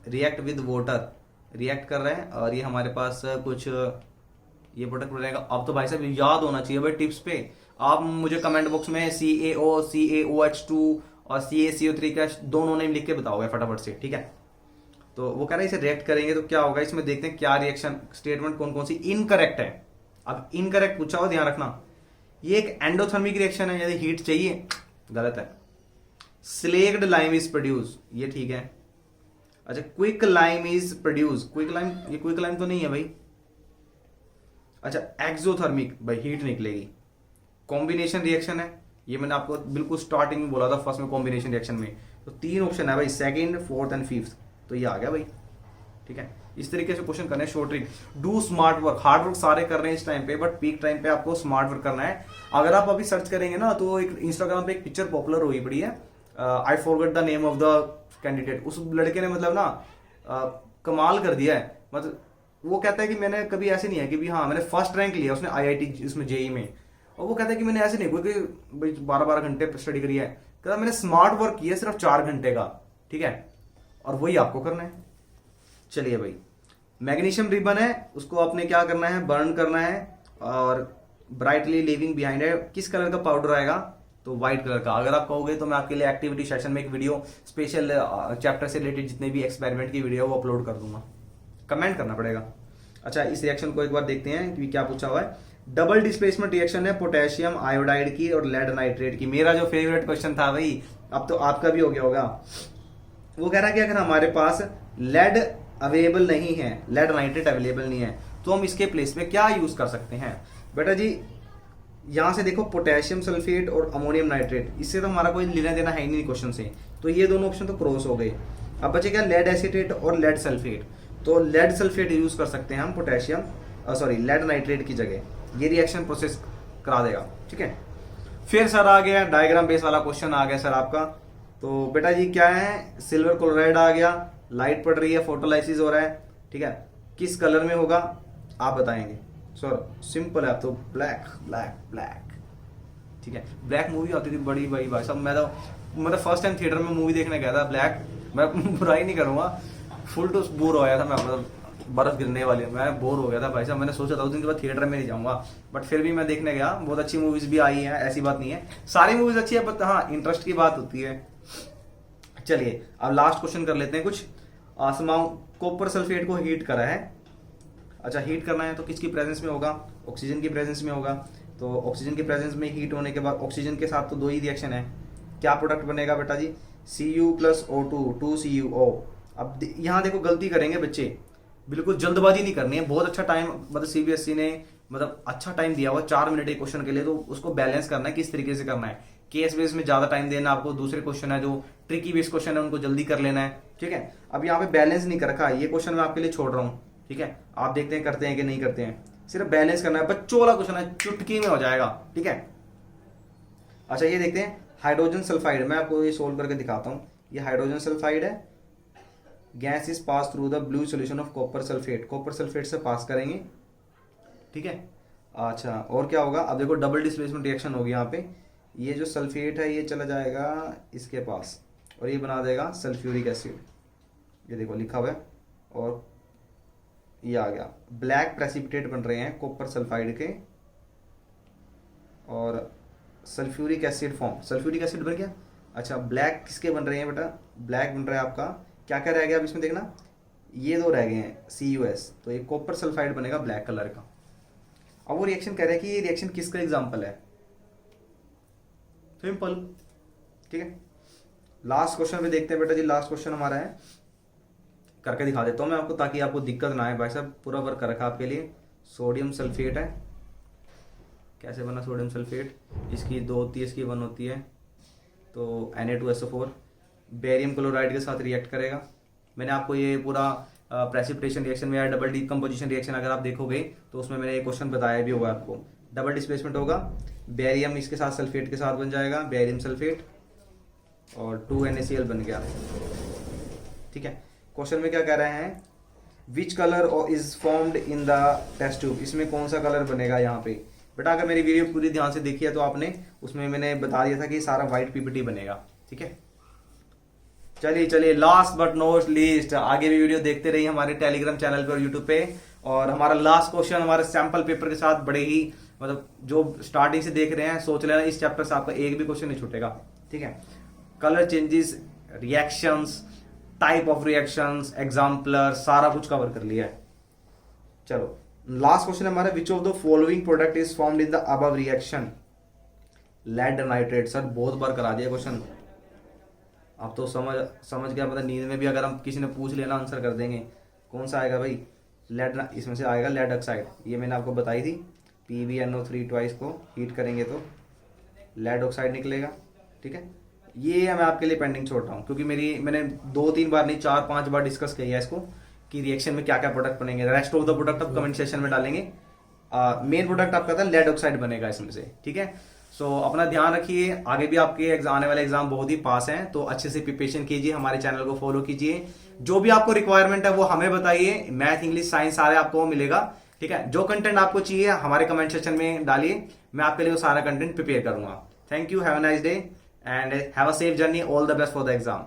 रिएक्ट विद वाटर, रिएक्ट कर रहे हैं, और ये हमारे पास कुछ ये प्रोडक्ट बनेगा। अब तो भाई साहब याद होना चाहिए भाई टिप्स पे। आप मुझे कमेंट बॉक्स में CaO, CaOH2 और CaCO3 का दोनों नेम लिख के बताओगे फटाफट से, ठीक है। तो वो कह रहा है इसे रिएक्ट करेंगे तो क्या होगा, इसमें देखते हैं क्या रिएक्शन स्टेटमेंट कौन कौन सी इनकरेक्ट है। अब इनकरेक्ट पूछा हो, ध्यान रखना, ये एक एंडोथर्मिक रिएक्शन है, यदि हीट चाहिए, गलत है। स्लेक्ड लाइम इज प्रोड्यूस, ये ठीक है। अच्छा, quick lime is produce, quick lime, ये क्विक लाइम तो नहीं है भाई। अच्छा, एक्सोथर्मिक, भाई हीट निकलेगी। कॉम्बिनेशन रिएक्शन है, ये मैंने आपको बिल्कुल स्टार्टिंग में बोला था फर्स्ट में, कॉम्बिनेशन रिएक्शन में। तो 3 ऑप्शन है भाई, सेकंड, फोर्थ एंड फिफ्थ, तो ये आ गया भाई, ठीक है। इस तरीके से क्वेश्चन करने, short trick. Do smart work, hard work सारे कर रहे हैं इस टाइम पे, बट पीक टाइम पे आपको स्मार्ट वर्क करना है। अगर आप अभी सर्च करेंगे ना तो एक इंस्टाग्राम पे एक पिक्चर पॉपुलर हुई पड़ी है, I forget the name of the candidate. उस लड़के ने मतलब ना कमाल कर दिया है। मतलब वो कहता है कि मैंने कभी ऐसे नहीं है कि भी हाँ मैंने फर्स्ट रैंक लिया उसने IIT इसमें JEE में, और वो कहता है कि मैंने ऐसे नहीं कोई भाई 12-12 घंटे स्टडी करी है, कहता मैंने स्मार्ट वर्क किया सिर्फ 4 घंटे का, ठीक है, और वही आपको करना है। चलिए भाई, मैग्नीशियम रिबन है, उसको आपने क्या करना है, बर्न करना है, और ब्राइटली लिविंग बिहाइंड है, किस कलर का पाउडर आएगा, तो व्हाइट कलर का। अगर आप कहोगे तो मैं आपके लिए एक्टिविटी सेशन में एक वीडियो स्पेशल चैप्टर से रिलेटेड जितने भी एक्सपेरिमेंट की वीडियो वो अपलोड कर दूंगा, कमेंट करना पड़ेगा। अच्छा, इस रिएक्शन को एक बार देखते हैं कि क्या पूछा हुआ है। डबल डिस्प्लेसमेंट रिएक्शन है पोटेशियम आयोडाइड की और लेड नाइट्रेट की। मेरा जो फेवरेट क्वेश्चन था भाई, अब तो आपका भी हो गया होगा। वो कह रहा है कि अगर हमारे पास लेड अवेलेबल नहीं है, लेड नाइट्रेट अवेलेबल नहीं है, तो हम इसके प्लेस में क्या यूज कर सकते हैं। बेटा जी यहां से देखो, पोटेशियम सल्फेट और अमोनियम नाइट्रेट, इससे तो हमारा कोई लेना देना है ही नहीं क्वेश्चन से, तो ये दोनों ऑप्शन तो क्रॉस हो गए। अब बचेगा लेड एसीटेट और लेड सल्फेट, तो लेड सल्फेट यूज कर सकते हैं हम पोटेशियम, सॉरी लेड नाइट्रेट की जगह, ये रिएक्शन प्रोसेस करा देगा। ठीक है, फिर सर आ गया डायग्राम बेस वाला क्वेश्चन आ गया सर आपका। तो बेटा जी क्या है, सिल्वर क्लोराइड आ गया, लाइट पड़ रही है, फोटोलाइसिस हो रहा है। ठीक है, किस कलर में होगा आप बताएंगे सर? सिंपल है, आप तो ब्लैक ब्लैक ब्लैक। ठीक है, ब्लैक मूवी आती थी बड़ी भाई भाई साहब, मैं तो मतलब फर्स्ट टाइम थिएटर में मूवी देखने गया था ब्लैक, मैं बुराई नहीं करूंगा, फुल टू बोर हो गया था मैं, मतलब बर्फ गिरने वाली है, मैं बोर हो गया था भाई साहब। मैंने सोचा था उस दिन के बाद थिएटर में नहीं जाऊंगा, बट फिर भी मैं देखने गया। बहुत अच्छी मूवीज भी आई हैं, ऐसी बात नहीं है, सारी मूवीज अच्छी है, बट हाँ इंटरेस्ट की बात होती है। चलिए अब लास्ट क्वेश्चन कर लेते हैं कुछ। कॉपर सल्फेट को हीट करा है, अच्छा हीट करना है तो किसकी प्रेजेंस में होगा? ऑक्सीजन की प्रेजेंस में होगा। तो ऑक्सीजन की प्रेजेंस में हीट होने के बाद ऑक्सीजन के साथ तो दो ही रिएक्शन है, क्या प्रोडक्ट बनेगा बेटा जी? Cu plus O2 2CuO। अब यहाँ देखो गलती करेंगे बच्चे, बिल्कुल जल्दबाजी नहीं करनी है, बहुत अच्छा टाइम मतलब सीबीएसई ने मतलब अच्छा टाइम दिया हुआ 4 मिनट एक क्वेश्चन के लिए, तो उसको बैलेंस करना है, किस तरीके से करना है। केस बेस में ज्यादा टाइम देना आपको, दूसरे क्वेश्चन है जो ट्रिकी बेस क्वेश्चन है उनको जल्दी कर लेना है। ठीक है, अब यहाँ पे बैलेंस नहीं कर रखा, ये क्वेश्चन मैं आपके लिए छोड़ रहा हूँ। ठीक है, आप देखते हैं करते हैं कि नहीं करते हैं, सिर्फ बैलेंस करना है, बच्चों वाला क्वेश्चन है, चुटकी में हो जाएगा। ठीक है, अच्छा ये देखते हैं हाइड्रोजन सल्फाइड, मैं आपको ये सोल्व करके दिखाता हूँ। ये हाइड्रोजन सल्फाइड है, gas is pass through the blue solution of copper sulphate, copper sulphate से पास करेंगे। ठीक है, अच्छा और क्या होगा? अब देखो डबल डिस्प्लेसमेंट रिएक्शन होगी यहाँ पे, ये जो सल्फेट है ये चला जाएगा इसके पास और ये बना देगा सल्फ्यूरिक एसिड, ये देखो लिखा हुआ है, और ये आ गया ब्लैक प्रेसिपिटेट बन रहे हैं कॉपर सल्फाइड के, और sulphuric acid form, sulphuric acid बन गया। अच्छा ब्लैक किसके बन रहे हैं बेटा? ब्लैक बन रहा है आपका, क्या क्या रह गया अब इसमें देखना, ये दो रह गए हैं CuS, तो ये कॉपर सल्फाइड बनेगा ब्लैक कलर का। अब वो रिएक्शन कह रहा है कि ये रिएक्शन किसका एग्जांपल है? सिंपल। ठीक है, लास्ट क्वेश्चन में देखते हैं बेटा जी, लास्ट क्वेश्चन हमारा है, करके दिखा देता हूं मैं आपको ताकि आपको दिक्कत ना आए। भाई साहब पूरा वर्क कर रखा आपके लिए। सोडियम सल्फेट है, कैसे बना सोडियम सल्फेट? इसकी 2 होती है, इसकी 1 होती है, तो Na2SO4 बेरियम क्लोराइड के साथ रिएक्ट करेगा। मैंने आपको ये पूरा प्रेसिपिटेशन रिएक्शन में या डबल डिकम्पोजिशन रिएक्शन अगर आप देखोगे तो उसमें मैंने ये क्वेश्चन बताया भी होगा आपको। डबल डिस्प्लेसमेंट होगा, बेरियम इसके साथ सल्फेट के साथ बन जाएगा, बेरियम सल्फेट, और 2NaCl बन गया। ठीक है, क्वेश्चन में क्या कह रहे हैं? Which colour is formed in the test tube, इसमें कौन सा कलर बनेगा यहाँ पे? बेटा अगर मेरी वीडियो पूरी ध्यान से देखी है तो आपने उसमें मैंने बता दिया था कि सारा व्हाइट पीपीटी बनेगा। ठीक है, चलिए चलिए लास्ट बट नॉट लीस्ट, आगे भी वीडियो देखते रहिए हमारे टेलीग्राम चैनल पे और यूट्यूब पे। और हमारा लास्ट क्वेश्चन हमारे सैंपल पेपर के साथ, बड़े ही मतलब जो स्टार्टिंग से देख रहे हैं सोच लेना इस चैप्टर से आपका एक भी क्वेश्चन नहीं छूटेगा। ठीक है, colour changes, reactions, type of reactions, exemplar, सारा कुछ कवर कर लिया है। चलो लास्ट क्वेश्चन हमारा, which of the following product is formed in the above reaction? Lead nitrate. Sir बहुत बार करा दिया क्वेश्चन, अब तो समझ गया, मतलब नींद में भी अगर हम किसी ने पूछ लेना आंसर कर देंगे। कौन सा आएगा भाई? लेड, इसमें से आएगा लेड ऑक्साइड, ये मैंने आपको बताई थी। PbNO3 ट्वाइस को हीट करेंगे तो लेड ऑक्साइड निकलेगा। ठीक है, ये मैं आपके लिए पेंडिंग छोड़ रहा हूँ क्योंकि मैंने 2-3 बार नहीं 4-5 बार डिस्कस किया है इसको कि रिएक्शन में क्या क्या प्रोडक्ट बनेंगे। रेस्ट ऑफ द प्रोडक्ट आप कमेंट सेक्शन में डालेंगे। मेन प्रोडक्ट आपका था लेड ऑक्साइड बनेगा इसमें से। ठीक है, सो अपना ध्यान रखिए, आगे भी आपके आने वाले एग्जाम बहुत ही पास हैं, तो अच्छे से प्रिपरेशन कीजिए, हमारे चैनल को फॉलो कीजिए, जो भी आपको रिक्वायरमेंट है वो हमें बताइए, मैथ इंग्लिश साइंस सारे आपको मिलेगा। ठीक है, जो कंटेंट आपको चाहिए हमारे कमेंट सेक्शन में डालिए, मैं आपके लिए वो सारा कंटेंट प्रिपेयर करूंगा। Thank you, have a nice day and have a safe journey, all the best for the exam.